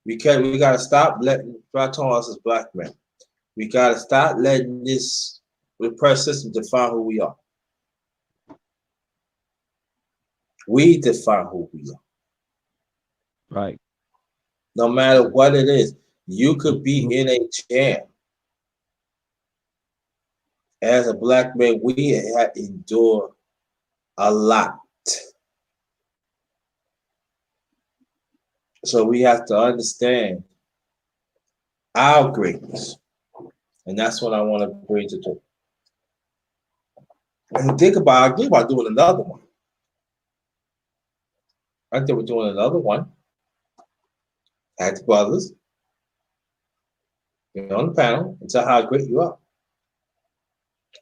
we gotta stop letting us as black men. We gotta stop letting this repressed system define who we are. We define who we are. Right. No matter what it is, you could be in a jam. As a black man, we have endured a lot. So we have to understand our greatness. And that's what I want to bring to do. And I think about doing another one. I think we're doing another one. Ask brothers. You're on the panel and tell how great you are.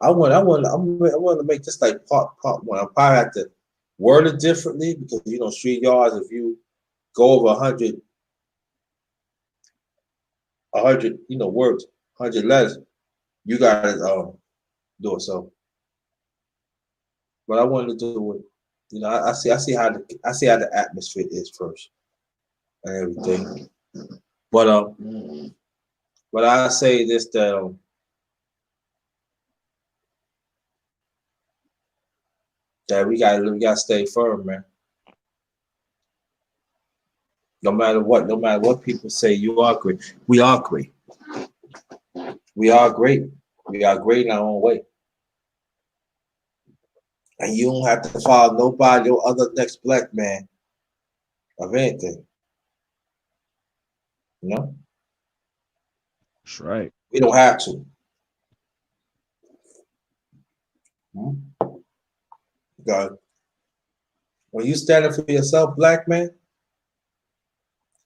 I want to make this like part one. I probably have to word it differently because street yards. If you go over 100, words, 100 letters, you gotta do it. So, but I wanted to do it. I see how the atmosphere is first and everything. But I say this that we gotta stay firm, man. No matter what people say, you are great. We are great. We are great. We are great in our own way. And you don't have to follow nobody or other next black man of anything. You know? That's right. We don't have to. God. When you standing for yourself, black man,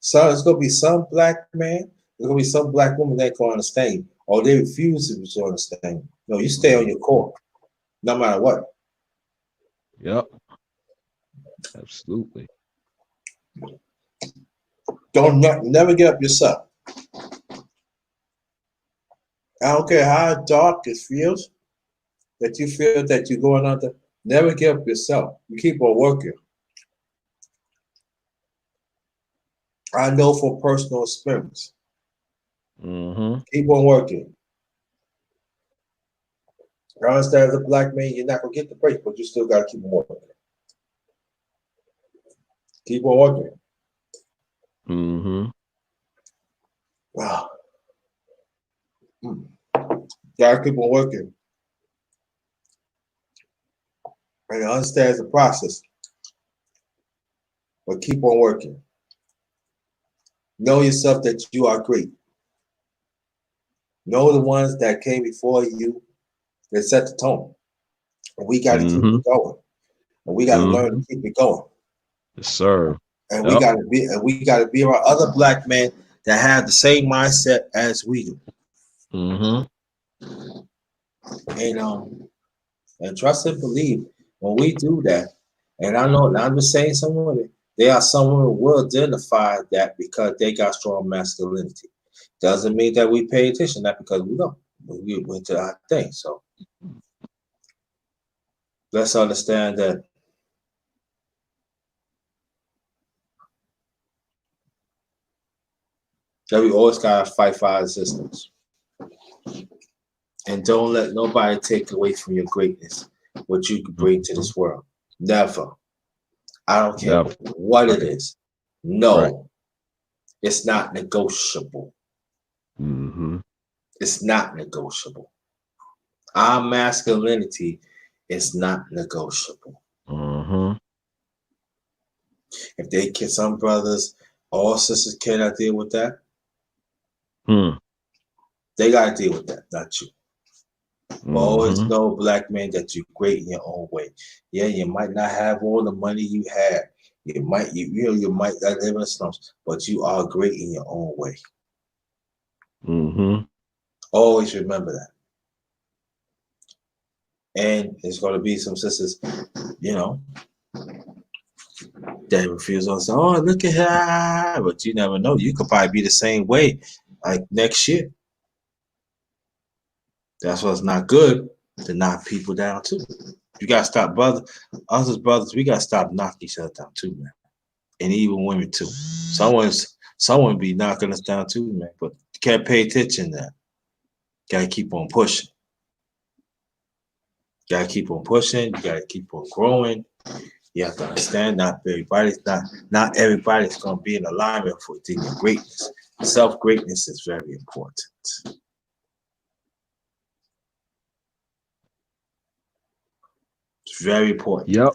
so it's gonna be some black man, there's gonna be some black woman that can understand you. Or they refuse to understand you. No, you stay on your core, no matter what. Yep. Absolutely. Don't never get up yourself. I don't care how dark it feels that you feel that you're going under. Never give up yourself. You keep on working. I know from personal experience. Mm-hmm. Keep on working. I understand as a black man, you're not gonna get the break, but you still gotta keep on working. Keep on working. Mm-hmm. Wow. Gotta keep on working. And I understand the process. But keep on working. Know yourself that you are great. Know the ones that came before you that set the tone. And we got to keep Mm-hmm. it going. And we got to learn Mm-hmm. to keep it going. Yes, sir. And Yep. we got to be around other black men that have the same mindset as we do. Mm-hmm. And trust and believe when we do that. And I know, and I'm just saying, some women, they are someone who will identify that because they got strong masculinity. Doesn't mean that we pay attention to that because we don't. We went to our thing. So let's understand that we always gotta fight for our existence. And don't let nobody take away from your greatness, what you can bring to this world. Never. I don't care Yep. what it Right. is. Right. No, it's not negotiable. Mm-hmm. It's not negotiable. Our masculinity is not negotiable. Mm-hmm. If they can, some brothers or sisters cannot deal with that, Hmm. they gotta deal with that, not you. But always Mm-hmm. know, black man, that you're great in your own way. Yeah, you might not have all the money you have. You might not live in the slums, but you are great in your own way. Mm-hmm. Always remember that. And there's gonna be some sisters, you know, that refuse on say, "Oh, look at her," but you never know. You could probably be the same way, like next year. That's what's not good to knock people down too. You gotta stop, us as brothers. We gotta stop knocking each other down too, man. And even women too. Someone be knocking us down too, man. But you can't pay attention to that. Gotta keep on pushing. Gotta keep on pushing. You gotta keep on growing. You have to understand not everybody's gonna be in alignment for your greatness. Self greatness is very important. It's very important. Yep.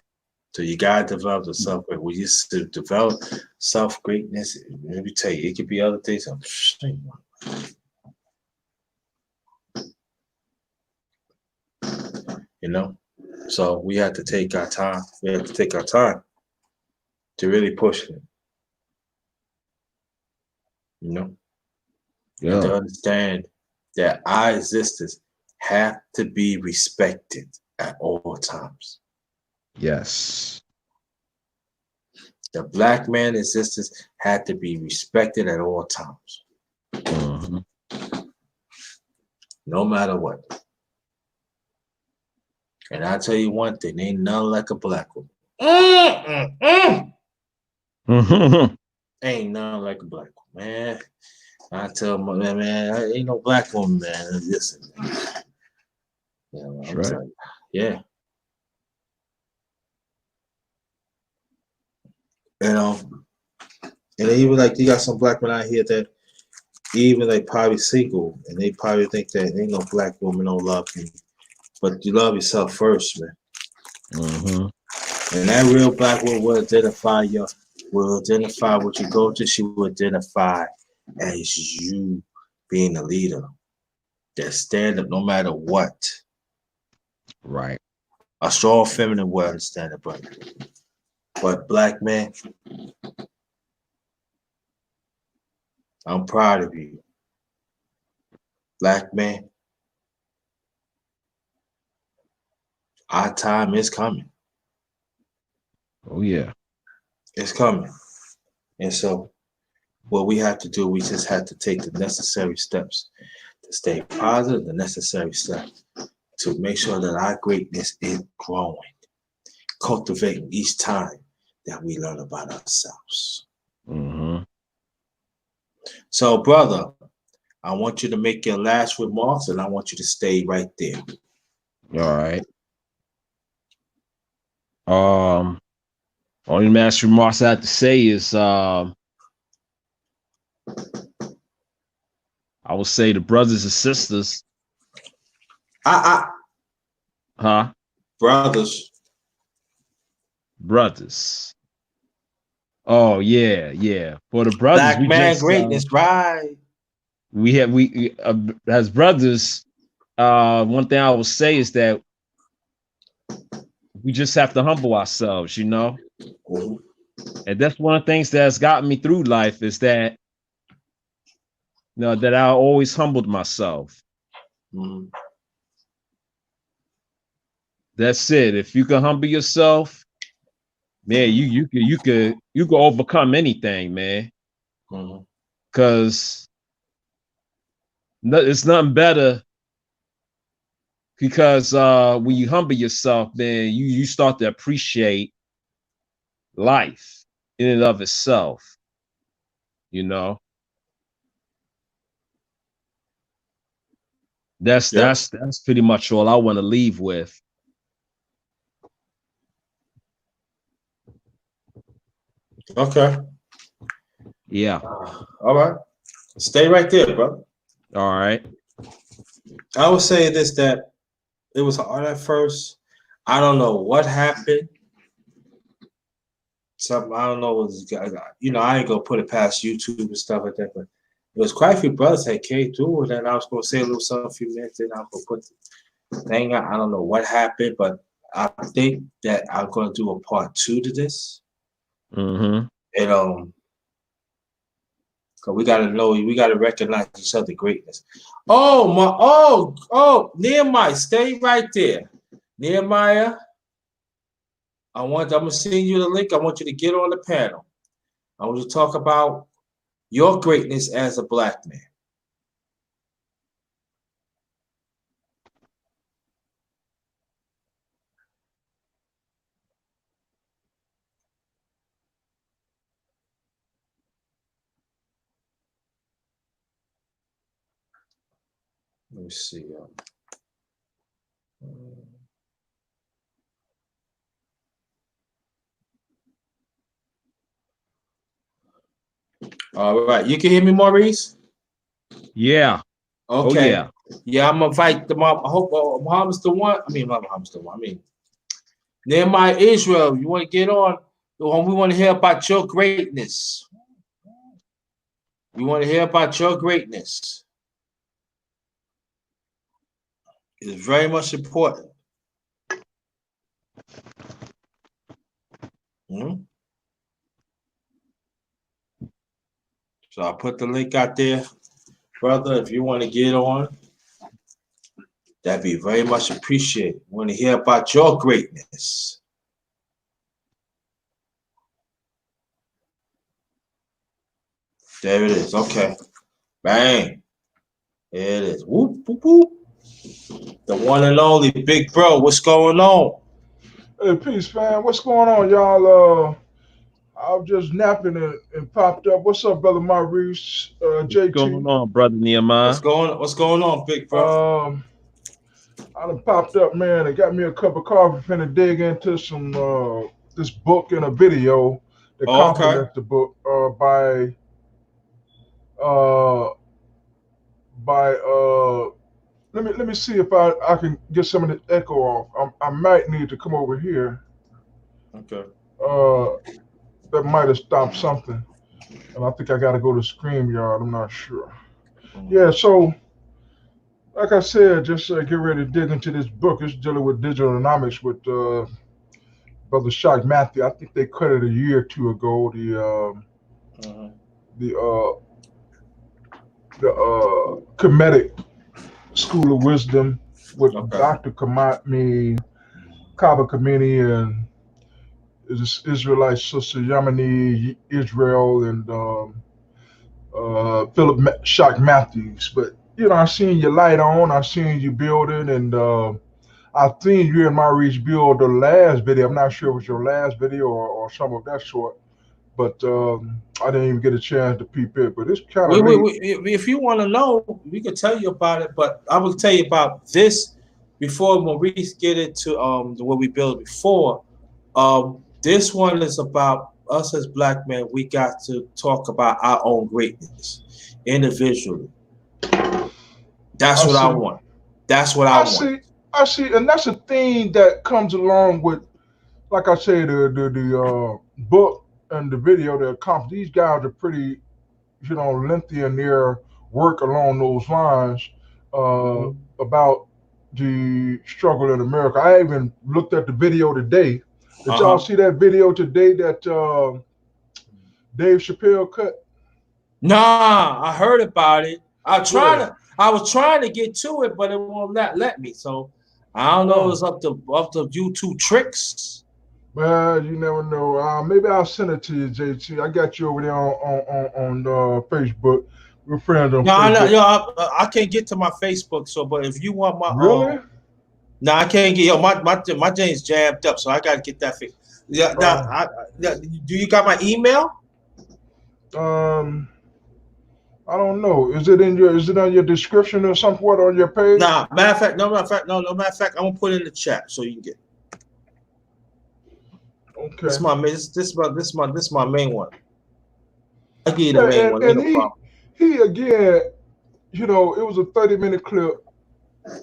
So you gotta develop the self greatness. When you develop self greatness, let me tell you, it could be other things. You know, so we have to take our time. We have to take our time to really push it. You know, and Yeah. to understand that our existence have to be respected at all times. Yes. The black man existence had to be respected at all times, no matter what. And I tell you one thing, ain't nothing like a black woman. Ain't nothing like a black woman, man. I tell my man, ain't no black woman, man. Listen, man. Yeah, I'm right. telling you, yeah. And even like you got some black men out here that even like probably single, and they probably think that ain't no black woman no love you, but you love yourself first, man. And that real black woman will identify what you go to. She will identify as you being a leader that stand up no matter what. Right. A strong feminine will understand it, but black man, I'm proud of you. Black man, our time is coming. Oh yeah. It's coming. And so what we have to do, we just have to take the necessary steps to stay positive, the necessary steps to make sure that our greatness is growing, cultivating each time that we learn about ourselves. So, brother, I want you to make your last remarks, and I want you to stay right there. All right. Only last remarks I have to say is I would say the brothers and sisters. Huh? Brothers. Oh yeah, yeah. For the brothers, Black man greatness, right? We as brothers. One thing I will say is that we just have to humble ourselves, you know. And that's one of the things that's gotten me through life is that, you know, that I always humbled myself. That's it. If you can humble yourself, man, you could overcome anything, man. Because it's nothing better. Because when you humble yourself, then you start to appreciate life in and of itself. You know. That's pretty much all I want to leave with. Okay. Yeah. All right. Stay right there, bro. All right. I would say this, that it was hard at first. I don't know what happened. Something I don't know was, you know, I ain't gonna put it past YouTube and stuff like that, but there was quite a few brothers that came through, and then I was gonna say a little something, a few minutes, and I was gonna put the thing out. I don't know what happened, but I think that I'm gonna do a part 2 to this. And cause we gotta recognize each other's greatness. Nehemiah, stay right there. Nehemiah, I'm gonna send you the link. I want you to get on the panel. I want you to talk about your greatness as a black man. Let me see. All right, you can hear me, Maurice? Yeah. Okay. Oh, yeah. Yeah, I'm gonna invite the mom. I hope Muhammad's the one. I mean, not Muhammad's the one. I mean, Nehemiah Israel. You want to get on? We want to hear about your greatness. We want to hear about your greatness. It's very much important. So I'll put the link out there, brother, if you want to get on. That'd be very much appreciated. Want to hear about your greatness. There it is. Okay. Bang. There it is. Whoop, whoop, whoop. The one and only Big Bro. What's going on? Hey, peace, fam. What's going on, y'all? I was just napping and popped up. What's up, brother Maurice? What's going on, brother Nehemiah? What's going on, Big Bro? I done popped up, man, and got me a cup of coffee. Finna dig into some this book and a video that Okay. complements the book uh by let me see if I can get some of the echo off. I might need to come over here. Okay. That might have stopped something. And I think I got to go to StreamYard. I'm not sure. Yeah, so like I said, just get ready to dig into this book. It's dealing with digital economics with Brother Shock Matthew. I think they cut it a year or two ago. The Kemetic School of Wisdom with Dr. Kaba Kameni and his Israelite sister Yamini Israel and Philip Shock Matthews. But you know, I seen your light on, I seen you building, and I seen you and Maurice build the last video. I'm not sure if it was your last video or some of that sort, but I didn't even get a chance to peep it. But it's kind of late. If you want to know, we could tell you about it. But I will tell you about this before Maurice get into what we built before. This one is about us as black men. We got to talk about our own greatness individually. That's what I want. That's what I want. I see, and that's a thing that comes along with, like I say, the book and the video that accompany. These guys are pretty, you know, lengthy in their work along those lines about the struggle in America. I even looked at the video today. Did y'all see that video today that Dave Chappelle cut? Nah, I heard about it. I was trying to get to it, but it won't let me. So I don't know. It's up to YouTube tricks. Well, you never know. Maybe I'll send it to you, JT. I got you over there on Facebook. We're friends on Facebook. No, I can't get to my Facebook. So, but if you want my really, no, I can't get. My James jammed up, so I got to get that fixed. Yeah. Do you got my email? I don't know. Is it on your description or something on your page? Nah, matter of fact, no matter of fact, I'm gonna put it in the chat so you can get it. Okay. This is my main one. I give you the main one. And he again, you know, it was a 30-minute clip.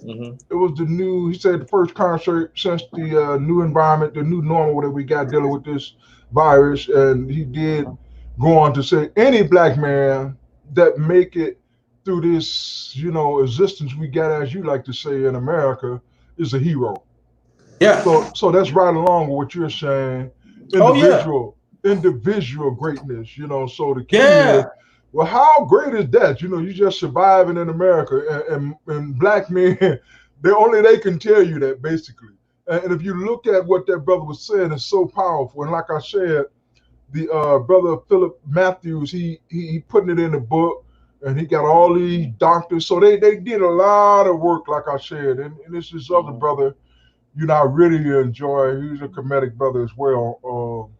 It was he said the first concert since the new environment, the new normal that we got dealing with this virus. And he did go on to say any black man that make it through this, you know, existence we got, as you like to say in America, is a hero. Yeah. So that's right along with what you're saying. Individual greatness, you know. So the key is, well, how great is that? You know, you just surviving in America, and black men, they can tell you that basically. And if you look at what that brother was saying, it's so powerful. And like I said, the brother Philip Matthews, he putting it in the book, and he got all these doctors. So they did a lot of work, like I said. And this is other brother, you know, I really enjoy. He's a comedic brother as well.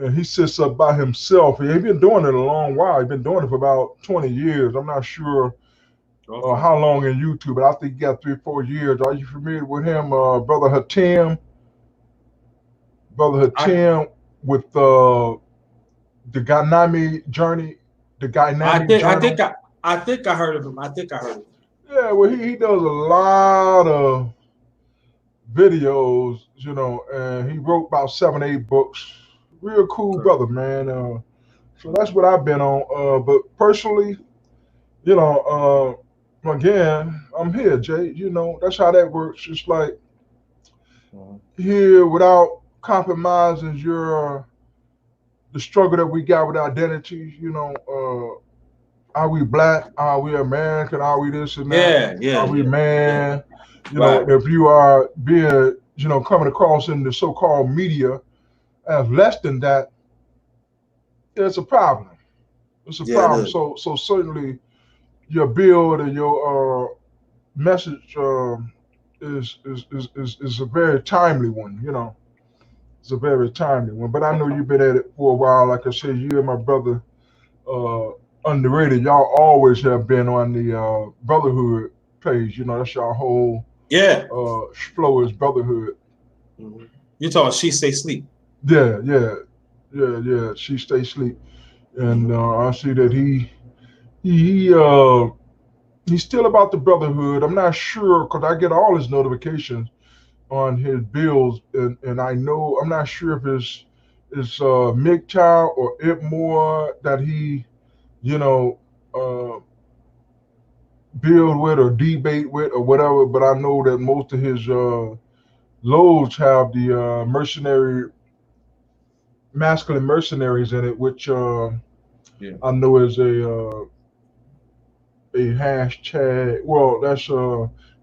And he sits up by himself. He's been doing it a long while. He's been doing it for about 20 years. I'm not sure how long in YouTube, but I think he got 3 or 4 years. Are you familiar with him, Brother Hatim? Brother Hatim with the Ghainami Journey, the Ghainami Journal. I think I heard of him. Yeah, well, he does a lot of videos, you know, and he wrote about 7, 8 books. Real cool brother, man. So that's what I've been on. But personally, you know, again, I'm here, Jay. You know, that's how that works. It's like here without compromising the struggle that we got with identity, you know, are we black? Are we American? Are we this and that? Are we Yeah. man? You know, Right. if you are being, coming across in the so-called media as less than that, it's a problem. It's a Yeah, it problem. is. So certainly your build and your message is a very timely one. It's a very timely one. But I know you've been at it for a while. Like I said, you and my brother, uh, Underrated, y'all always have been on the brotherhood page. That's your whole Yeah. flow is brotherhood. Mhm. You talking she stay sleep. Yeah, yeah, yeah. She stay asleep, and Hmm. I see that he he's still about the brotherhood. I'm not sure because I get all his notifications on his bills, and I know I'm not sure if it's MGTOW or Itmore that he you know uh, build with or debate with or whatever. But I know that most of his loads have the masculine mercenaries in it, which Yeah. I know is a hashtag. Well, that's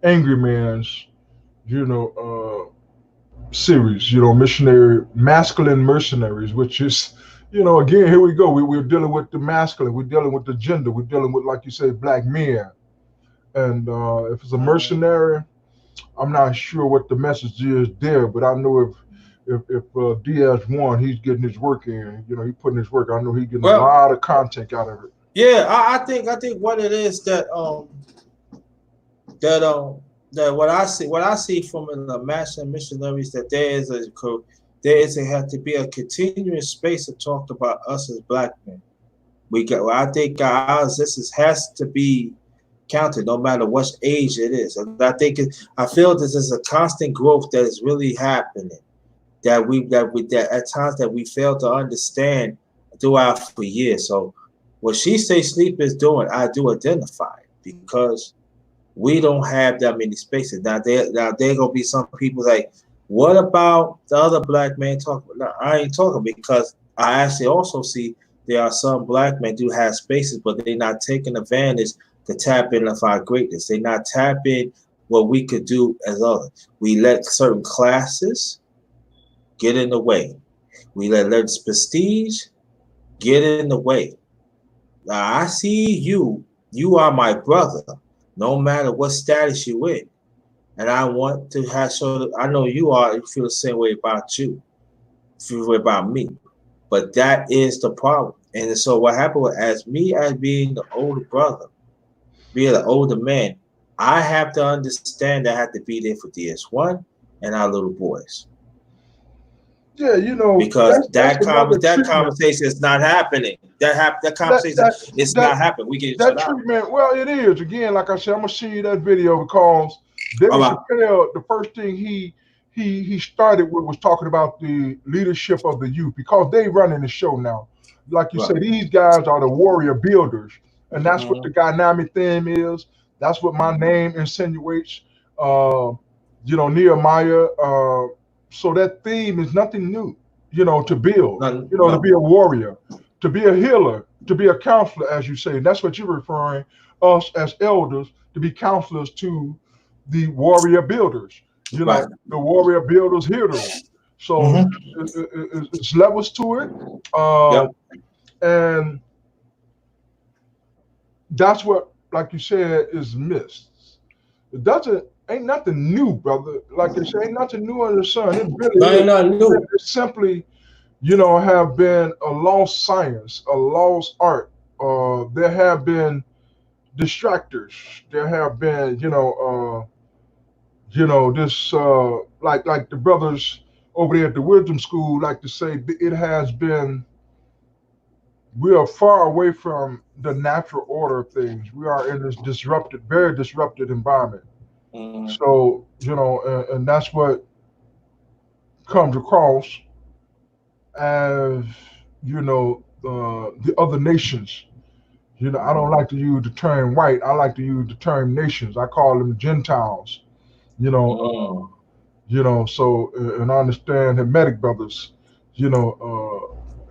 Angry Man's you know. Series, missionary masculine mercenaries, which is, again, here we go. We're dealing with the masculine, we're dealing with the gender, we're dealing with, like you say, black men. And if it's a mercenary, I'm not sure what the message is there, but I know if Diaz won, he's getting his work in. He's putting his work. I know he's getting a Well, lot of content out of it. yeah, I think what it is that that what I see from the master missionaries that there is a have to be a continuous space to talk about us as black men. We got well, I think ours has to be counted no matter what age it is. And I feel this is a constant growth that is really happening that at times that we fail to understand throughout for years. So what she say sleep is doing, I do identify because we don't have that many spaces. Now there gonna be some people like, what about the other black man talking? No, I ain't talking because I actually also see there are some black men do have spaces, but they're not taking advantage to tap in of our greatness. They not tapping what we could do as others. We let certain classes get in the way. We let prestige get in the way. Now I see you. You are my brother, no matter what status you in. And I want to have I know you are. You feel the same way about you. Feel the way about me. But that is the problem. And so what happened was, as me as being the older brother, being the older man, I have to understand that I have to be there for DS1 and our little boys. Yeah, Because that's another that treatment. conversation is not happening. That That conversation that is that not happening. We get that shut out. treatment, well, it is. Again, like I said, I'm gonna see you that video because All David right. Chappelle, the first thing he started with was talking about the leadership of the youth because they running the show now. Like you Right. said, these guys are the warrior builders, and that's what the Mhm. dynamic theme is. That's what my name insinuates. Uh, Nehemiah. So that theme is nothing new. To build. None, To be no. a warrior, to be a healer, to be a counselor, as you say. And that's what you're referring us as elders to be counselors to the warrior builders. Right. The warrior builders healers. So Hmm. it's levels to it, uh, Yep. and that's what, like you said, is missed. It doesn't ain't nothing new, brother. Like they say, ain't nothing new under the sun. It really No, is. no, no. It's simply have been a lost science, a lost art. There have been distractors. There have been, this like the brothers over there at the Wisdom School like to say it has been. We are far away from the natural order of things. We are in this disrupted, very disrupted environment. Mhm. So and that's what comes across as the other nations. I don't like to use the term white. I like to use the term nations. I call them Gentiles. You know, uh, Mm. So and I understand Hermetic brothers.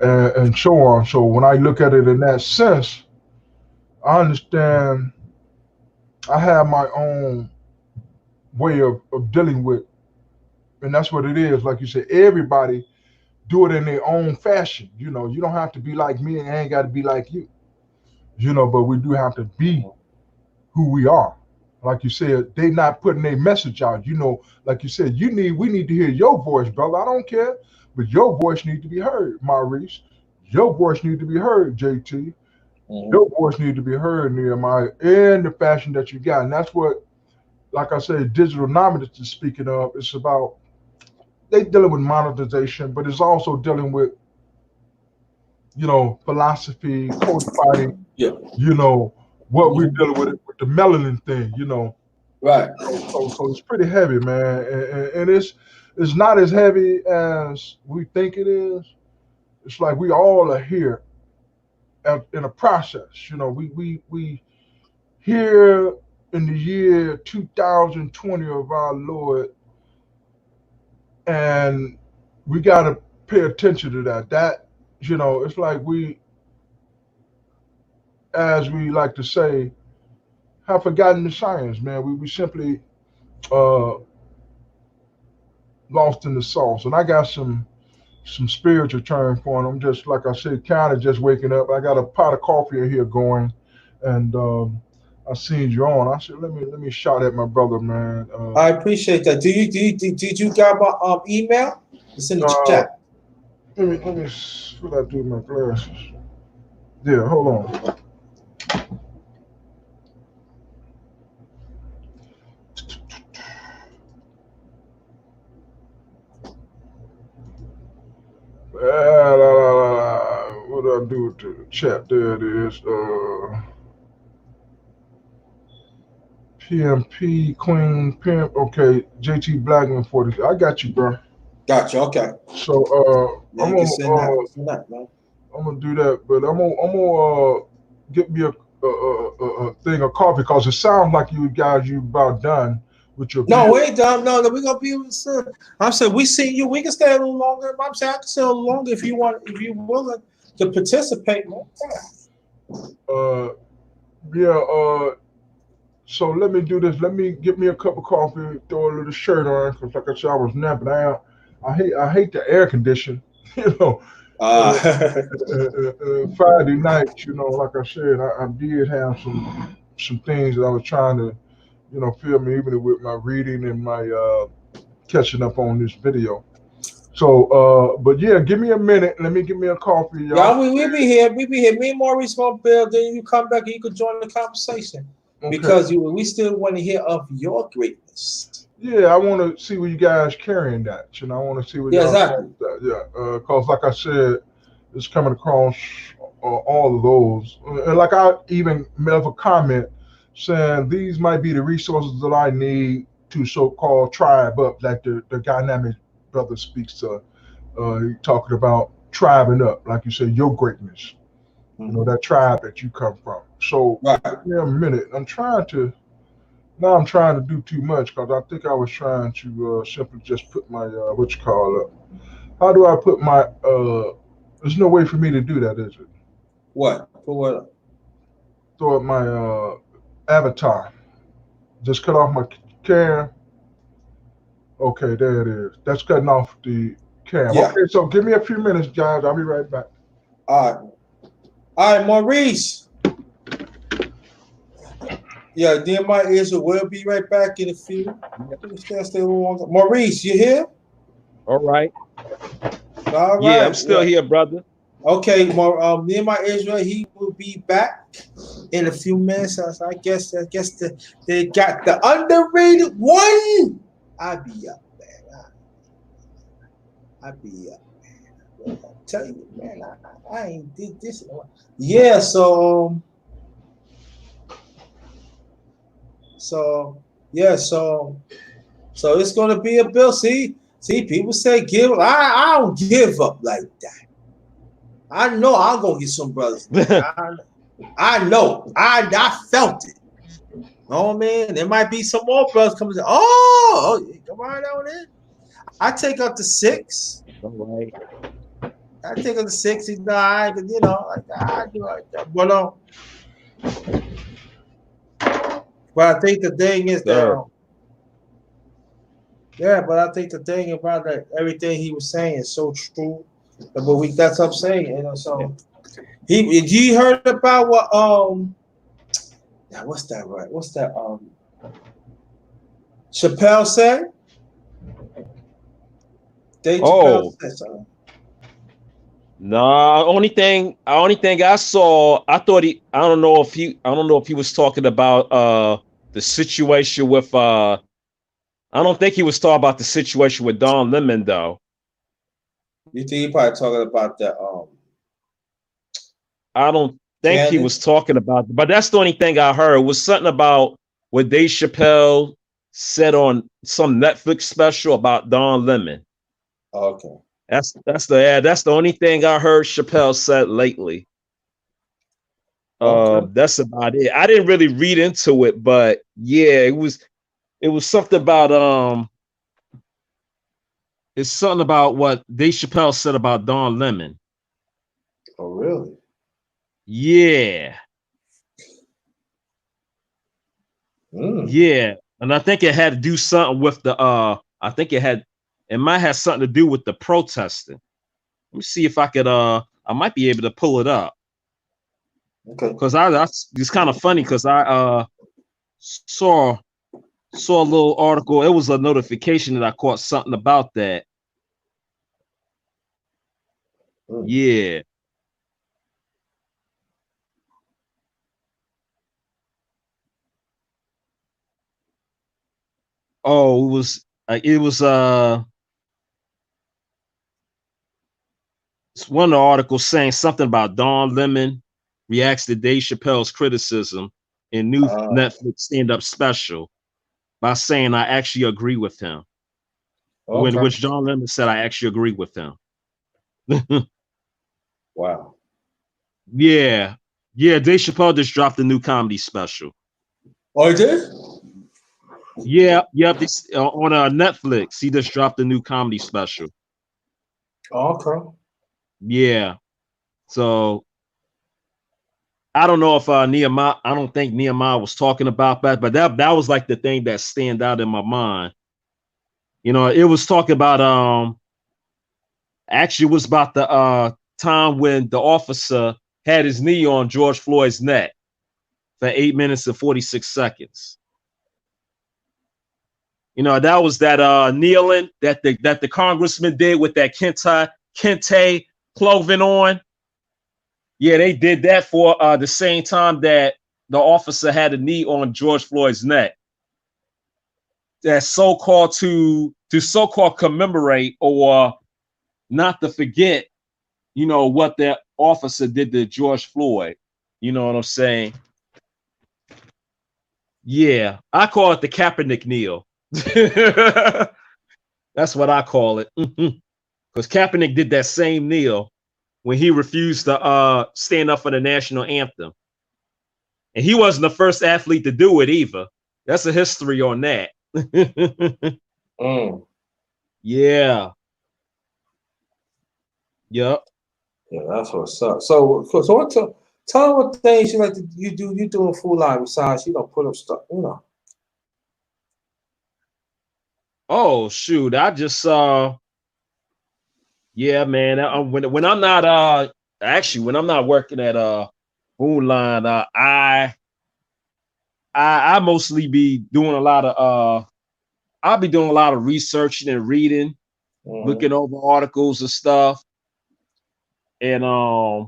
And so on. So when I look at it in that sense, I understand. I have my own way of dealing with, and that's what it is. Like you said, everybody do it in their own fashion. You know, you don't have to be like me, and I ain't got to be like you. You know, but we do have to be who we are. Like you said, they not putting their message out. You know, like you said, we need to hear your voice, brother. I don't care, but your voice need to be heard, Maurice. Your voice need to be heard, JT. Mhm. Your voice need to be heard, Nehemiah, in the fashion that you got. And that's what, like I said, digital nomads is speaking of. It's about they dealing with monetization, but it's also dealing with, you know, philosophy, codifying, Yeah. you know, what we're Mhm. dealing with the melanin thing, you know. Right. So it's pretty heavy, man, and it's not as heavy as we think it is. It's like we all are here in a process. You know, we here in the year 2020 of our Lord, and we got to pay attention to that. That, you know, it's like we, as we like to say, have forgotten the science, man. We simply uh, lost in the sauce. And I got some spiritual term for them. I'm just, like I said, kind of just waking up. I got a pot of coffee in here going, and I seen you on. I said, let me shout at my brother, man. I appreciate that. Did you got my email? It's in the Uh, chat. let me what I do with my glasses. Yeah, hold on. What do I do with the chat? There it is. PMP Queen Pimp. Okay, JT Blackman 40. I got you, bro. Gotcha. Okay. So Yeah, you can send that. Send that, man. I'm gonna do that, but I'm gonna get me a thing of coffee because it sounds like you guys you about done with your No, bill. wait, Dom. No, no, we're gonna be able to sit. I'm saying we see you. We can stay a little longer. I'm saying I can stay a little longer if you want. If you're willing to participate, man. Uh, yeah. So let me do this. Let me get me a cup of coffee, throw a little shirt on, because like I said, I was napping. I hate the air condition. You know, Uh, Friday night. You know, like I said, I did have some things that I was trying to, you know, feel me even with my reading and my catching up on this video. So, but yeah, give me a minute. Let me get me a coffee, y'all. yeah, we be here. We be here. Me and Maurice gonna build. Then you come back and you can join the conversation Okay. because we still want to hear of your greatness. Yeah, I want to see where you guys carrying that. You know, I want to see where Yeah, y'all exactly. going with that. Yeah, cause like I said, it's coming across all of those, and like I even made a comment saying these might be the resources that I need to so-called tribe up, like the dynamic brother speaks to. He talking about tribing up, like you said, your greatness. You know, that tribe that you come from. So Right. give me a minute. Now I'm trying to do too much because I think I was trying to simply just put my what you call up. How do I put my there's no way for me to do that, is it? What? For what? Throw up my avatar. Just cut off my cam. Okay, there it is. That's cutting off the cam. Yeah. Okay, so give me a few minutes, guys. I'll be right back. All right. All right, Maurice. Yeah, Nehemiah Israel will be right back in a few. Stay a little longer. Maurice, you here? All right. All Yeah, I'm right. still here, brother. Okay, Nehemiah Israel, he will be back in a few minutes. I guess they got the underrated one. I be up, man. I be up, man. I tell you, man, I ain't did this in a while. Yeah, so yeah, so it's gonna be a bill. See, people say give. I don't give up like that. I know I'm gonna get some brothers. I know. I felt it. Oh man, there might be some more brothers coming. Oh, come on down in. I take up to 6. All right. I take up to 6. You know, like I do like that. But But I think the thing is that, Sir. yeah, but I think the thing about that, everything he was saying is so true. But that's what I'm saying, so you heard about what now what's that right? What's that Chappelle said? Dave Chappelle Oh, said something. nah. Only thing I saw, I don't know if he was talking about the situation with I don't think he was talking about the situation with Don Lemon though. You think he probably talking about the I don't think he Candy? was talking about, but that's the only thing I heard was something about what Dave Chappelle said on some Netflix special about Don Lemon. Okay. That's the only thing I heard Chappelle said lately. Okay. That's about it. I didn't really read into it, but yeah, it was something about it's something about what Dave Chappelle said about Don Lemon. Oh really? Yeah. Mm. Yeah, and I think it had to do something with the it might have something to do with the protesting. Let me see if I could I might be able to pull it up. Okay. Because it's kind of funny because I saw a little article. It was a notification that I caught something about that. Mm. Yeah. Oh, it's one of the articles saying something about Don Lemon reacts to Dave Chappelle's criticism in new Netflix stand-up special by saying I actually agree with him. When Okay. which John Lemon said I actually agree with him. Wow. Yeah. Yeah, Dave Chappelle just dropped a new comedy special. Oh, he did? Yeah, yep. This on Netflix. He just dropped a new comedy special. Oh, okay. Yeah. So I don't know if Nehemiah. I don't think Nehemiah was talking about that, but that was like the thing that stand out in my mind. You know, it was talking about actually it was about the time when the officer had his knee on George Floyd's neck for 8 minutes and 46 seconds. You know, that was that kneeling that the congressman did with that kente clothing on. Yeah, they did that for the same time that the officer had a knee on George Floyd's neck. That so-called to so-called commemorate or not to forget, you know, what that officer did to George Floyd. You know what I'm saying? Yeah, I call it the Kaepernick kneel. That's what I call it. Because Kaepernick did that same kneel when he refused to stand up for the national anthem. And he wasn't the first athlete to do it either. That's a history on that. Mm. Yeah. Yep. Yeah, that's what's up. So tell her what things you like to you do. You doing full line besides put up stuff. Oh shoot. I just yeah, man. When I'm not actually when I'm not working at Food Line, I mostly be doing a lot of I'll be doing a lot of researching and reading, Mm-hmm. looking over articles and stuff. And I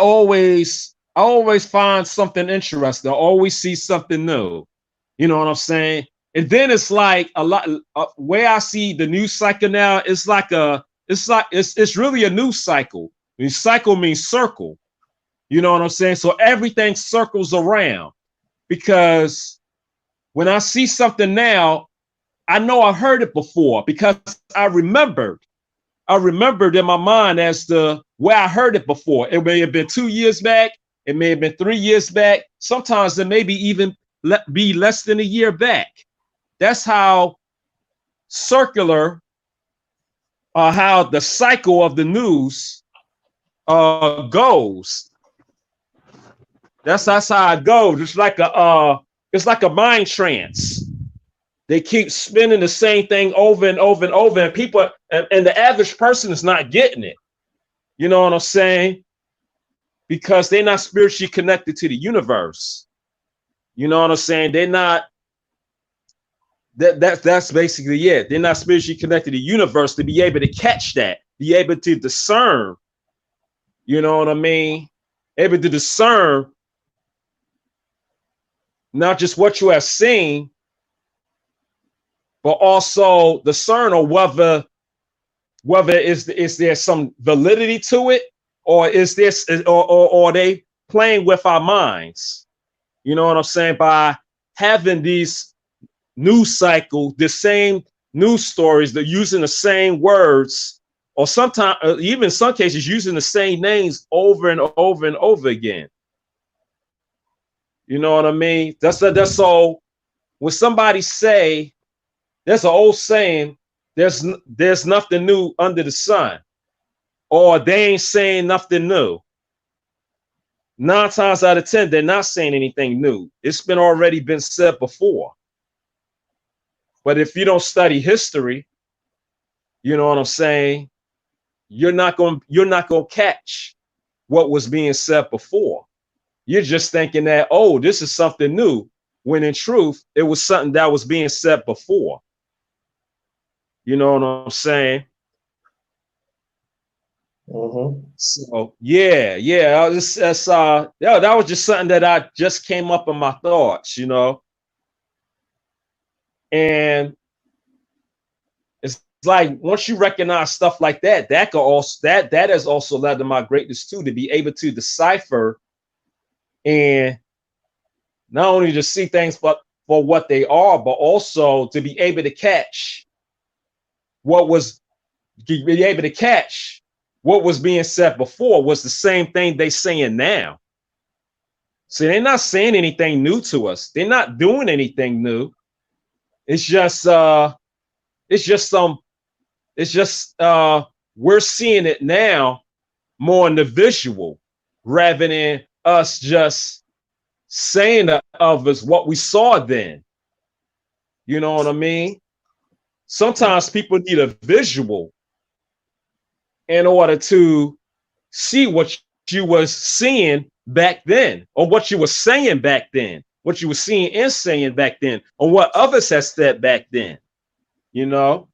always find something interesting. I always see something new. You know what I'm saying? And then it's like a lot where I see the news cycle now. It's really a news cycle. I mean, cycle means circle. You know what I'm saying? So everything circles around because when I see something now, I know I heard it before because I remembered. I remembered in my mind as to where I heard it before. It may have been 2 years back. It may have been 3 years back. Sometimes it may be even be less than a year back. That's how circular, how the cycle of the news goes. That's how I go. Just like it's like a mind trance. They keep spinning the same thing over and over and over, and people and the average person is not getting it. You know what I'm saying? Because they're not spiritually connected to the universe. You know what I'm saying? They're not. That's basically it. They're not spiritually connected to the universe to be able to catch that, be able to discern. You know what I mean? Able to discern not just what you have seen, but also discern or whether is there some validity to it, or is this or are they playing with our minds? You know what I'm saying? By having these news cycle, the same news stories, they're using the same words, or sometimes even in some cases using the same names over and over and over again. You know what I mean? That's so when somebody say, there's an old saying, there's nothing new under the sun, or they ain't saying nothing new. 9 times out of 10, they're not saying anything new. It's been already been said before. But if you don't study history, you know what I'm saying, you're not going to catch what was being said before. You're just thinking that, oh, this is something new, when in truth, it was something that was being said before. You know what I'm saying? So yeah, that was just something that I just came up in my thoughts, you know. And it's like once you recognize stuff like that, that could also that has also led to my greatness too, to be able to decipher and not only to see things but for what they are, but also to be able to catch what was being said before was the same thing they saying now. So they're not saying anything new to us. They're not doing anything new. It's just we're seeing it now more in the visual rather than us just saying to others what we saw then. You know what I mean? Sometimes people need a visual in order to see what you was seeing back then, or what you were saying back then, what you were seeing and saying back then, or what others had said back then. You know?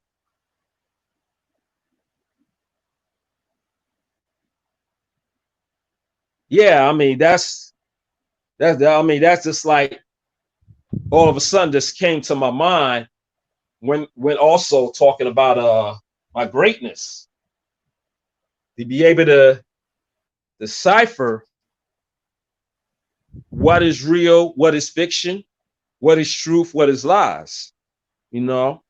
Yeah, I mean that's just like all of a sudden just came to my mind when also talking about my greatness, to be able to decipher what is real, what is fiction, what is truth, what is lies, you know.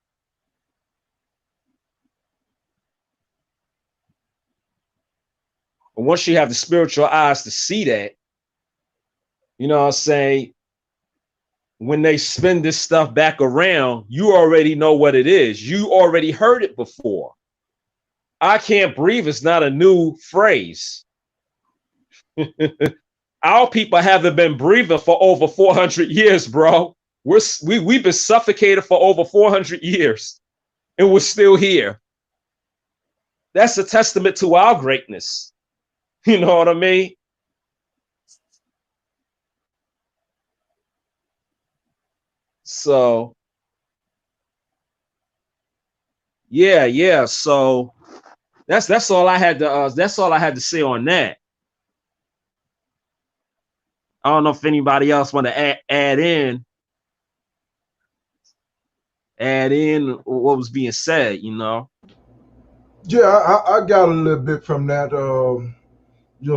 And once you have the spiritual eyes to see that, you know what I'm saying, when they spin this stuff back around, you already know what it is. You already heard it before. I can't breathe is not a new phrase. Our people haven't been breathing for over 400 years, bro. We've been suffocated for over 400 years, and we're still here. That's a testament to our greatness. You know what I mean? So, yeah. So that's all I had to say on that. I don't know if anybody else want to add in what was being said, you know. Yeah, I got a little bit from that.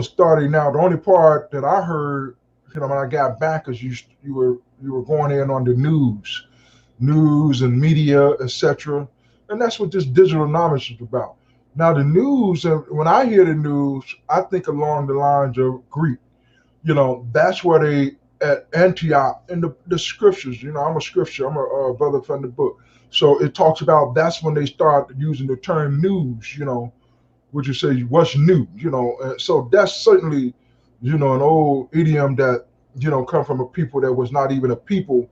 Starting out, the only part that I heard, when I got back, is you were going in on the news and media, etc. And that's what this digital knowledge is about. Now, the news, when I hear the news, I think along the lines of Greek. That's where they at Antioch in the scriptures. I'm a scripture. I'm a brother from the book. So it talks about that's when they start using the term news. Which you say what's new. So that's certainly, an old idiom that come from a people that was not even a people,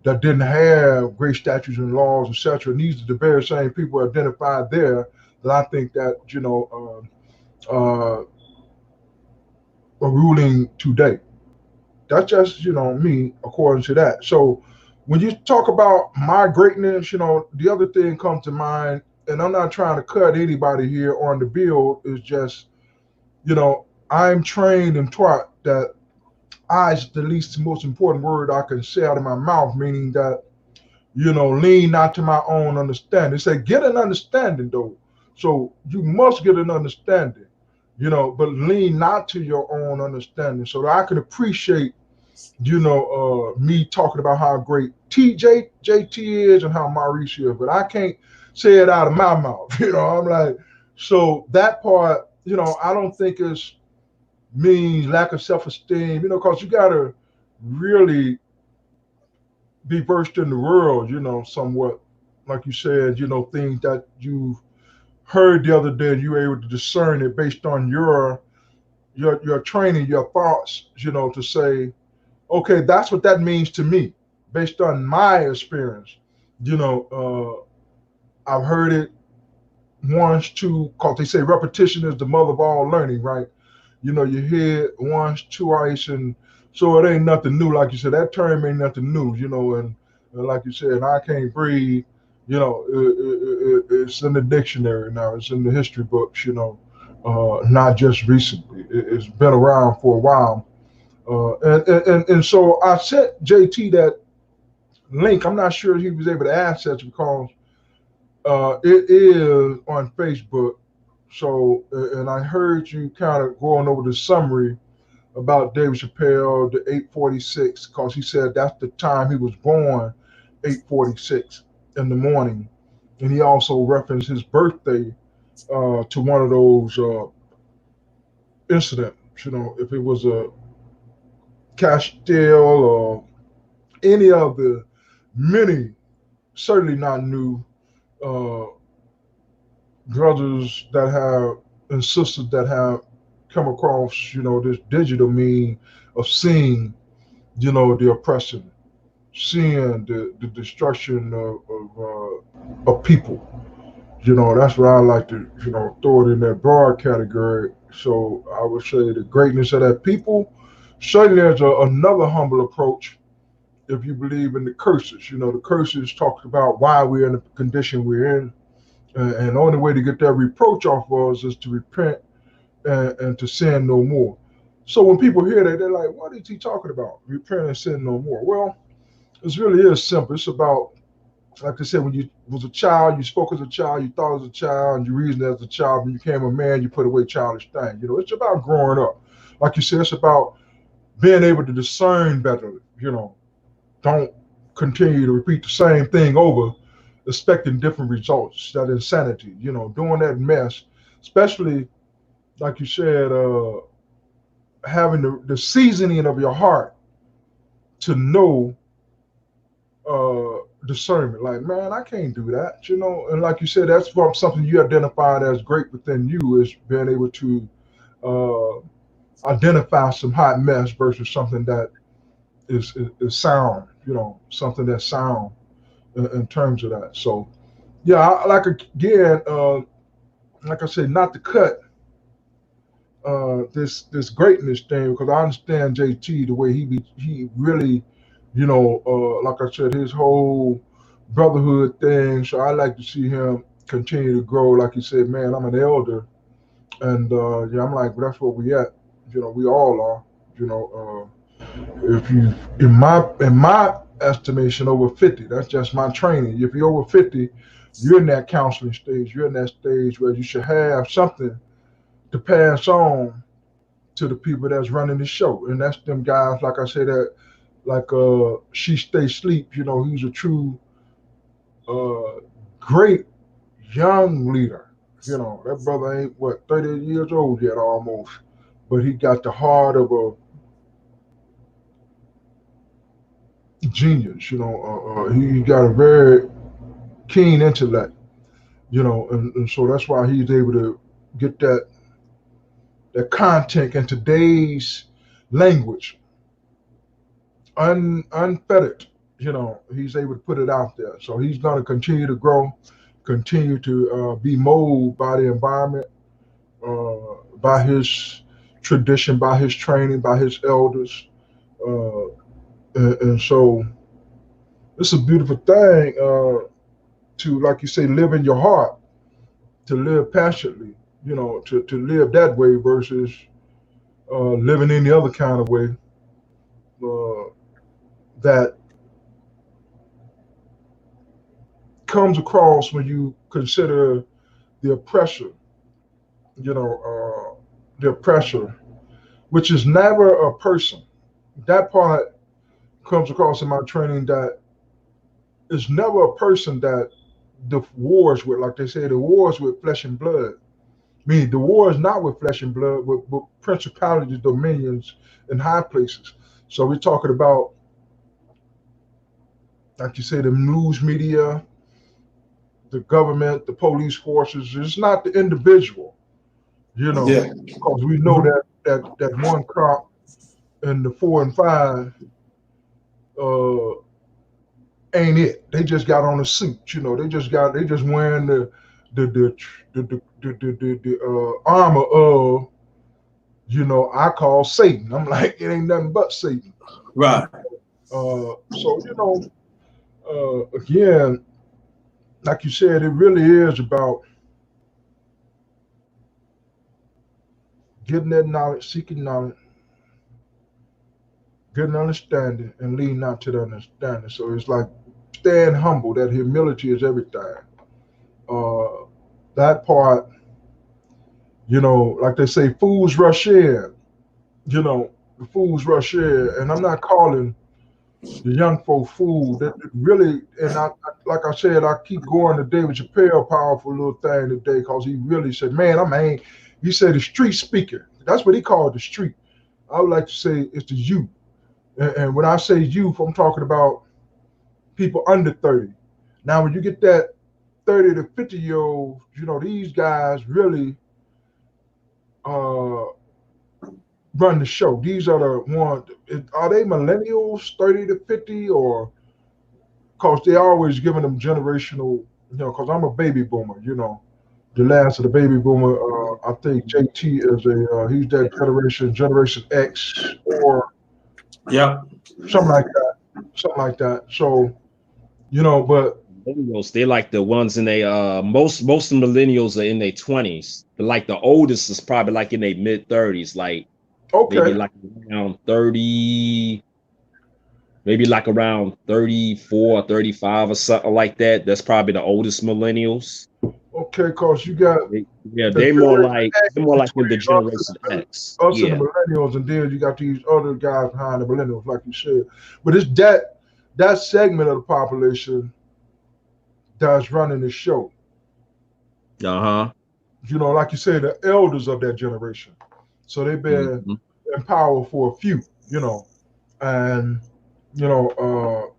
that didn't have great statutes and laws, etc. And these are the very same people identified there that I think that, are ruling today. That's just, me according to that. So when you talk about my greatness, the other thing comes to mind, and I'm not trying to cut anybody here on the bill, is just, I'm trained and taught that I is the least most important word I can say out of my mouth, meaning that, lean not to my own understanding. It said, get an understanding though. So you must get an understanding, but lean not to your own understanding, so that I can appreciate, me talking about how great JT is and how Maurice is, but I can't say it out of my mouth. I'm like, so that part, I don't think it's means lack of self-esteem, because you gotta really be versed in the world, somewhat. Like you said, things that you heard the other day, you were able to discern it based on your training, your thoughts, to say, okay, that's what that means to me, based on my experience. I've heard it once, two, because they say repetition is the mother of all learning, right? You hear it once, twice, and so it ain't nothing new. Like you said, that term ain't nothing new, and like you said, I can't breathe, it's in the dictionary now, it's in the history books, not just recently. It's been around for a while. And so I sent JT that link. I'm not sure he was able to access it because it is on Facebook. So, and I heard you kind of going over the summary about David Chappelle, the 8:46, because he said that's the time he was born, 8:46 in the morning. And he also referenced his birthday to one of those incidents. If it was a Castile or any of the many, certainly not new, uh, brothers that have and sisters that have come across, this digital mean of seeing, the oppression, seeing the destruction of people. That's why I like to, throw it in that broad category. So I would say the greatness of that people. Certainly there's another humble approach if you believe in the curses. The curses talk about why we're in the condition we're in. And the only way to get that reproach off of us is to repent and to sin no more. So when people hear that, they're like, what is he talking about? Repent and sin no more. Well, it really is simple. It's about, like I said, when you was a child, you spoke as a child, you thought as a child, and you reasoned as a child. When you became a man, you put away childish things. It's about growing up. Like you said, it's about being able to discern better. Don't continue to repeat the same thing over, expecting different results. That insanity, doing that mess, especially like you said, having the seasoning of your heart to know discernment. Like, man, I can't do that, And like you said, that's from something you identified as great within you, is being able to identify some hot mess versus something that is sound, something that's sound in terms of that. So, yeah, like again, like I said, not to cut this greatness thing, because I understand JT the way he really, like I said, his whole brotherhood thing. So I like to see him continue to grow. Like he said, man, I'm an elder, and yeah, I'm like, well, that's where we at. We all are. If you, in my estimation, over 50, that's just my training. If you're over 50, you're in that counseling stage. You're in that stage where you should have something to pass on to the people that's running the show. And that's them guys, like I said, that like She Stay Sleep, he's a true great young leader. That brother ain't 30 years old yet almost, but he got the heart of a genius. He got a very keen intellect, and so that's why he's able to get that content in today's language, unfettered. You know, he's able to put it out there. So he's going to continue to grow, continue to be molded by the environment, by his tradition, by his training, by his elders. Uh, and so it's a beautiful thing to, like you say, live in your heart, to live passionately, you know, to live that way versus living any other kind of way that comes across when you consider the oppressor, you know, the oppressor, which is never a person. That part comes across in my training that it's never a person that the wars with, like they say, the wars with flesh and blood. Meaning the war is not with flesh and blood, with principalities, dominions, and high places. So we're talking about, like you say, the news media, the government, the police forces. It's not the individual, you know, Yeah. because we know that one cop in the 4 and 5 uh, ain't it. They just got on a suit, you know. They just wearing the armor of, you know, I call Satan. I'm like, it ain't nothing but Satan. Right. So you know, again, like you said, it really is about getting that knowledge, seeking knowledge, getting understanding, and leading out to the understanding. So it's like staying humble. That humility is everything. Uh, that part, you know, like they say, fools rush in. You know, the fools rush in, and I'm not calling the young folk fool. That really, and like I said, I keep going to David Chappelle, powerful little thing today, because he really said, man, I'm angry. He said the street speaker. That's what he called the street. I would like to say it's the youth. And when I say youth, I'm talking about people under 30. Now, when you get that 30 to 50-year-old, you know, these guys really uh, run the show. These are the ones. Are they millennials, 30 to 50, or because they always giving them generational? You know, because I'm a baby boomer. You know, the last of the baby boomer. I think JT is he's that Generation X, or Yeah. something like that. Something like that. So, you know, but Millennials, they're like the ones in they most of the millennials are in their 20s. But like the oldest is probably like in their mid 30s, like maybe okay, like around 30, maybe like around 34, 35 or something like that. That's probably the oldest millennials. okay, because you got Yeah, the Generation X they're more like in the between generation X. us and the Yeah. millennials, and then you got these other guys behind the millennials, like you said. But it's that segment of the population that's running the show. Uh-huh. You know, like you said, the elders of that generation. So they've been Hmm. in power for a few, you know, and you know,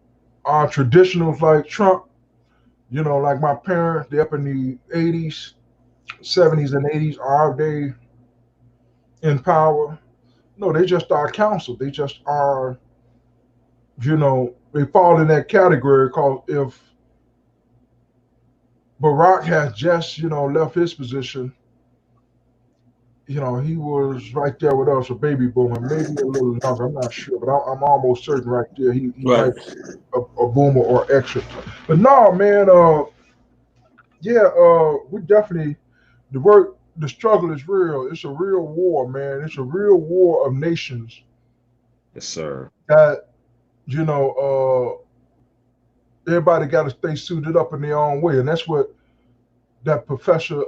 our traditionals like Trump, you know, like my parents, they're up in the 80s, 70s, and 80s. Are they in power? No, they just are council. They just are, you know, they fall in that category because if Barack has just, you know, left his position, you know, he was right there with us, a baby boomer, maybe a little younger. I'm not sure, but I'm almost certain right there he Right. might be a boomer or extra. But no, man, yeah, we definitely the struggle is real. It's a real war, man. It's a real war of nations Yes, sir. that, you know, everybody got to stay suited up in their own way, and that's what that Professor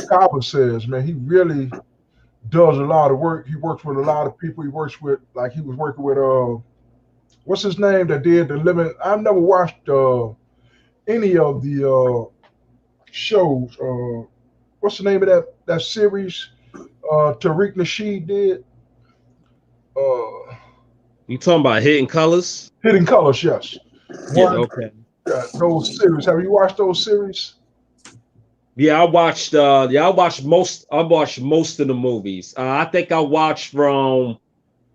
Kaba says. Man, he really does a lot of work. He works with a lot of people. He works with, like, he was working with what's his name that did the living. I've never watched any of the shows. What's the name of that series? Tariq Nasheed did. Uh, You talking about Hidden Colors? Hidden Colors, yes. Yeah. One, Okay. those series. Have you watched those series? Yeah, I watched most of the movies. I think I watched from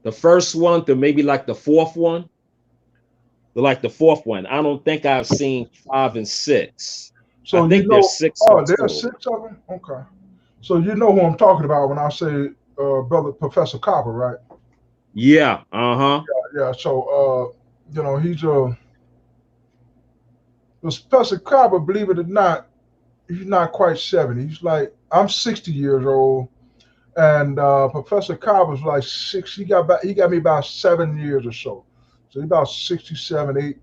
The first one to maybe like the fourth one. Like the fourth one. I don't think I've seen 5 and 6. I So think there's 6 in oh, there are total. 6 of them. Okay. So you know who I'm talking about when I say brother Professor Copper, right? Yeah. Uh-huh. Yeah. So he's Professor Copper. Believe it or not, he's not quite 70. He's like I'm 60 years old, and Professor Copper's like 6. He got me about 7 years or so. So he's about 67, 8.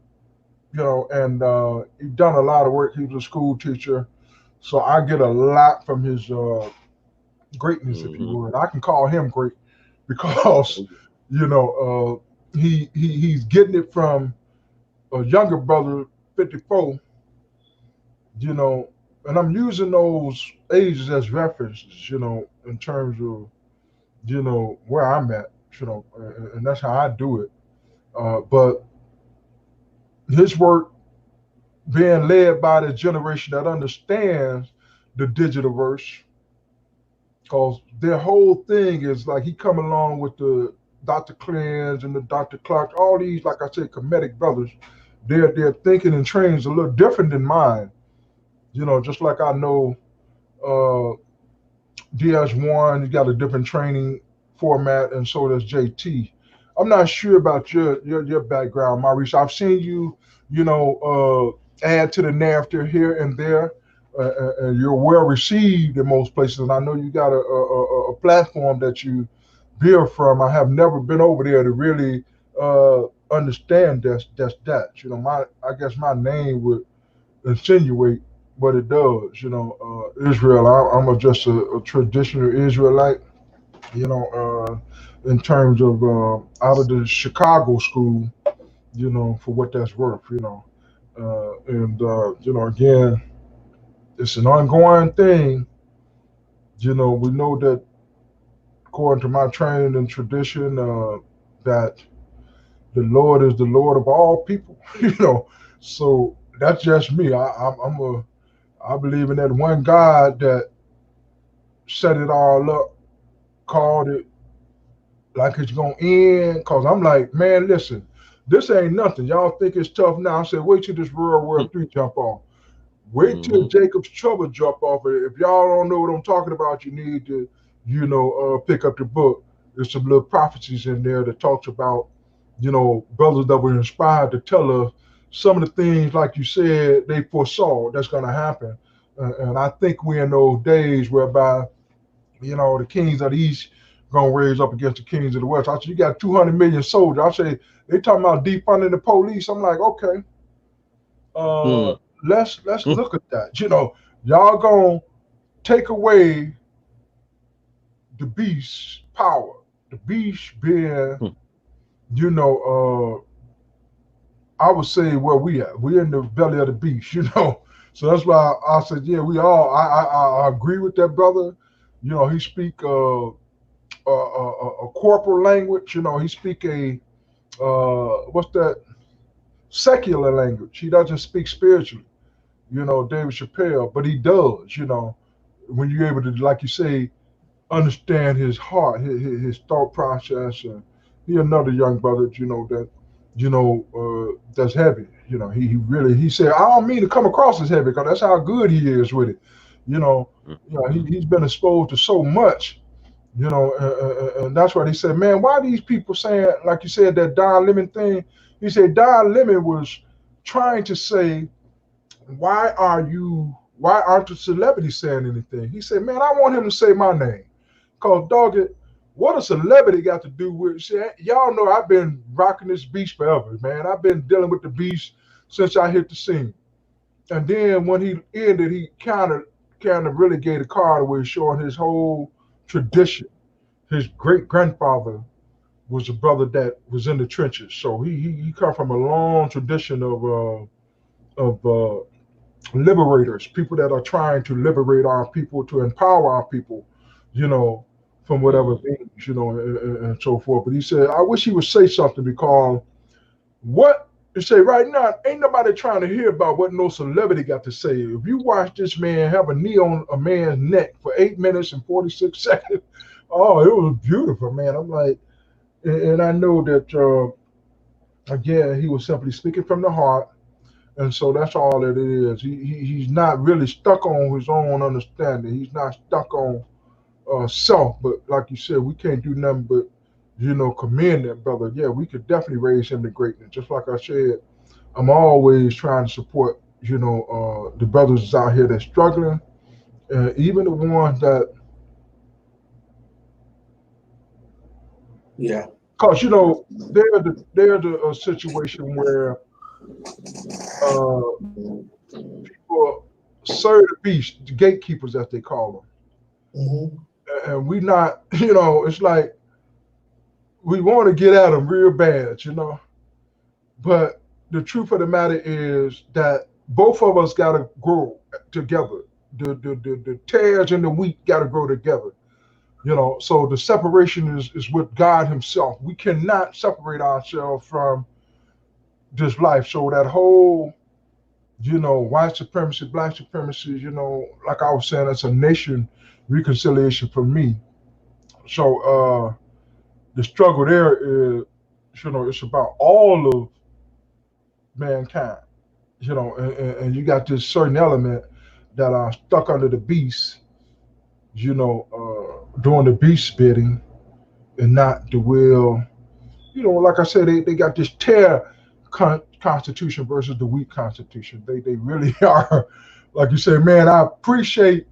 And he done a lot of work. He was a school teacher, so I get a lot from his greatness, if you Mm-hmm. would. I can call him great because he's getting it from a younger brother, 54. And I'm using those ages as references, in terms of where I'm at, and that's how I do it. But his work being led by the generation that understands the digital verse, because their whole thing is like he come along with the Dr. Cleanse and the Dr. Clark, all these, like I said, comedic brothers. Their thinking and training is a little different than mine. Just like I know DS1, you got a different training format, and so does JT. I'm not sure about your background, Maurice. I've seen you, add to the narrative here and there, and you're well received in most places. And I know you got a platform that you build from. I have never been over there to really understand that. I guess my name would insinuate what it does. Israel. Just a traditional Israelite. In terms of out of the Chicago school. For what that's worth. Again, it's an ongoing thing. We know that according to my training and tradition, that the Lord is the Lord of all people. So that's just me. I believe in that one God that set it all up, called it like it's gonna end. Cause I'm like, man, listen, this ain't nothing. Y'all think it's tough now. I said, wait till this World War III jump off. Wait till Jacob's trouble jump off. If y'all don't know what I'm talking about, you need to, pick up the book. There's some little prophecies in there that talks about, brothers that were inspired to tell us some of the things, like you said, they foresaw that's going to happen. And I think we're in those days whereby, the kings of the East going to raise up against the kings of the West. I said, you got 200 million soldiers. I say, they talking about defunding the police. I'm like, okay. Let's look at that. Y'all gonna take away the beast's power. The beast being, I would say where we at. We're in the belly of the beast, So that's why I said, yeah, we all. I agree with that brother. He speak a corporal language. He speak a what's that, secular language. He doesn't speak spiritually. David Chappelle, but he does. When you're able to, like you say, understand his heart, his thought process, and he another young brother, that, that's heavy. He said, I don't mean to come across as heavy because that's how good he is with it. He's been exposed to so much, and that's why he said, man, why these people saying, like you said, that Don Lemon thing? He said Don Lemon was trying to say, why aren't the celebrities saying anything? He said, man, I want him to say my name. Because, dog it, what a celebrity got to do with it? Y'all know I've been rocking this beast forever, man. I've been dealing with the beast since I hit the scene. And then when he ended, he kind of really gave the card away, showing his whole tradition. His great grandfather was a brother that was in the trenches. So he come from a long tradition of liberators, people that are trying to liberate our people, to empower our people, from whatever things, and so forth. But he said, I wish he would say something, because what you say right now, ain't nobody trying to hear about what no celebrity got to say. If you watch this man have a knee on a man's neck for 8 minutes and 46 seconds, oh, it was beautiful, man. I'm like, And I know that again, he was simply speaking from the heart, and so that's all that it is. He's not really stuck on his own understanding. He's not stuck on self. But like you said, we can't do nothing but commend that brother. Yeah, we could definitely raise him to greatness. Just like I said, I'm always trying to support the brothers out here that's struggling, even the ones that. Yeah. Because there's a situation where people serve the beast, the gatekeepers as they call them, and we not, it's like we want to get at them real bad, but the truth of the matter is that both of us got to grow together. The tares and the wheat got to grow together. So the separation is with God Himself. We cannot separate ourselves from this life. So that whole, white supremacy, black supremacy, like I was saying, it's a nation reconciliation for me. So the struggle there is, it's about all of mankind, and you got this certain element that are stuck under the beast, doing the beast bidding and not the will. Like I said, they got this tear constitution versus the weak constitution. They really are, like you said, man, I appreciate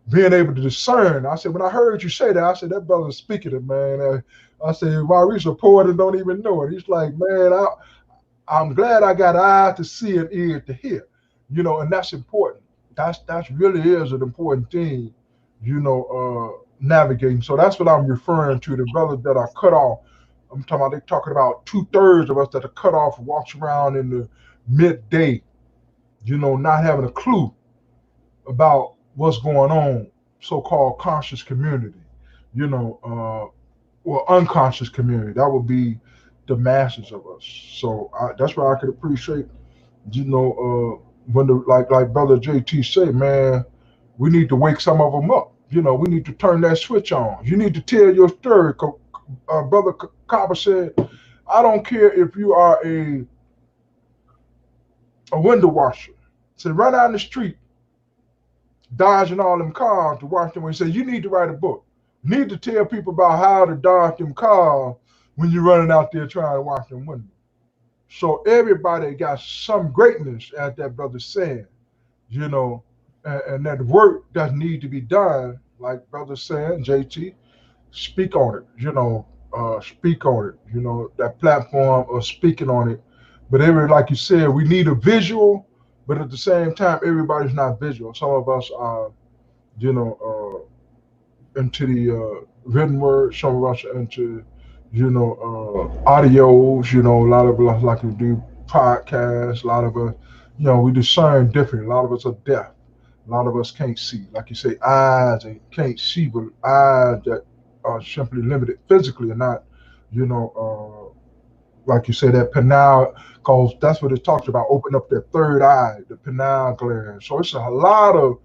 being able to discern. I said, when I heard you say that, I said, that brother's speaking it, man. I said, why we support and don't even know it. He's like, man, I'm glad I got eyes to see and ears to hear, and that's important. That's really is an important thing, navigating. So that's what I'm referring to. The brothers that are cut off. I'm talking about. They're talking about 2/3 of us that are cut off, walks around in the midday, not having a clue about what's going on. So-called conscious community, or unconscious community. That would be the masses of us. So that's why I could appreciate, when like brother JT say, man, we need to wake some of them up. We need to turn that switch on. You need to tell your story. Brother Kaba said, I don't care if you are a window washer. So run out in the street, dodging all them cars to wash them. He said, you need to write a book. You need to tell people about how to dodge them cars when you're running out there trying to wash them windows. So everybody got some greatness, as that brother said, and that work does need to be done, like brother saying, JT, speak on it, speak on it, that platform of speaking on it. But like you said, we need a visual, but at the same time, everybody's not visual. Some of us are, into the written word, some of us are into, audios, a lot of us like to do podcasts, a lot of us, we discern differently. A lot of us are deaf. A lot of us can't see. Like you say, eyes and can't see, but eyes that are simply limited physically and not, like you say, that pineal, because that's what it talks about, open up that third eye, the pineal gland. So it's a lot of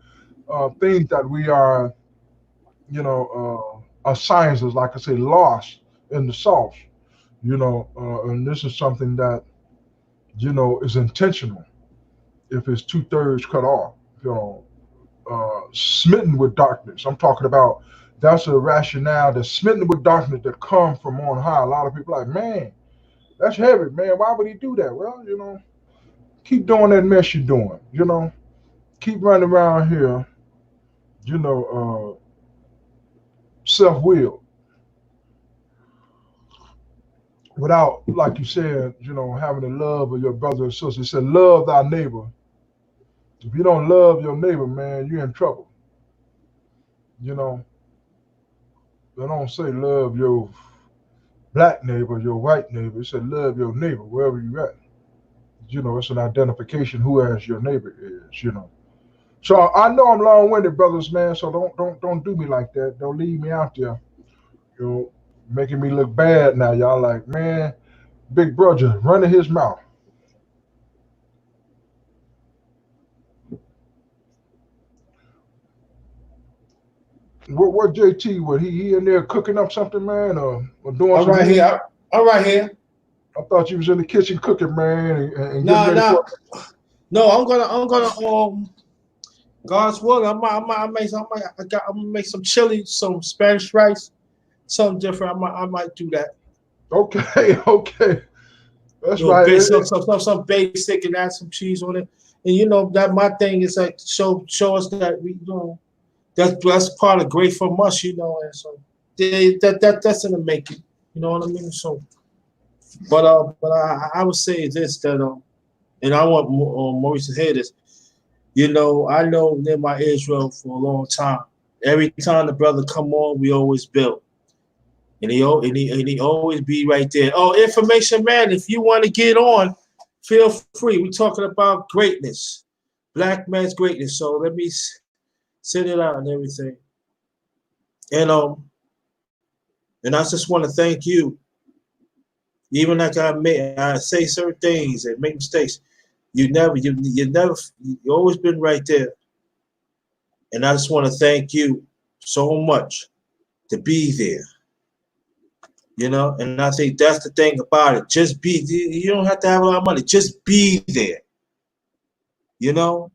things that we are, our sciences, like I say, lost in the sauce, and this is something that, is intentional. If it's 2/3 cut off, smitten with darkness. I'm talking about that's a rationale that's smitten with darkness that come from on high. A lot of people are like, man, that's heavy, man. Why would he do that? Well, keep doing that mess you're doing. Keep running around here, self-willed without, like you said, having the love of your brother and sister. It said, love thy neighbor. If you don't love your neighbor, man, you're in trouble. They don't say love your black neighbor, your white neighbor. It said love your neighbor wherever you're at. It's an identification who as your neighbor is. So I know I'm long-winded, brothers, man. So don't do me like that. Don't leave me out there, making me look bad now. Y'all like, man, big brother running his mouth. What JT? What he in there cooking up something, man, or doing I'm some right music? here. I'm right here. I thought you was in the kitchen cooking, man, and getting Nah, ready nah. for. No, I'm gonna God's will. I'm gonna make some chili, some Spanish rice, something different. I might do that. Okay, okay, that's You know, right. some basic and add some cheese on it. And that my thing is like show us that we that's part of great from us, and so that's in the making. You know what I mean? So, but I would say this that and I want Maurice to hear this. I know in my Israel for a long time. Every time the brother come on, we always build. And he always be right there. Oh, information man, if you want to get on, feel free. We're talking about greatness, black man's greatness. So let me send it out and everything. And and I just want to thank you. Even like I say certain things and make mistakes. You always been right there. And I just want to thank you so much to be there. And I think that's the thing about it. Just be. You don't have to have a lot of money. Just be there. You know.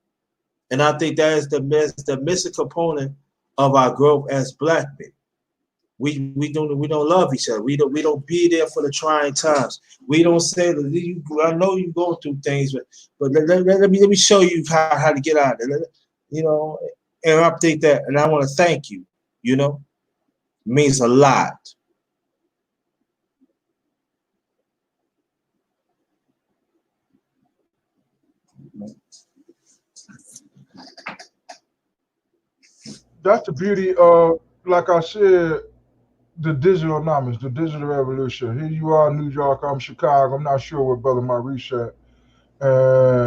And I think that is the missing component of our growth as black men. We don't love each other. We don't be there for the trying times. We don't say that I know you go through things, but let me show you how to get out of it. You know, and I think that, and I want to thank you. It means a lot. That's the beauty of, like I said, the digital numbers, the digital revolution. Here you are, New York. I'm Chicago. I'm not sure where Brother Maurice at.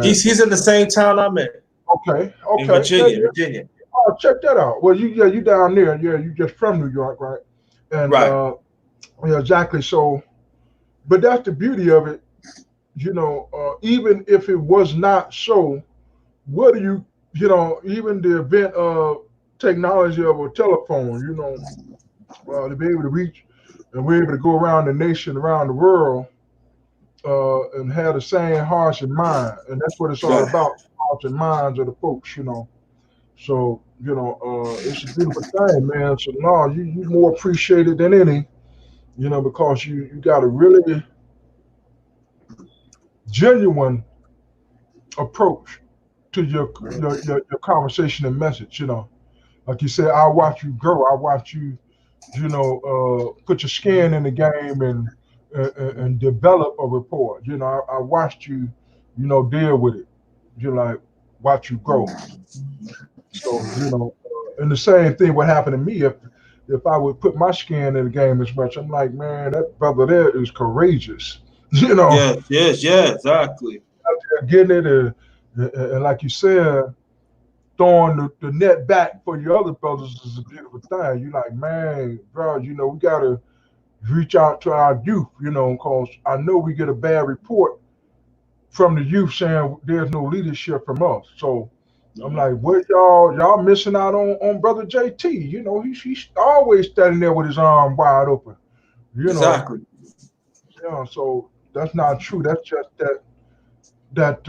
He's in the same town I'm in Okay, in okay. Yeah, Virginia. yeah. Virginia. Oh, check that out. Well, you down there. Yeah, you just from New York, right? And Right. yeah, exactly. So, but that's the beauty of it. Even if it was not so, what do even the event of technology of a telephone, to be able to reach, and we're able to go around the nation, around the world, and have the same hearts and mind, and that's what it's all Right. about, hearts and minds of the folks. So it's a beautiful thing, man. So no, you more appreciated than any, because you got a really genuine approach to your conversation and message. Like you said, I watch you grow. I watch you, put your skin in the game and develop a rapport. I watched you, deal with it. Like watch you grow. So and the same thing would happen to me if I would put my skin in the game as much. I'm like, man, that brother there is courageous. Yes, exactly. Getting it and like you said, throwing the net back for your other brothers is a beautiful thing. You like, man, bro, we gotta reach out to our youth, because I know we get a bad report from the youth saying there's no leadership from us. So I'm like, what y'all missing out on brother JT? He's always standing there with his arm wide open. You know, Exactly. so that's not true. That's just that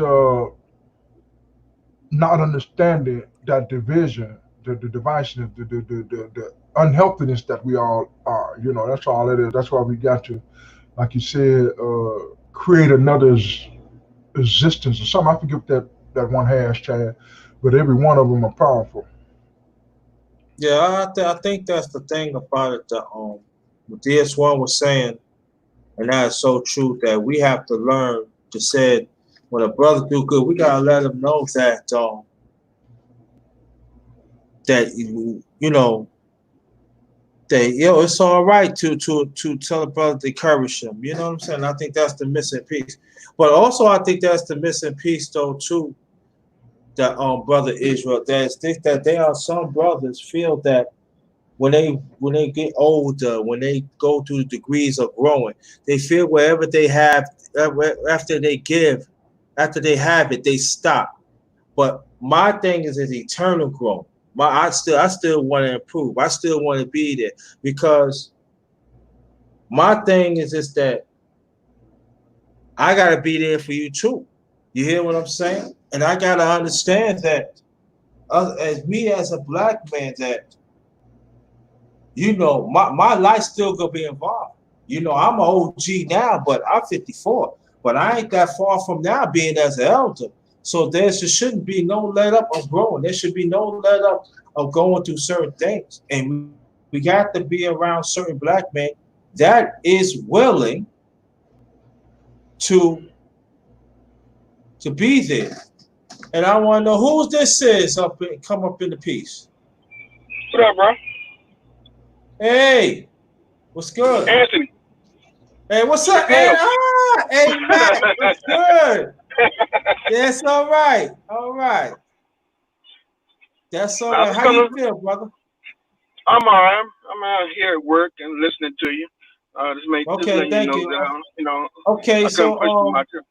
not understanding that division, the divisiveness, the unhealthiness that we all are. That's all it is. That's why we got to, like you said, create another's existence or something. I forget what that one hashtag, but every one of them are powerful. Yeah, I think that's the thing about it. That what DS1 was saying, and that is so true. That we have to learn to say when a brother do good, we gotta let him know that that it's all right to tell a brother to encourage him. You know what I'm saying? I think that's the missing piece. But also, I think that's the missing piece though too. That brother Israel, that there are some brothers feel that when they get older, when they go through the degrees of growing, they feel wherever they have after they give, after they have it, they stop. But my thing is eternal growth. I still want to improve. I still want to be there because my thing is just that I gotta be there for you too. You hear what I'm saying? And I gotta understand that as me as a black man, that my life still gonna be involved. I'm an OG now, but I'm 54. But I ain't that far from now being as an elder. So shouldn't be no let up of growing. There should be no let up of going through certain things. And we got to be around certain black men that is willing to be there. And I want to know who this is come up in the piece. What up, bro? Hey, what's good? Anthony. Hey, what's up? Hey, Matt, what's good? That's all right. All right. That's all right. How you feel, brother? I'm all right. I'm out here at work and listening to you. Just Okay, letting you thank know you. that Okay, I couldn't push so you out there.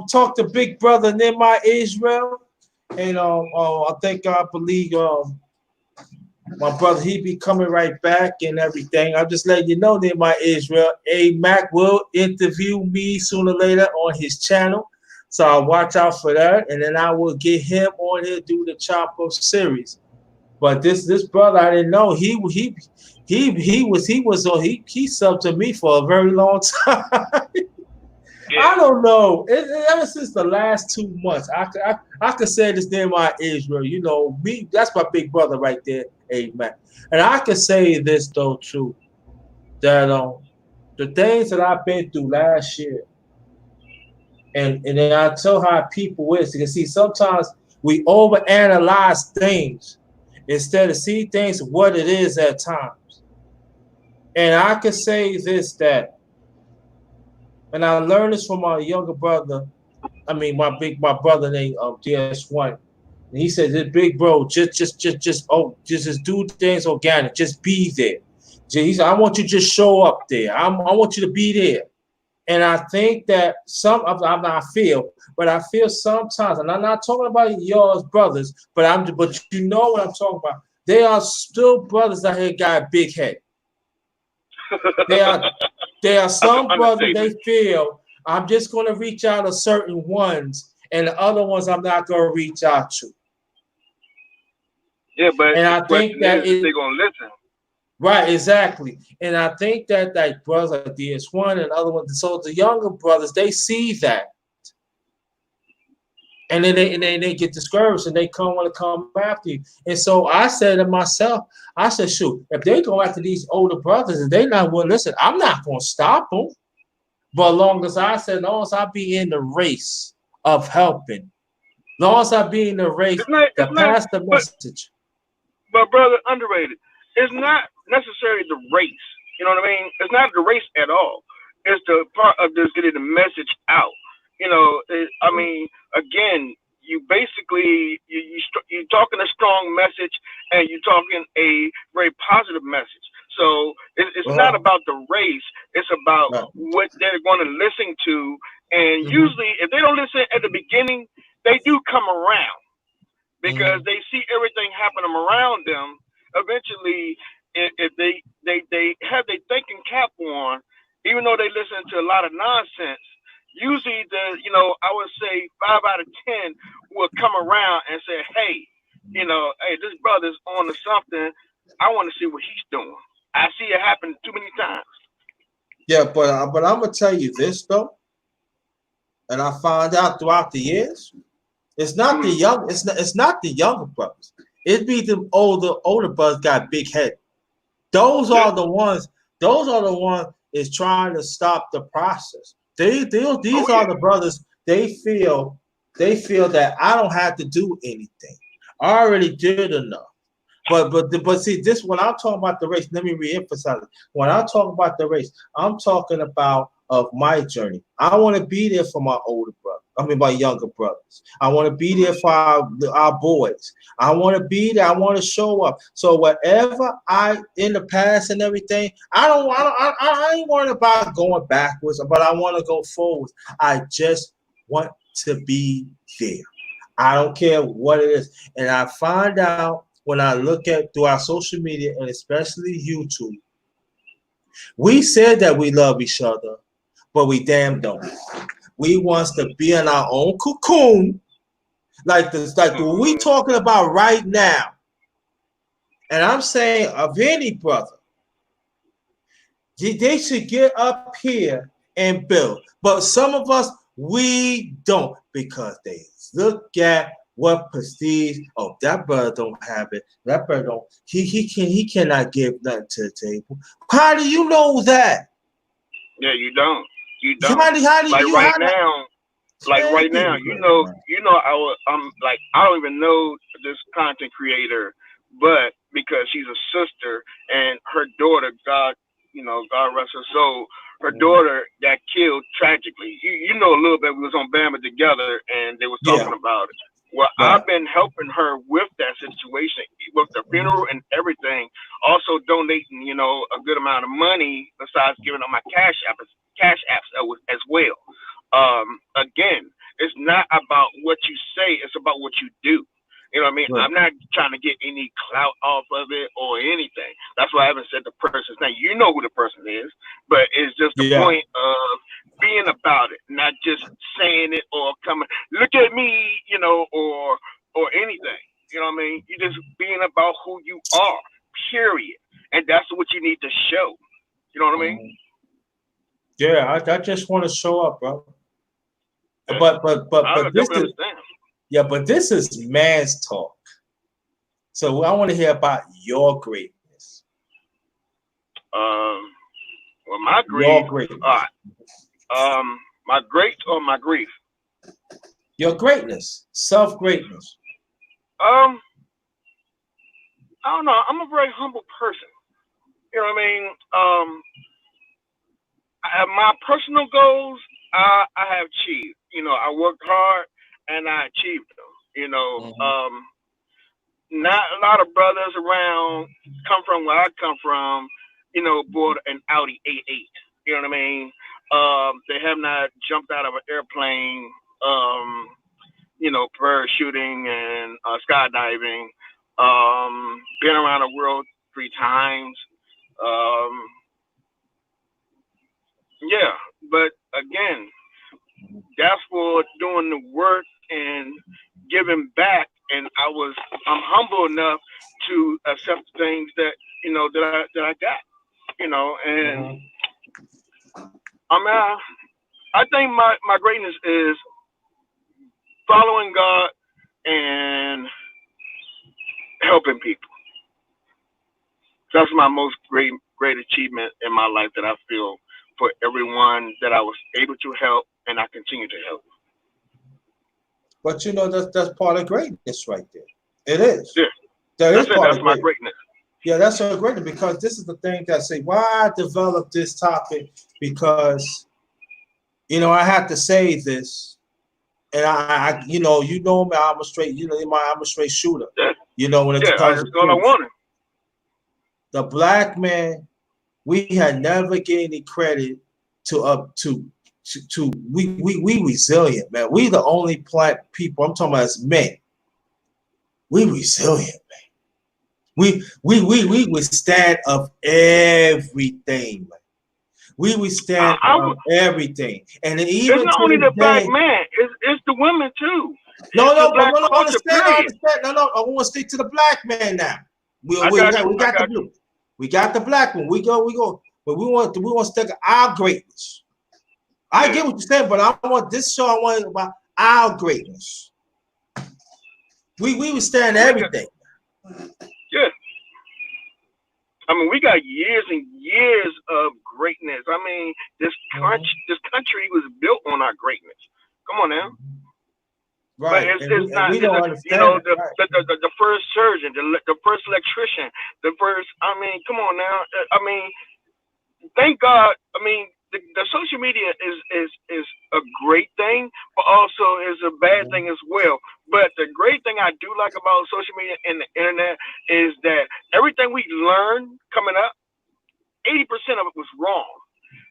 talk to big brother Nehemiah Israel, and I believe my brother he be coming right back and everything. I'm just letting you know, Nehemiah Israel. Mac will interview me sooner or later on his channel, so I'll watch out for that, and then I will get him on here do the Chop Up series. But this brother, I didn't know he subbed to me for a very long time. Yeah. I don't know. Ever since the last 2 months, I could say this name my Israel. Me. That's my big brother right there, Amen. And I could say this though too, that the things that I've been through last year, and then I tell how people is. You can see sometimes we overanalyze things instead of see things what it is at times. And I could say this that, and I learned this from my younger brother. I mean, my brother named DS1. And he said, "This big bro, just do things organic. Just be there." He said, "I want you to just show up there. I want you to be there." And I think that I feel sometimes, and I'm not talking about yours brothers, but you know what I'm talking about. They are still brothers out here got a big head. There are That's an some brothers understatement. they feel I'm just going to reach out to certain ones, and the other ones I'm not going to reach out to. Yeah, but And the I think question is that if they're gonna listen. right, exactly. And I think that like brothers like DS1 and other ones, so the younger brothers, they see that. And then they get discouraged and they want to come after you. And so I said to myself, I said, shoot, if they go after these older brothers and they not willing to listen, I'm not going to stop them. But long as I be in the race of helping, long as I be in the race to It's not, pass the but message. brother, underrated. It's not necessarily the race. You know what I mean? It's not the race at all. It's the part of just getting the message out. I mean, again, you basically you're talking a strong message and you're talking a very positive message. So it's not Uh-huh. about the race. It's about Right. what they're going to listen to. And Mm-hmm. usually, if they don't listen at the beginning, they do come around because Mm-hmm. they see everything happening around them. Eventually, if they have their thinking cap on, even though they listen to a lot of nonsense, usually I would say 5 out of 10 will come around and say, hey, this brother's on to something. I want to see what he's doing. I see it happen too many times. Yeah, but I'm gonna tell you this though, and I found out throughout the years, it's not the Mm-hmm. young, it's not the younger brothers. It be the older brothers got big head. Those Yeah. are the ones. Those are the ones is trying to stop the process. Oh These are yeah. the brothers. They feel that I don't have to do anything. I already did enough. But see this when I'm talking about the race. Let me reemphasize it. When I talk about the race, I'm talking about of my journey. I want to be there for my older brother. I mean my younger brothers. I want to be there for our boys. I want to be there. I want to show up. So whatever I in the past and everything, I ain't worried about going backwards, but I want to go forward. I just want to be there. I don't care what it is. And I find out when I look at through our social media and especially YouTube, we said that we love each other, but we damn don't. We wants to be in our own cocoon, like this, like what we talking about right now. And I'm saying of any brother, they should get up here and build. But some of us, we don't, because they look at what prestige. Oh, that brother don't have it. That brother don't. He cannot give nothing to the table. How do you know that? Yeah, you don't. You don't. How do like you right how now, like right now, I don't even know this content creator, but because she's a sister and her daughter, God rest her soul, her daughter got killed tragically. You know a little bit. We was on Bama together, and they was talking about it. Well, Right. I've been helping her with that situation, with the funeral and everything. Also donating, a good amount of money besides giving them my cash apps as well. Again, it's not about what you say; it's about what you do. You know what I mean? Right. I'm not trying to get any clout off of it or anything. That's why I haven't said the person's name. You know who the person is, but it's just the point of being about it, not just saying it or coming, look at me, or anything. You know what I mean? You're just being about who you are, period. And that's what you need to show. You know what I mean? Yeah, I just want to show up, bro. Yeah. But this is understand. but this is man's talk. So I want to hear about your greatness. Well, my grief. Your greatness. My great or my grief. Your greatness, self-greatness. I don't know. I'm a very humble person. You know what I mean? My personal goals, I have achieved. I worked hard and I achieved them. Not a lot of brothers around come from where I come from, bought an Audi A8. You know what I mean? They have not jumped out of an airplane, parachuting and skydiving, been around the world 3 times. Yeah, but again, that's for doing the work and giving back. And I'm humble enough to accept things that that I got. And I think my greatness is following God and helping people. That's my most great achievement in my life that I feel for everyone that I was able to help and I continue to help. But that's part of greatness right there. It is. Yeah. That's my greatness. Yeah, that's so great because this is the thing that I say why I developed this topic because I have to say this, and I me, I'm a straight, I'm a straight shooter. Yeah. When it comes to all I wanted. The black man, we had never gained any credit to we resilient, man. We the only black people. I'm talking about as men. We resilient, man. We withstand of everything, man. We withstand of everything, and even it's not only the black man; it's the women too. No, I understand. No, I want to stick to the black man now. We got the black one. We go. But we want to stick to our greatness. I get what you're saying, but I want this show. I want about our greatness. We withstand everything. Yeah. I mean, we got years and years of greatness. I mean, this country was built on our greatness. Come on now. Right. But it's not. We don't understand. The first surgeon, the first electrician, the first. I mean, come on now. I mean, thank God. I mean, the social media is a great thing, but also is a bad thing as well. But the great thing I do like about social media and the internet is that everything we learned coming up, 80% of it was wrong.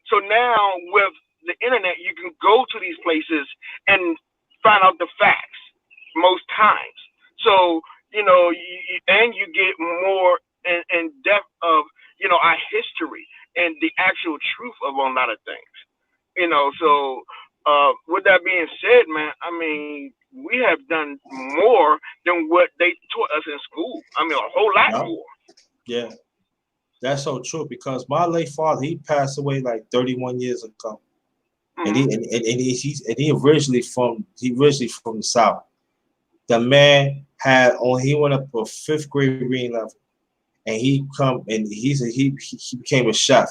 So now with the internet, you can go to these places and find out the facts most times. So and you get more in depth of our history and the actual truth of a lot of things. You know, so with that being said, man, I mean, we have done more than what they taught us in school. I mean, a whole lot Yeah. more. Yeah, that's so true because my late father, he passed away like 31 years ago. And Mhm. he originally from the South. The man he went up to fifth grade reading level, and he became a chef.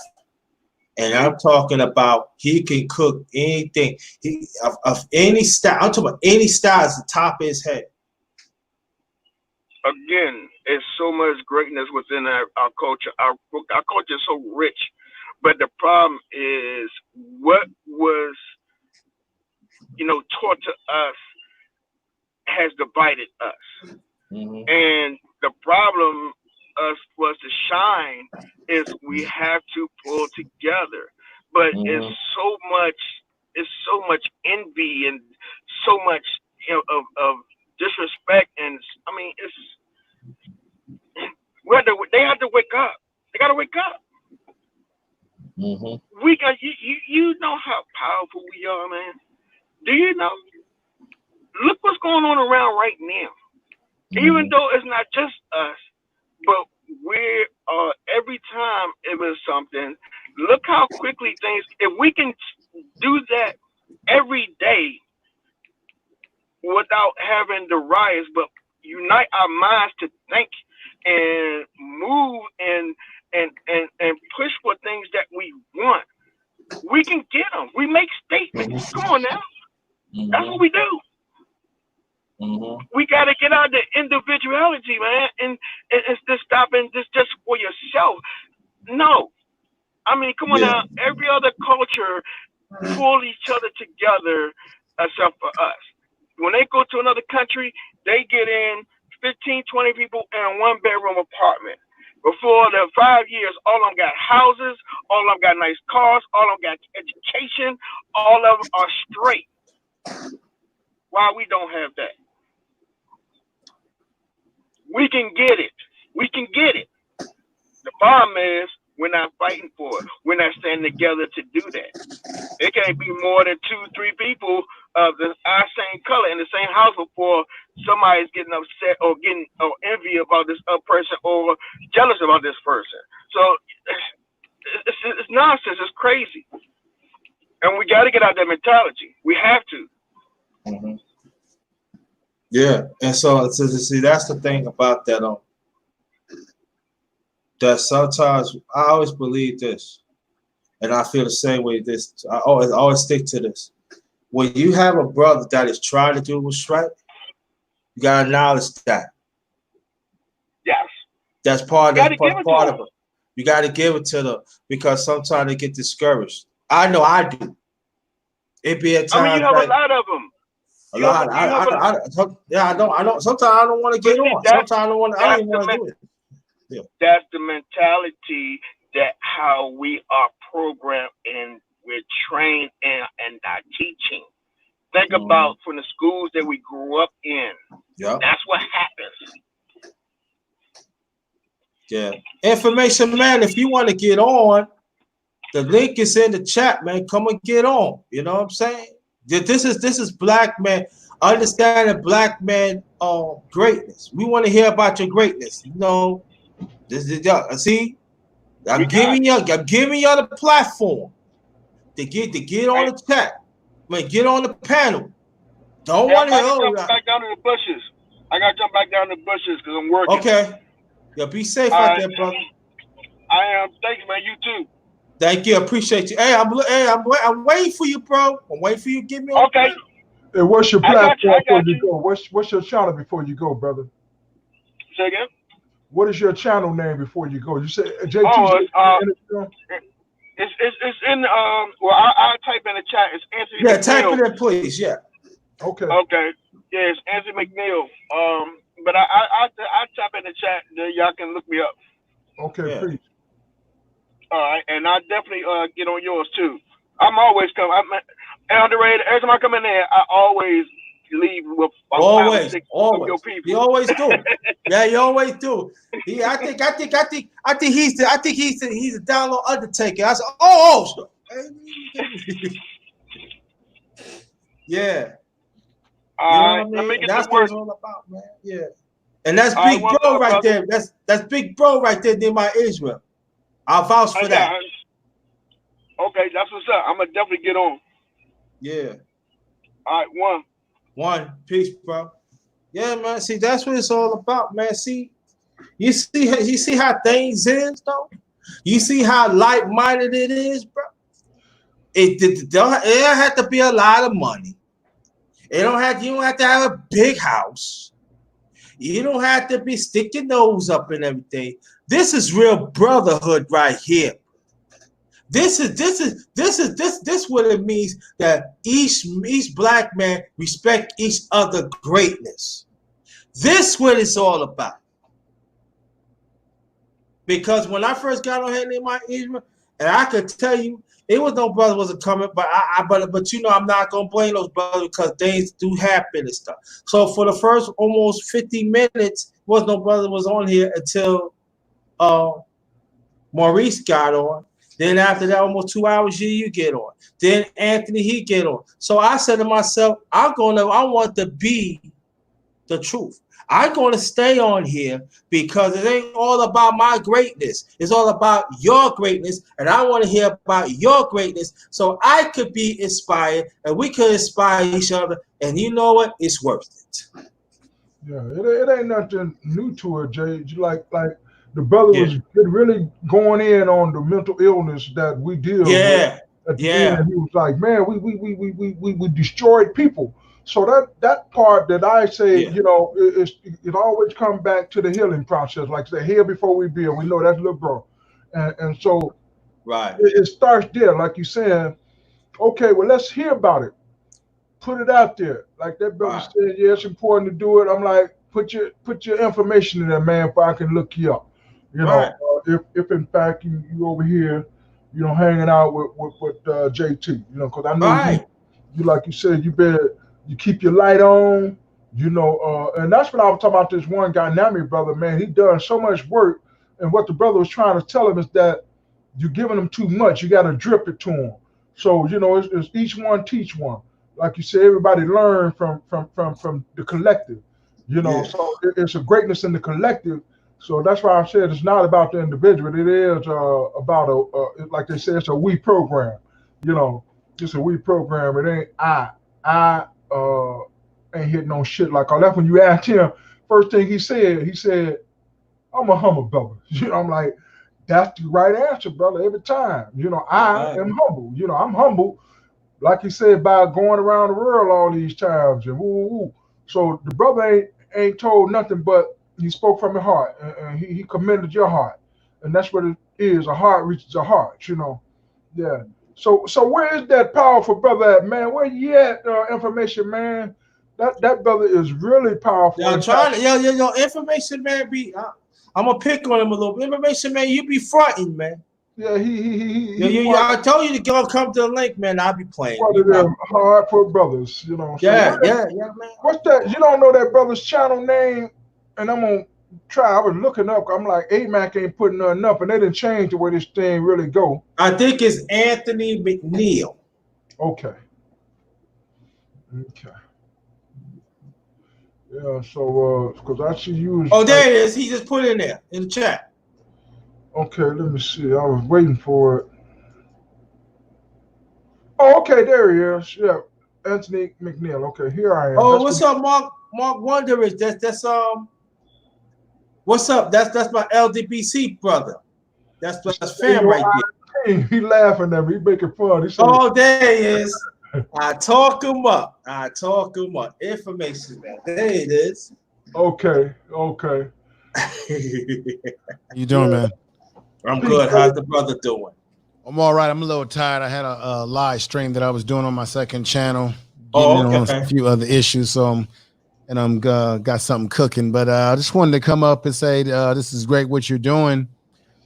And I'm talking about he can cook anything. He of any style. I'm talking about any style is the top of his head. Again, it's so much greatness within our culture. Our culture is so rich, but the problem is what was taught to us has divided us. Mm-hmm. And the problem us was to shine is we have to pull together. But Mm-hmm. it's so much envy and so much of disrespect, and I mean they have to wake up. They gotta wake up. Mm-hmm. We got you know how powerful we are, man. Do you know? Look what's going on around right now. Even Mm-hmm. though it's not just us, but we're every time it was something. Look how quickly things. If we can do that every day without having the riots, but unite our minds to think and move and push for things that we want, we can get them. We make statements. Come on now, that's what Mm-hmm. we do. Mm-hmm. We got to get out of the individuality, man, and just stop and just for yourself. No, I mean, come on Yeah. now. Every other culture pull each other together except for us. When they go to another country, they get in 15, 20 people in a one bedroom apartment. Before the 5 years, all of them got houses, all of them got nice cars, all of them got education, all of them are straight. Why we don't have that? We can get it. We can get it. The problem is we're not fighting for it. We're not standing together to do that. It can't be more than two, three people of our same color in the same house before somebody's getting upset or getting or envy about this other person or jealous about this person. So it's nonsense. It's crazy, and we got to get out of that mentality. We have to. Mm-hmm. Yeah, and so see that's the thing about that. That sometimes I always believe this, and I feel the same way. This I always stick to this. When you have a brother that is trying to do what's right, you gotta acknowledge that. Yes, That's you got to give it to part them. of it. You gotta give it to them because sometimes they get discouraged. I know I do. It be at I mean, you times have a that lot of them. a lot. Yeah, I know. I know. Sometimes I don't want to But get see, on. Sometimes I don't want. I don't that's even the want to do it. Yeah. that's the mentality that how we are programmed and we're trained in our teaching. Think Mm-hmm. about from the schools that we grew up in. Yep. That's what happens. Yeah. Information, man. If you want to get on, the link is in the chat, man. Come and get on. You know what I'm saying? This is Blackman. Understanding Blackman greatness. We want to hear about your greatness. You know, this is see, We got it. I'm giving y'all the platform to get on Hey, the chat. Man, get on the panel. Don't hey, I'm want to about to jump oh back down in the bushes. I got to jump back down in the bushes because I'm working. okay. Yeah, be safe All out right. there, brother. I am. Thanks, man. You too. Thank you. Appreciate you. I'm waiting for you, bro. I'm waiting for you to get me on the Okay. panel. And what's your I got you. platform I before got you you. go? What's your channel before you go, brother? Say again. What is your channel name before you go? You say JT Oh, said Instagram? it's in Well, I'll type in the chat. It's Anthony Yeah, type McNeil. it in, please. Yeah. Okay. Okay. Yeah, it's Anthony McNeil. But I type in the chat. Then y'all can look me up. Okay, Yeah. preach. All right, and I definitely get on yours too. I'm always coming. I'm underrated. Every time I come in there, I always leave with about 5 or 6 of your Always. He people. always do. Yeah, he always do. I think he's the download Undertaker. I said, oh. Yeah. All You know right, what I let me mean? get That's to what work. it's all about, man. Yeah. And that's All right, big one bro love, right brother. there. That's big bro right there near my Israel. I'll vouch for that. Okay, that's what's up. I'm gonna definitely get on. Yeah. All right, One. Peace, bro. Yeah, man. See, that's what it's all about, man. See, you see how things is, though? You see how light-minded it is, bro? It don't have to be a lot of money. You don't have to have a big house. You don't have to be stick your nose up and everything. This is real brotherhood right here. This what it means that each black man respect each other greatness. This what it's all about. Because when I first got on here in my Israel, and I could tell you, it was no brother wasn't coming, but but you know I'm not gonna blame those brothers because things do happen and stuff. So for the first almost 50 minutes, was no brother was on here until Maurice got on. Then after that, almost 2 hours, you get on. Then Anthony, he get on. So I said to myself, I want to be the truth. I'm going to stay on here because it ain't all about my greatness. It's all about your greatness, and I want to hear about your greatness so I could be inspired, and we could inspire each other. And you know what? It's worth it. Yeah, it ain't nothing new to it, Jay. Like the brother was really going in on the mental illness that we deal with. At the end, he was like, "Man, we destroyed people." So that part that I say, you know, it always comes back to the healing process. Like I say, heal before we build. We know that's little bro, and so it starts there. Like you said, okay, well let's hear about it. Put it out there. Like that brother said, yeah, it's important to do it. I'm like, put your information in there, man, if I can look you up. You know, if in fact you over here, you know, hanging out with JT, you know, because I know you like you said, you keep your light on, you know, and that's what I was talking about. This one dynamic brother, man, he done so much work, and what the brother was trying to tell him is that you're giving him too much. You got to drip it to him. So you know, it's each one teach one. Like you said, everybody learn from the collective. You know, so it's a greatness in the collective. So that's why I said it's not about the individual. It is about like they say, it's a we program. You know, it's a we program. It ain't I ain't hitting on shit like all that. When you asked him, first thing he said, I'm a humble brother. You know, I'm like, that's the right answer, brother, every time. You know, I am humble. You know, I'm humble, like you said, by going around the world all these times and woo, woo, woo. So the brother ain't told nothing, but he spoke from his heart, and he commended your heart, and that's what it is. A heart reaches a heart, you know. Yeah. So where is that powerful brother at, man? Where you at? Information, man. That brother is really powerful. I'm trying to, yo, information, man. I'm gonna pick on him a little bit. Information, man. You be fronting, man. Yeah, I told you to go come to the link, man. I'll be playing. One of them hardcore brothers, you know. So yeah, man. What's that? You don't know that brother's channel name? And I'm gonna try. I was looking up. I'm like, A-Mac ain't putting nothing up, and they didn't change the way this thing really go. I think it's Anthony McNeil. Okay. Yeah. So, because I see you. Oh, there it is. He just put it in there in the chat. Okay, let me see. I was waiting for it. Oh, okay, there he is. Yeah, Anthony McNeil. Okay, here I am. Oh, what's up, Mark Wonderich? That's what's up? That's my LDBC brother. That's fam right there. He laughing at me. He making fun. He said, oh, there he is. I talk him up. Information, man. There it is. Okay. How you doing, man? I'm good. How's the brother doing? I'm all right. I'm a little tired. I had a live stream that I was doing on my second channel, getting on a few other issues. So I'm got something cooking. But I just wanted to come up and say this is great what you're doing.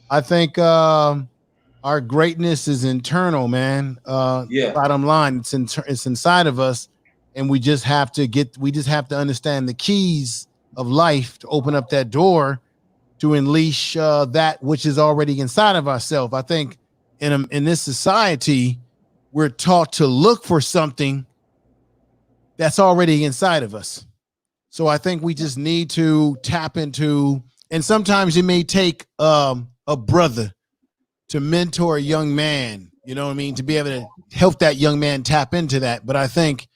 I think our greatness is internal, man. Bottom line, it's inside of us, and we just have to understand the keys of life to open up that door to unleash that which is already inside of ourselves. I think in this society, we're taught to look for something that's already inside of us. So I think we just need to tap into, and sometimes it may take a brother to mentor a young man, you know what I mean, to be able to help that young man tap into that. But I think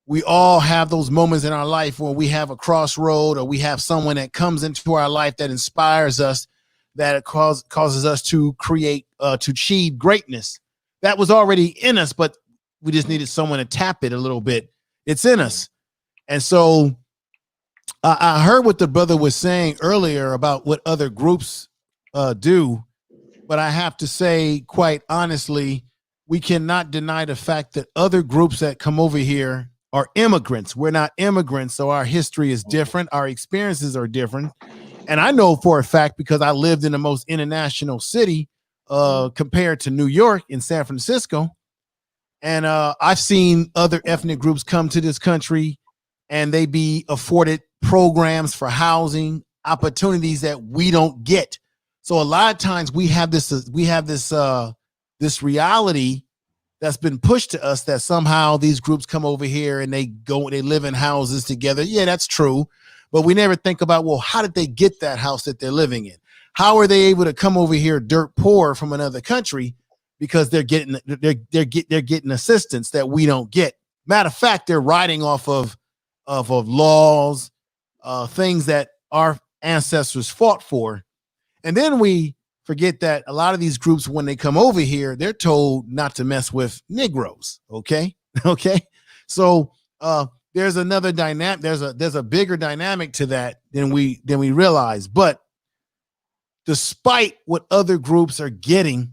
we all have those moments in our life where we have a crossroad, or we have someone that comes into our life that inspires us, that causes us to create, to achieve greatness. That was already in us, but we just needed someone to tap it a little bit. It's in us. And so I heard what the brother was saying earlier about what other groups do, but I have to say, quite honestly, we cannot deny the fact that other groups that come over here are immigrants. We're not immigrants, so our history is different. Our experiences are different. And I know for a fact, because I lived in the most international city compared to New York and San Francisco. And I've seen other ethnic groups come to this country and they be afforded programs for housing, opportunities that we don't get. So a lot of times we have this reality that's been pushed to us that somehow these groups come over here and they live in houses together. Yeah, that's true. But we never think about, well, how did they get that house that they're living in? How are they able to come over here dirt poor from another country? Because they're getting assistance that we don't get. Matter of fact, they're riding off of laws, things that our ancestors fought for. And then we forget that a lot of these groups, when they come over here, they're told not to mess with Negroes. Okay. So there's another dynamic. There's a bigger dynamic to that than we realize. But despite what other groups are getting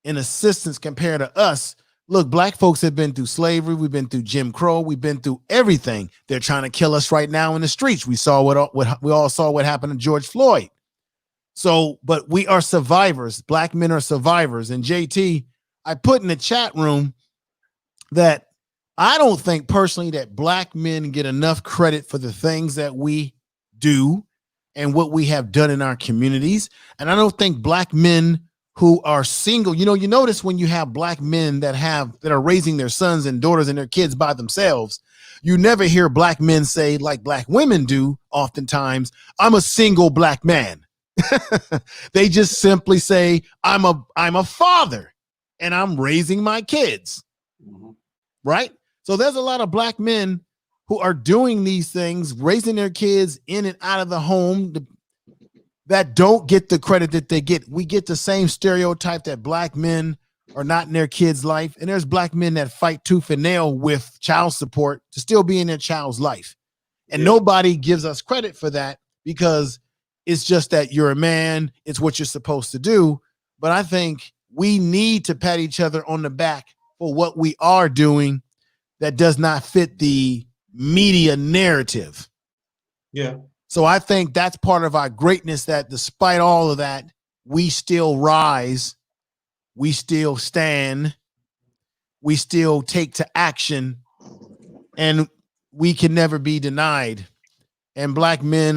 in assistance compared to us, look, black folks have been through slavery. We've been through Jim Crow. We've been through everything. They're trying to kill us right now in the streets. We saw we all saw what happened to George Floyd. So, but we are survivors. Black men are survivors. And JT, I put in the chat room that I don't think personally that black men get enough credit for the things that we do and what we have done in our communities. And I don't think black men who are single, you notice when you have black men that are raising their sons and daughters and their kids by themselves, you never hear black men say, like black women do oftentimes, I'm a single black man. They just simply say, I'm a father and I'm raising my kids. Mm-hmm. Right? So there's a lot of black men who are doing these things, raising their kids in and out of the home, that don't get the credit that they get. We get the same stereotype that black men are not in their kids' life. And there's black men that fight tooth and nail with child support to still be in their child's life. And nobody gives us credit for that, because it's just that you're a man. It's what you're supposed to do. But I think we need to pat each other on the back for what we are doing that does not fit the media narrative. Yeah. So I think that's part of our greatness, that despite all of that, we still rise, we still stand, we still take to action, and we can never be denied. And black men,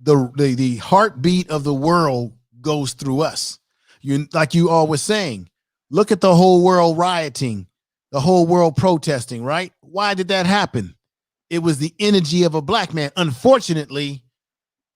the heartbeat of the world goes through us. Like you all were saying, look at the whole world rioting, the whole world protesting, right? Why did that happen? It was the energy of a black man. Unfortunately,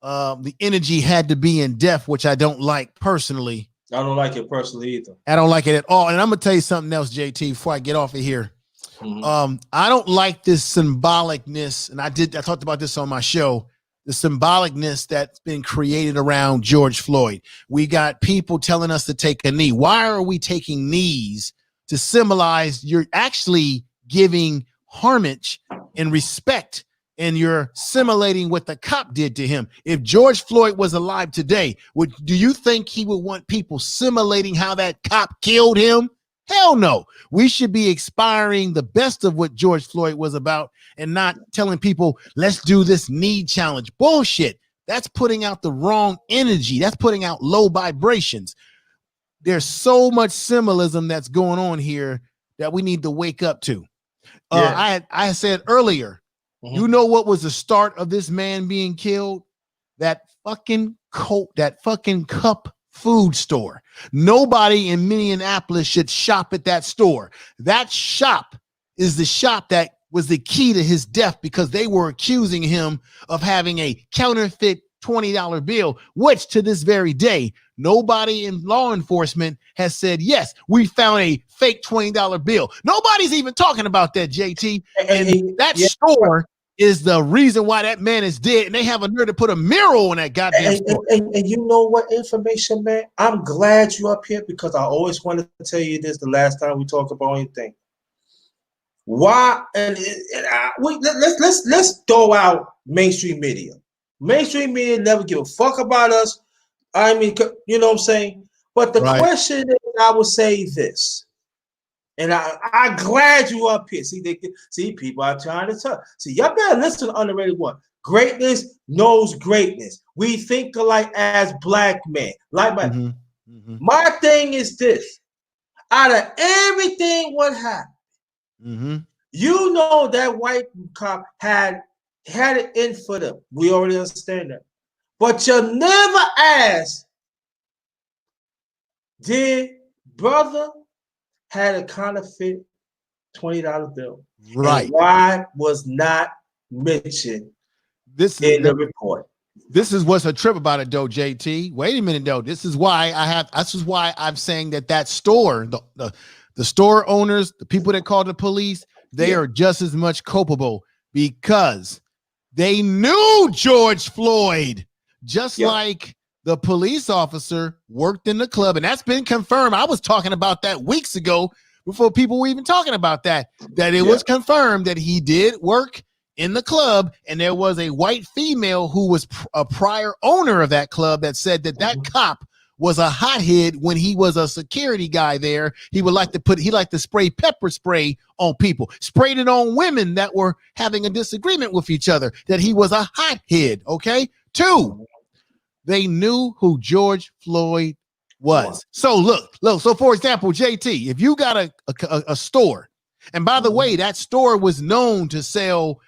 the energy had to be in death, which I don't like personally. I don't like it personally either. I don't like it at all. And I'm going to tell you something else, JT, before I get off of here. Mm-hmm. I don't like this symbolicness. And I talked about this on my show, the symbolicness that's been created around George Floyd. We got people telling us to take a knee. Why are we taking knees? To symbolize you're actually giving homage and respect, and you're simulating what the cop did to him. If George Floyd was alive today, do you think he would want people simulating how that cop killed him? Hell no. We should be inspiring the best of what George Floyd was about, and not telling people, let's do this knee challenge. Bullshit. That's putting out the wrong energy. That's putting out low vibrations. There's so much symbolism that's going on here that we need to wake up to. I said earlier, you know what was the start of this man being killed? That fucking Cup food store. Nobody in Minneapolis should shop at that store. That shop is the shop that was the key to his death because they were accusing him of having a counterfeit $20 bill, which to this very day, nobody in law enforcement has said, yes, we found a fake $20 bill. Nobody's even talking about that, JT. And that store is the reason why that man is dead. And they have a nerve to put a mirror on that goddamn store. And you know what information, man? I'm glad you're up here because I always wanted to tell you this the last time we talked about anything. Why? Let's throw out mainstream media. Mainstream media never give a fuck about us. I mean, you know what I'm saying? But the question is, I would say this, and I'm glad you up here. See, people are trying to tell. See, y'all better listen to Underrated One. Greatness knows greatness. We think alike as black men. My thing is this: out of everything, what happened? You know that white cop had it in for them. We already understand that. But you never asked, did brother had a counterfeit $20 bill? Right. And why was not mentioned in the report? This is what's a trip about it, though, JT. Wait a minute, though. This is why I'm saying that store, the store owners, the people that called the police, they are just as much culpable because they knew George Floyd, just like the police officer worked in the club. And that's been confirmed. I was talking about that weeks ago before people were even talking about that it was confirmed that he did work in the club. And there was a white female who was a prior owner of that club that said that cop was a hothead when he was a security guy there. He liked to spray pepper spray on people, sprayed it on women that were having a disagreement with each other, that he was a hothead. Okay. 2, they knew who George Floyd was. So look, so for example, JT, if you got a store, and by the way, that store was known to sell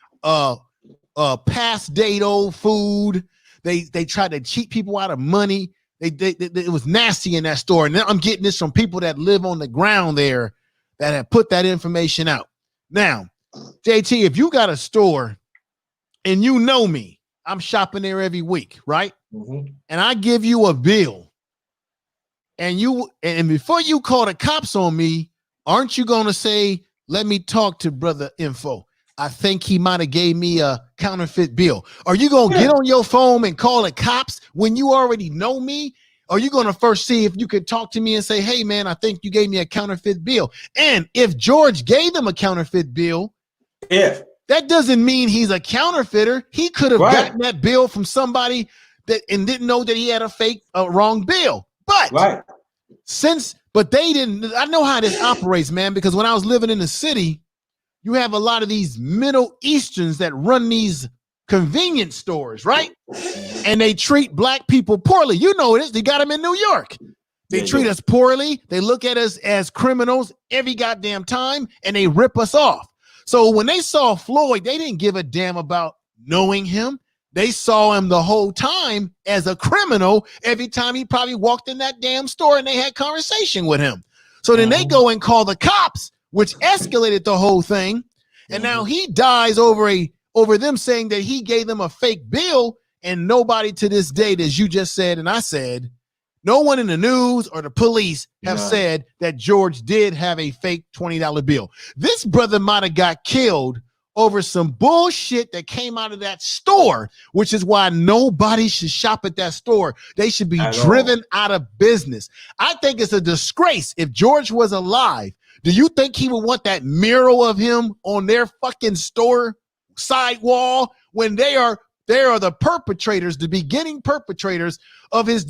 past date old food. They tried to cheat people out of money. It was nasty in that store. And now I'm getting this from people that live on the ground there that have put that information out. Now, JT, if you got a store and you know me, I'm shopping there every week, right? And I give you a bill and before you call the cops on me, aren't you going to say, let me talk to brother info? I think he might have gave me a counterfeit bill. Are you going to get on your phone and call the cops when you already know me? Or are you going to first see if you could talk to me and say, hey, man, I think you gave me a counterfeit bill? And if George gave them a counterfeit bill, that doesn't mean he's a counterfeiter. He could have gotten that bill from somebody and didn't know that he had a wrong bill. But they didn't. I know how this operates, man, because when I was living in the city, you have a lot of these Middle Easterns that run these convenience stores, right? And they treat black people poorly. You know this. They got them in New York. They treat us poorly. They look at us as criminals every goddamn time, and they rip us off. So when they saw Floyd, they didn't give a damn about knowing him. They saw him the whole time as a criminal every time he probably walked in that damn store and they had conversation with him. So then they go and call the cops, which escalated the whole thing. And now he dies over them saying that he gave them a fake bill, and nobody to this date, as you just said and I said, no one in the news or the police have said that George did have a fake $20 bill. This brother might have got killed over some bullshit that came out of that store, which is why nobody should shop at that store. They should be driven out of business. I think it's a disgrace. If George was alive, do you think he would want that mural of him on their fucking store sidewall when they are the perpetrators, the beginning perpetrators of his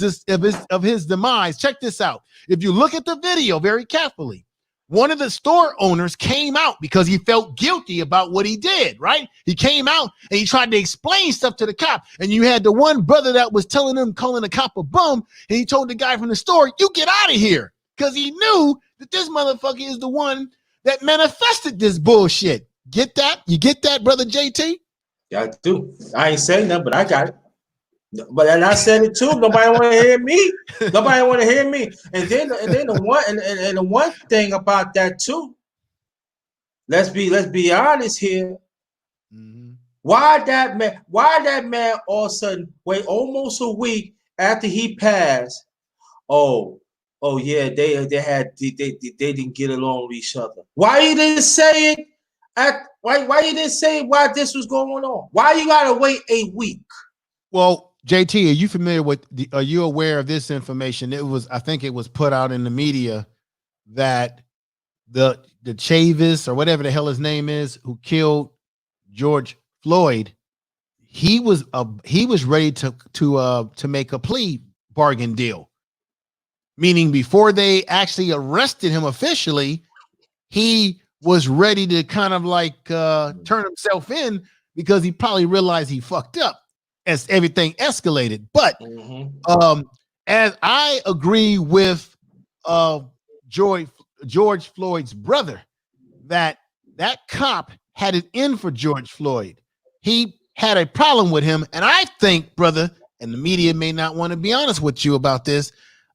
demise? Check this out. If you look at the video very carefully, one of the store owners came out because he felt guilty about what he did, right? He came out and he tried to explain stuff to the cop. And you had the one brother that was telling the cop a bum, and he told the guy from the store, you get out of here, because he knew that this motherfucker is the one that manifested this bullshit. Get that? You get that, brother JT? Yeah, I do. I ain't saying nothing, but I got it. But and I said it too. Nobody want to hear me. Nobody want to hear me. And then the one thing about that too. let's be honest here. Mhm. Why that man all of a sudden wait almost a week after he passed? Oh, yeah, they didn't get along with each other. Why you didn't say it? Why you didn't say why this was going on? Why you gotta wait a week? Well, JT, are you familiar with? Are you aware of this information? I think it was put out in the media that the Chavis or whatever the hell his name is, who killed George Floyd, he was ready to make a plea bargain deal. Meaning before they actually arrested him officially, he was ready to kind of like turn himself in because he probably realized he fucked up as everything escalated. But as I agree with George Floyd's brother, that cop had it in for George Floyd. He had a problem with him. And I think, brother, and the media may not want to be honest with you about this,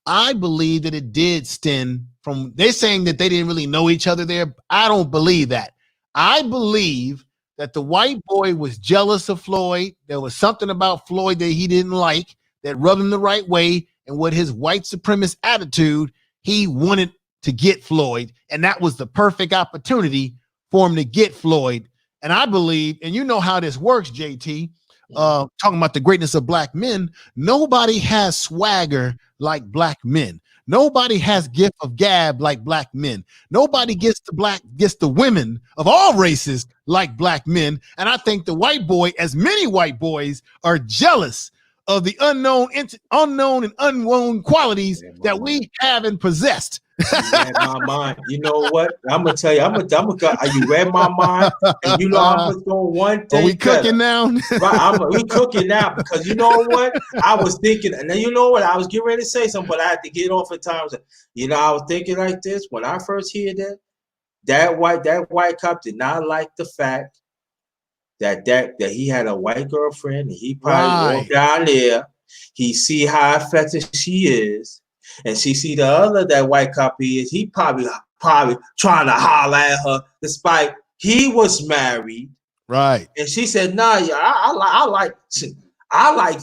I believe that it did stem from, they're saying that they didn't really know each other there. I don't believe that. I believe that the white boy was jealous of Floyd. There was something about Floyd that he didn't like that rubbed him the right way. And with his white supremacist attitude, he wanted to get Floyd. And that was the perfect opportunity for him to get Floyd. And I believe, and you know how this works, JT, talking about the greatness of black men, nobody has swagger like black men. Nobody has gift of gab like black men. Nobody gets the women of all races like black men. And I think the white boy, as many white boys, are jealous of the unknown and unknown qualities that we have and possessed. You read my mind. You know what? I'm gonna tell you. You read my mind, and you know I'm gonna throw one thing. Are we cooking now? Right, we cooking now because you know what? I was thinking, and then you know what? I was getting ready to say something, but I had to get off at times. You know, I was thinking like this when I first heard that white cop did not like the fact that he had a white girlfriend, and he probably walked down there. He see how effective she is. And she see the other that white cop is, he probably trying to holler at her despite he was married. Right. And she said, nah, yeah, I like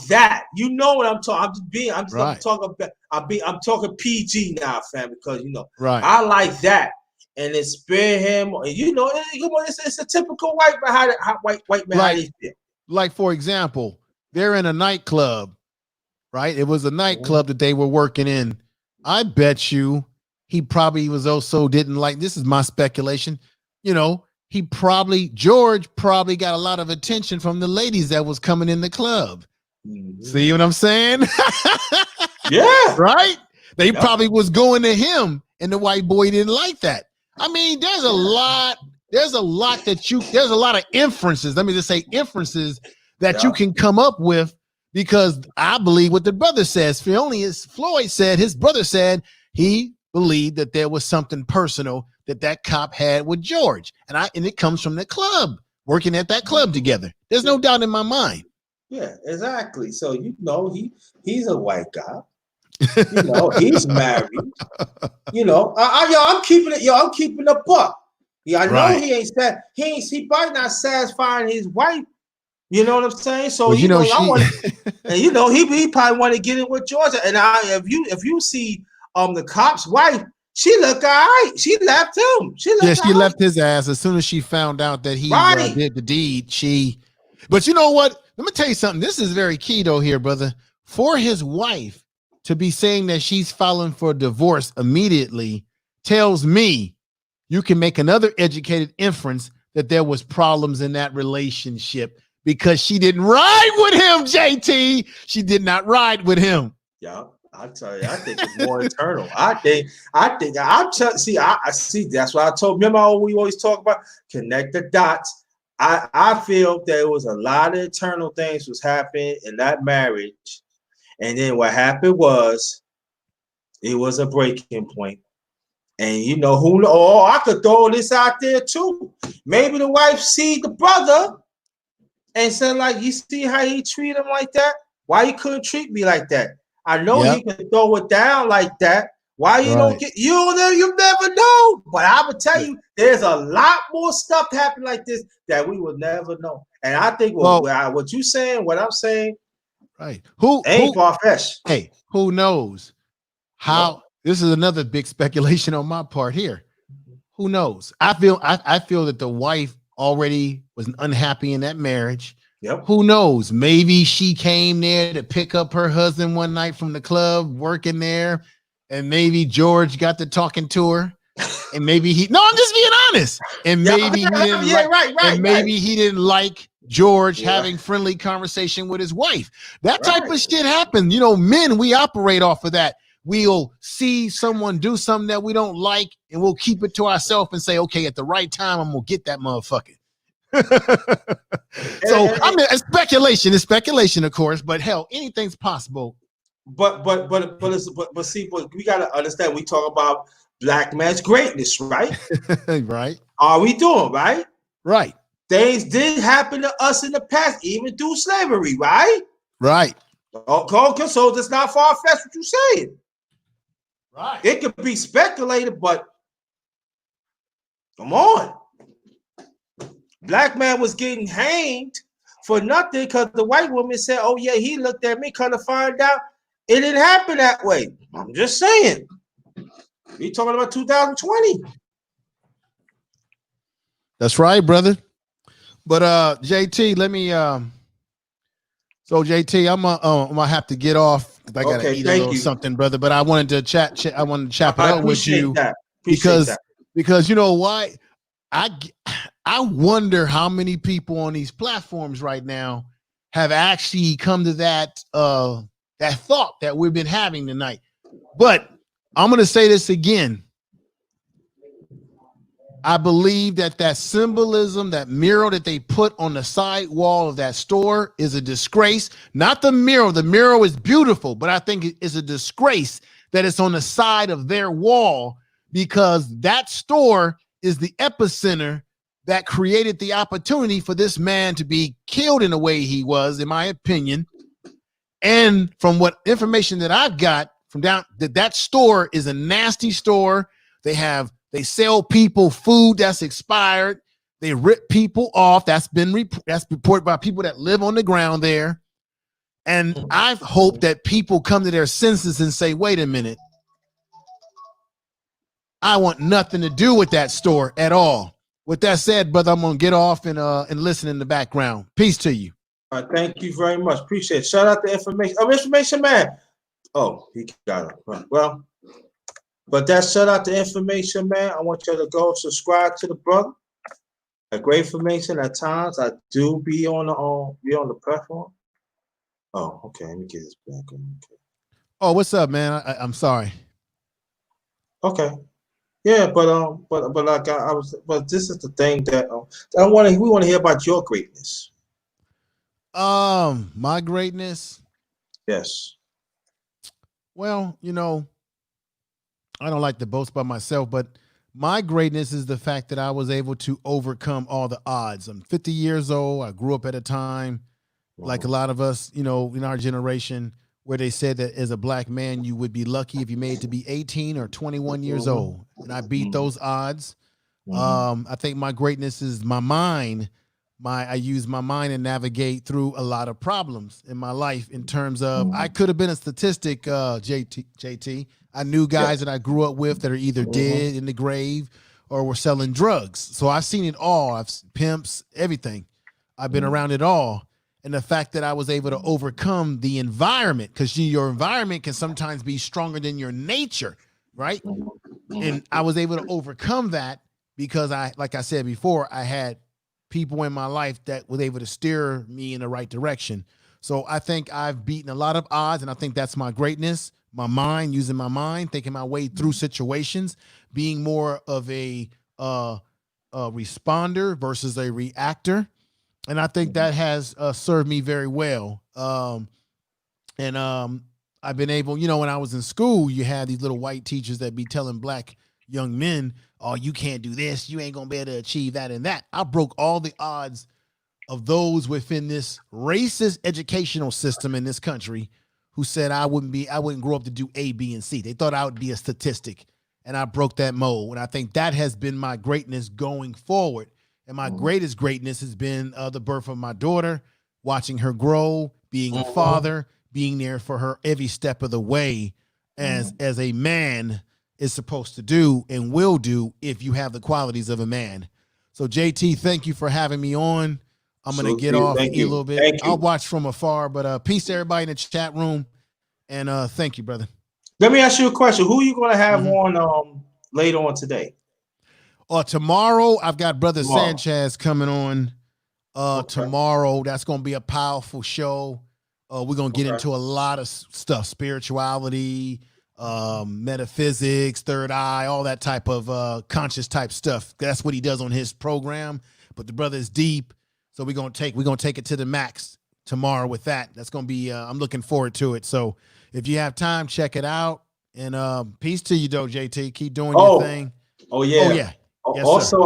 that. You know what I'm talking. I'm talking PG now, fam, because you know, I like that. And it spare him, and you know, it's a typical white man white man how they feel. Like, for example, they're in a nightclub. Right? It was a nightclub that they were working in. I bet you he probably was also didn't like, this is my speculation, you know, George probably got a lot of attention from the ladies that was coming in the club. See what I'm saying? Yeah. Right? They probably was going to him, and the white boy didn't like that. I mean, there's a lot of inferences. Let me just say inferences that you can come up with. Because I believe what the brother says. Floyd said, his brother said he believed that there was something personal that cop had with George. And it comes from the club, working at that club together. There's no doubt in my mind. Yeah, exactly. So, you know, he's a white guy. You know, he's married. You know, I'm keeping a buck. Yeah, I know he ain't sad. He probably not satisfying his wife. You know what I'm saying? So well, and you know he probably want to get in with Georgia. And if you see the cop's wife, she looked all right. She left him. She left his ass as soon as she found out that he did the deed. But you know what? Let me tell you something. This is very key though here, brother. For his wife to be saying that she's filing for divorce immediately tells me you can make another educated inference that there was problems in that relationship. Because she didn't ride with him, JT. She did not ride with him. Yeah, I tell you, I think it's more internal. I see. That's why I told. Remember how we always talk about connect the dots. I feel there was a lot of internal things was happening in that marriage, and then what happened was it was a breaking point. And you know who? Oh, I could throw this out there too. Maybe the wife see the brother. And said, like, you see how he treat him like that? Why he couldn't treat me like that? I know he could throw it down like that Why you don't get you never know. But I would tell you, there's a lot more stuff happening like this that we will never know. And I think what you saying, what I'm saying, right? Ain't far-fetched. Hey, who knows how? No. This is another big speculation on my part here. Who knows? I feel that the wife already was unhappy in that marriage. Yep. Who knows? Maybe she came there to pick up her husband one night from the club, working there, and maybe George got to talking to her, and maybe I'm just being honest, and maybe he didn't like George having friendly conversation with his wife. That type of shit happens. You know, men, we operate off of that. We'll see someone do something that we don't like, and we'll keep it to ourselves and say, okay, at the right time, I'm gonna get that motherfucker. So I mean, it's speculation, of course, but hell, anything's possible. But see, we gotta understand. We talk about black man's greatness, right? Right. Are we doing right? Right. Things did happen to us in the past, even through slavery, right? Right. Okay, so it's not far-fetched what you're saying. Right. It could be speculated, but come on. Black man was getting hanged for nothing because the white woman said, oh, yeah, he looked at me, kind of find out it didn't happen that way. I'm just saying. We're talking about 2020. That's right, brother. But JT, let me so JT, I'm gonna have to get off because I gotta eat a little something, brother. But I wanted to chat it up with you because you know why? I wonder how many people on these platforms right now have actually come to that thought that we've been having tonight. But I'm gonna say this again. I believe that symbolism, that mural that they put on the side wall of that store is a disgrace. Not the mural. The mural is beautiful, but I think it's a disgrace that it's on the side of their wall because that store is the epicenter that created the opportunity for this man to be killed in the way he was, in my opinion. And from what information that I've got from down that store is a nasty store. They sell people food that's expired. They rip people off. That's reported by people that live on the ground there. And I hope that people come to their senses and say, wait a minute. I want nothing to do with that store at all. With that said, brother, I'm going to get off and listen in the background. Peace to you. All right, thank you very much. Appreciate it. Shout out to information. Oh, information man. Oh, he got it. Well, but that's shout out to information, man. I want you to go subscribe to the brother. A great information at times. I do be on the platform. Oh, okay. Let me get this back. Okay. Oh, what's up, man? I'm sorry. Okay. Yeah, but like but this is the thing that we want to hear about your greatness. My greatness. Yes. Well, you know, I don't like to boast by myself, but my greatness is the fact that I was able to overcome all the odds. I'm 50 years old. I grew up at a time, like a lot of us, you know, in our generation, where they said that as a black man, you would be lucky if you made it to be 18 or 21 years old. And I beat those odds. I think my greatness is my mind. I use my mind and navigate through a lot of problems in my life in terms of I could have been a statistic, JT. I knew guys that I grew up with that are either dead in the grave or were selling drugs. So I've seen it all. I've pimps, everything. I've been around it all. And the fact that I was able to overcome the environment, because your environment can sometimes be stronger than your nature, right? And I was able to overcome that because like I said before, I had people in my life that was able to steer me in the right direction. So I think I've beaten a lot of odds, and I think that's my greatness. My mind, using my mind, thinking my way through situations, being more of a responder versus a reactor. And I think that has served me very well. I've been able, you know, when I was in school, you had these little white teachers that be telling black young men, oh, you can't do this. You ain't going to be able to achieve that and that. I broke all the odds of those within this racist educational system in this country who said I wouldn't grow up to do A, B, and C. They thought I would be a statistic, and I broke that mold. And I think that has been my greatness going forward. And my greatest greatness has been the birth of my daughter, watching her grow, being a father, being there for her every step of the way, as a man is supposed to do and will do if you have the qualities of a man. So JT, thank you for having me on. I'm going to get off a little bit. I'll watch from afar, but peace to everybody in the chat room. And thank you, brother. Let me ask you a question. Who are you going to have on later on today? Tomorrow, I've got Brother Sanchez coming on tomorrow. That's going to be a powerful show. We're going to get into a lot of stuff, spirituality, metaphysics, third eye, all that type of conscious type stuff. That's what he does on his program. But the brother is deep. So we're gonna take it to the max tomorrow with that. That's gonna be I'm looking forward to it. So if you have time, check it out. And peace to you though, JT. Keep doing your thing. Oh yeah. Oh yeah. Yes, also,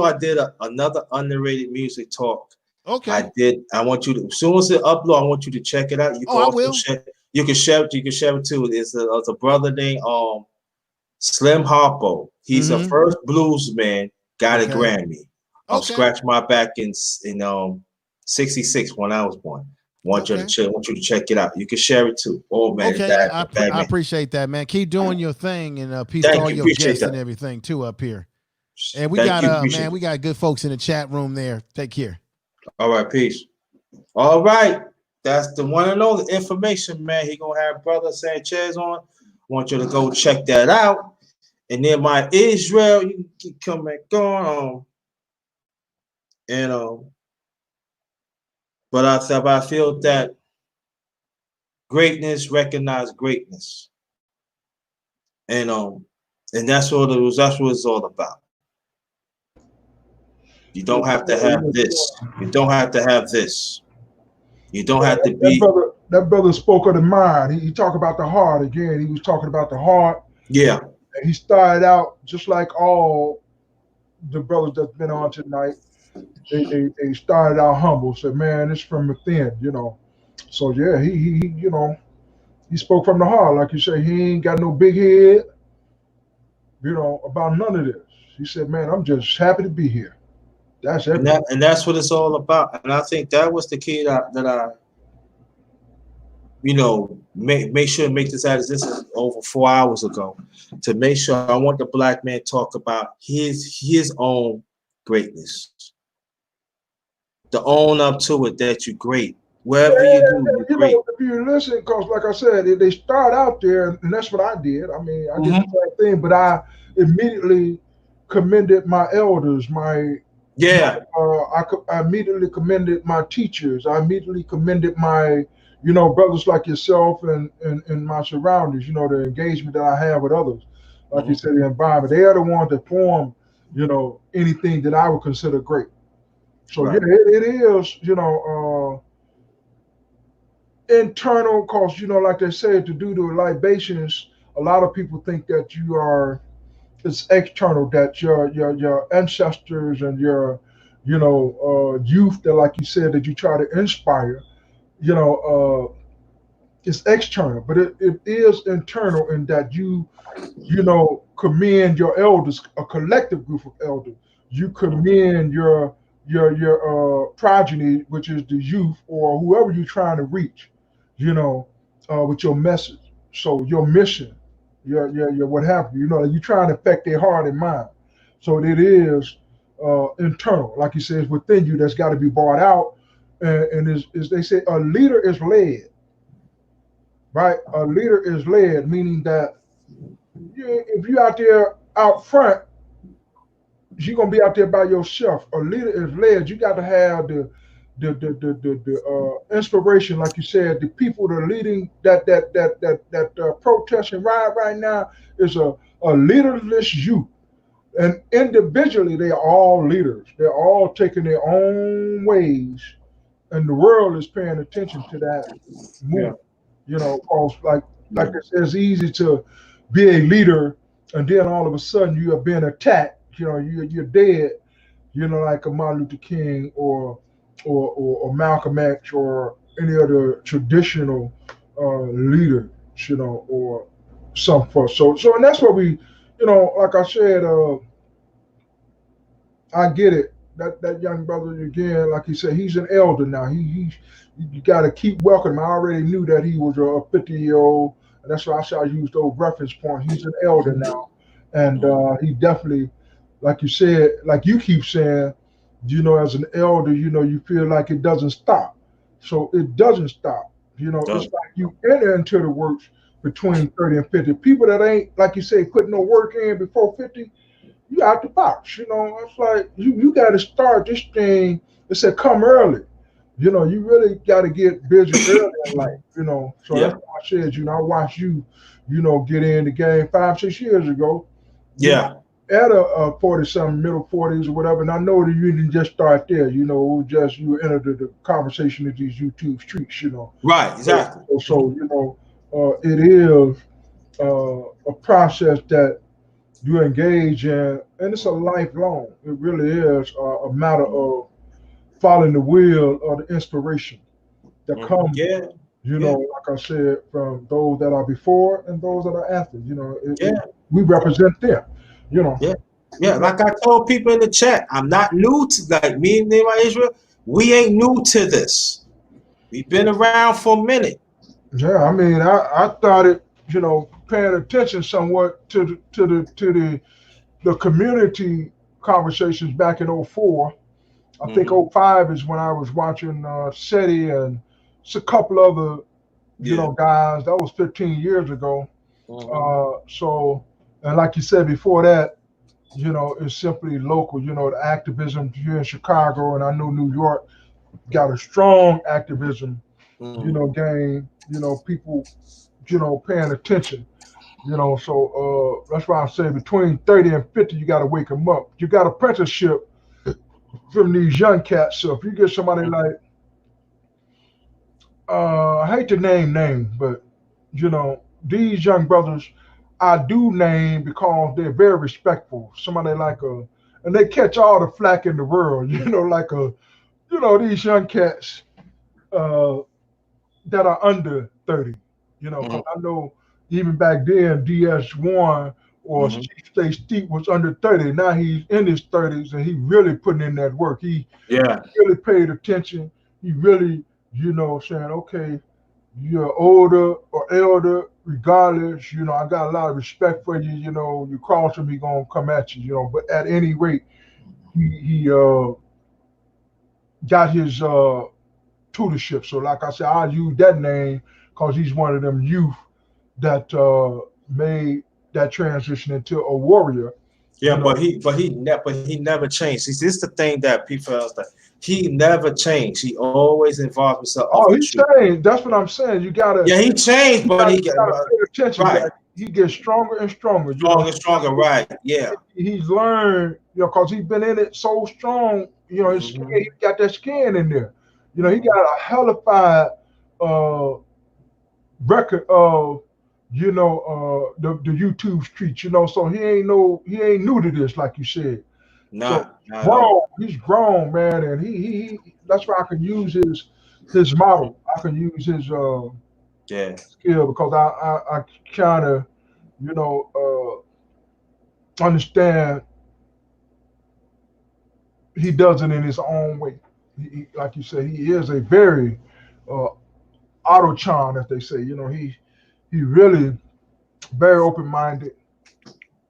I did another underrated music talk. Okay. I want you to, as soon as it upload, I want you to check it out. You can I will. You can share it. You can share it too. There's a brother named Slim Harpo. He's a first blues man. Got a Grammy. Scratch My Back in '66 when I was born. Want you to check it out. You can share it too. Oh man, I appreciate that, man. Keep doing your thing, and peace to all your guests and everything too up here. And we got good folks in the chat room there. Take care. All right, peace. All right, that's the one and only information, man. He gonna have Brother Sanchez on. Want you to go check that out. And then my Israel, you can keep coming on. But I feel that greatness recognize greatness, and that's what it's all about. You don't have to have this. You don't have to have this. You don't have to be. That brother spoke of the mind. He talked about the heart again. He was talking about the heart. Yeah. And he started out just like all the brothers that's been on tonight. They started out humble, said, man, it's from within, So yeah, he spoke from the heart. Like you say, he ain't got no big head, about none of this. He said, man, I'm just happy to be here. That's everything. And that's what it's all about. And I think that was the key that I make sure to make this out. This is over 4 hours ago. To make sure I want the black man talk about his own greatness. To own up to it that you're great. Wherever you do, you're great. If you listen, because like I said, they start out there, and that's what I did. I mean, I did the same thing, but I immediately commended my elders, I immediately commended my teachers. I immediately commended my, brothers like yourself and my surroundings, the engagement that I have with others. Like you said, the environment. They are the ones that form, anything that I would consider great. So yeah, it is, internal, cause like they said, to do the libations, a lot of people think that it's external, that your ancestors and your youth that, like you said, that you try to inspire, it's external, but it is internal in that you commend your elders, a collective group of elders. You commend your progeny, which is the youth or whoever you're trying to reach, with your message. So your mission, your what have you, you're trying to affect their heart and mind. So it is internal, like you said, it's within you that's got to be brought out. And as they say, a leader is led, right? A leader is led, meaning that if you're out there out front, you're gonna be out there by yourself. A leader is led. You got to have the inspiration, like you said. The people that are leading that protest and riot right now is a leaderless youth, and individually they are all leaders. They're all taking their own ways, and the world is paying attention to that movement. Cause like I said, it's easy to be a leader, and then all of a sudden you are being attacked. You're dead, like a Martin Luther King or Malcolm X or any other traditional leader, or some for. So and that's what we, like I said, I get it. That young brother again, like he said, he's an elder now. You got to keep welcoming. I already knew that he was a 50-year-old, and that's why I use those reference points. He's an elder now, and he definitely, like you said, like you keep saying, as an elder, you feel like it doesn't stop. So it doesn't stop. It's like you enter into the works between 30 and 50. People that ain't, like you say, putting no work in before 50, you out the box. It's like you got to start this thing. It said come early. You really got to get busy early in life. So Yeah. that's why I said, I watched you, get in the game 5-6 years ago. Yeah. At a 40-something, middle 40s or whatever, and I know that you didn't just start there. Just you entered the conversation of these YouTube streets. Right. Exactly. So it is a process that you engage in, and it's a lifelong. It really is a matter of following the wheel or the inspiration that comes, Yeah. like I said, from those that are before and those that are after. We represent them. Yeah. Yeah. Like I told people in the chat, I'm not new to, like me and my Israel. We ain't new to this. We've been around for a minute. Yeah, I mean, I started, paying attention somewhat to the community conversations back in '04. I think '05 is when I was watching SETI and it's a couple other, guys. That was 15 years ago. So, and like you said before that, it's simply local. The activism here in Chicago, and I know New York got a strong activism, game. People, paying attention. So that's why I say between 30 and 50, you got to wake them up. You got apprenticeship from these young cats. So if you get somebody like, I hate to name names, but these young brothers, I do name because they're very respectful. Somebody like and they catch all the flack in the world. Like these young cats that are under 30. Because I know even back then, DS1 or Steve Steve was under 30. Now he's in his 30s and he really putting in that work. He really paid attention. He really, saying, okay, you're older or elder, regardless, I got a lot of respect for you. You cross him, he gonna come at you. But at any rate, he got his tutorship. So like I said, I use that name because he's one of them youth that made that transition into a warrior. Yeah, but he never changed. See, this is the thing that people else that he never changed. He always involved himself. Oh, he changed. That's what I'm saying. You gotta. Yeah, he changed, but he gotta pay attention. right. He gets stronger and stronger. Stronger. Right. Yeah. He's learned, because he's been in it so strong. His skin, he got that skin in there. He got a hellified record of the YouTube streets. So he ain't new to this, like you said. He's grown, man, and he that's why I can use his model. I can use his skill because I kind of understand he does it in his own way. Like you say, he is a very auto-chan, as they say. He really very open-minded.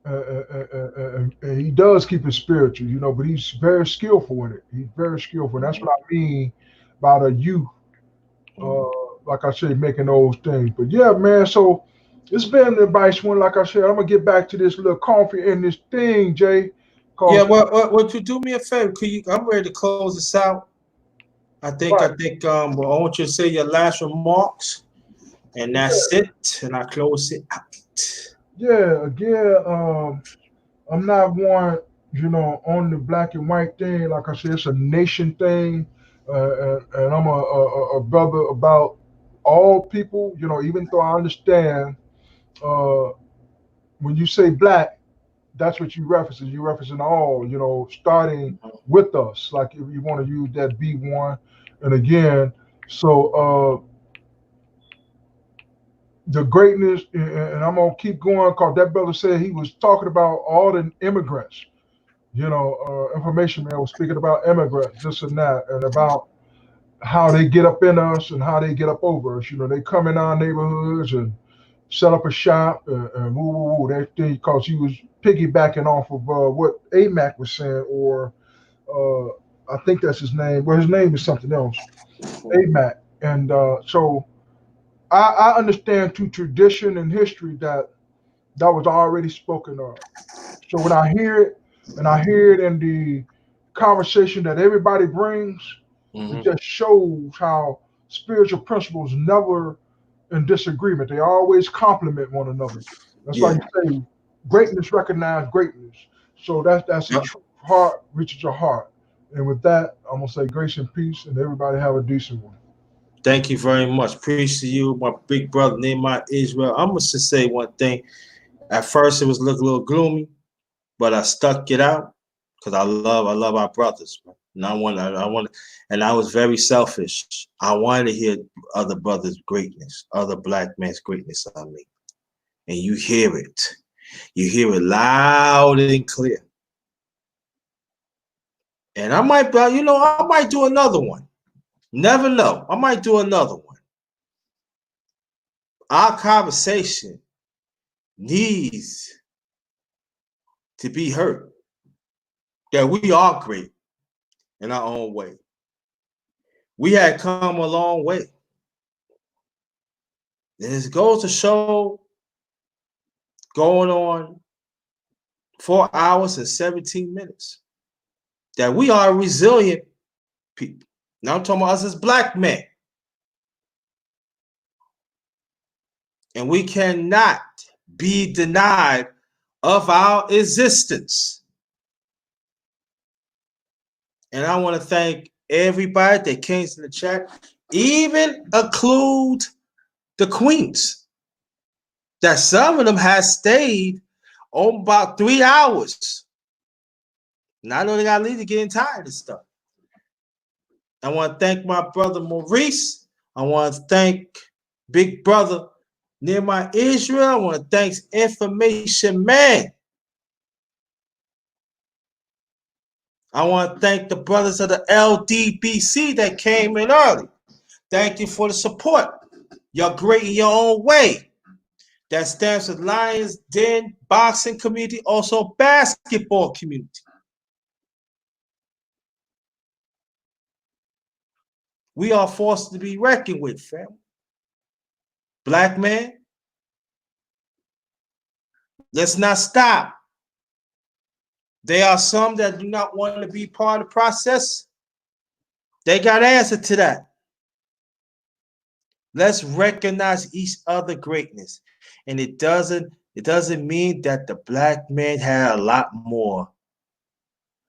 And he does keep it spiritual, but he's very skillful in it. He's very skillful. And that's what I mean by the youth, like I say, making those things. But yeah, man, so it's been the advice one. Like I said, I'm going to get back to this little coffee and this thing, Jay. Yeah, well, would you do me a favor? I'm ready to close this out. I think, I want you to say your last remarks, and that's it, and I close it out. Yeah, again, I'm not one, on the black and white thing. Like I said, it's a nation thing, and I'm a brother about all people. Even though I understand when you say black, that's what you reference. You referencing all. Starting with us. Like if you want to use that B1, and again, so the greatness, and I'm gonna keep going because that brother said he was talking about all the immigrants. Information man was speaking about immigrants, this and that, and about how they get up in us and how they get up over us. They come in our neighborhoods and set up a shop and woo woo woo. That thing, because he was piggybacking off of what AMAC was saying, or I think that's his name. Well, his name is something else, AMAC. And so I understand through tradition and history that was already spoken of. So when I hear it, and I hear it in the conversation that everybody brings, it just shows how spiritual principles never in disagreement. They always complement one another. That's why Yeah. you say greatness recognize greatness. So that's a Yep. true heart reaches your heart. And with that, I'm gonna say grace and peace, and everybody have a decent one. Thank you very much. Preach to you, my big brother Nehemiah Israel. I'm gonna just say one thing. At first, it was looking a little gloomy, but I stuck it out because I love our brothers. And and I was very selfish. I wanted to hear other brothers' greatness, other black men's greatness on me. And you hear it. You hear it loud and clear. And I might do another one. Never know. I might do another one. Our conversation needs to be heard. That we are great in our own way. We had come a long way. And it goes to show, going on 4 hours and 17 minutes, that we are resilient people. Now I'm talking about us as black men. And we cannot be denied of our existence. And I want to thank everybody that came to the chat, even include the queens, that some of them has stayed on about 3 hours. And I know they got to leave to getting tired of stuff. I want to thank my brother Maurice. I want to thank big brother Nehemiah Israel. I want to thank Information Man. I want to thank the brothers of the LDBC that came in early. Thank you for the support. You're great in your own way. That stands for Lions Den boxing community, also basketball community. We are forced to be reckoned with, fam. Black man, let's not stop. There are some that do not want to be part of the process. They got answer to that. Let's recognize each other greatness. And it doesn't mean that the black man had a lot more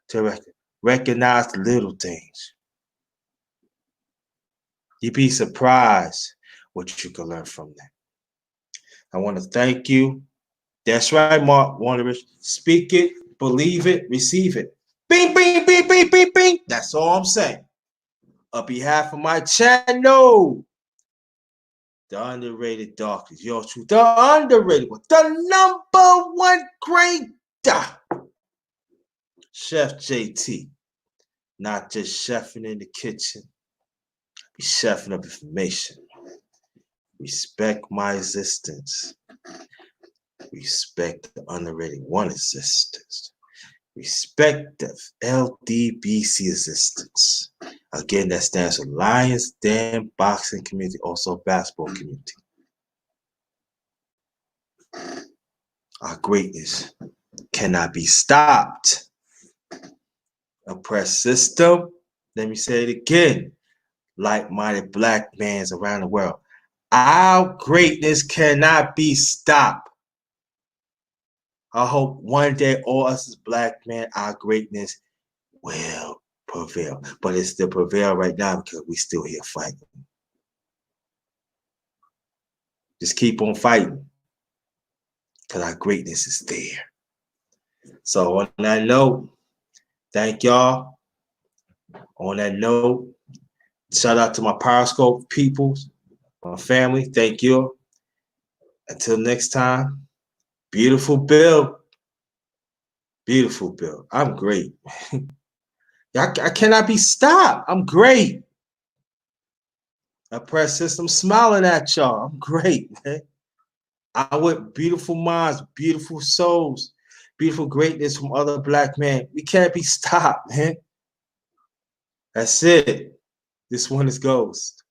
to recognize the little things. You'd be surprised what you can learn from that. I want to thank you. That's right, Mark Wanderers. Speak it, believe it, receive it. Bing, bing, bing, bing, bing, bing. That's all I'm saying. On behalf of my channel, the Underrated Darkness, your truth, the underrated one, the number one grader, Chef JT. Not just chefing in the kitchen, be chefing up information. Respect my existence. Respect the underrated one existence. Respect the LDBC existence. Again, that stands for Lions Den boxing community, also basketball community. Our greatness cannot be stopped. Oppressed system, let me say it again, like-minded black mans around the world. Our greatness cannot be stopped. I hope one day all us as black men, our greatness will prevail. But it's still prevail right now because we still here fighting. Just keep on fighting because our greatness is there. So on that note, thank y'all. On that note, shout out to my Periscope peoples, my family. Thank you. Until next time, beautiful Bill. Beautiful Bill. I'm great. I cannot be stopped. I'm great. I press system smiling at y'all. I'm great, man. I want beautiful minds, beautiful souls, beautiful greatness from other black men. We can't be stopped, man. That's it. This one is Ghost.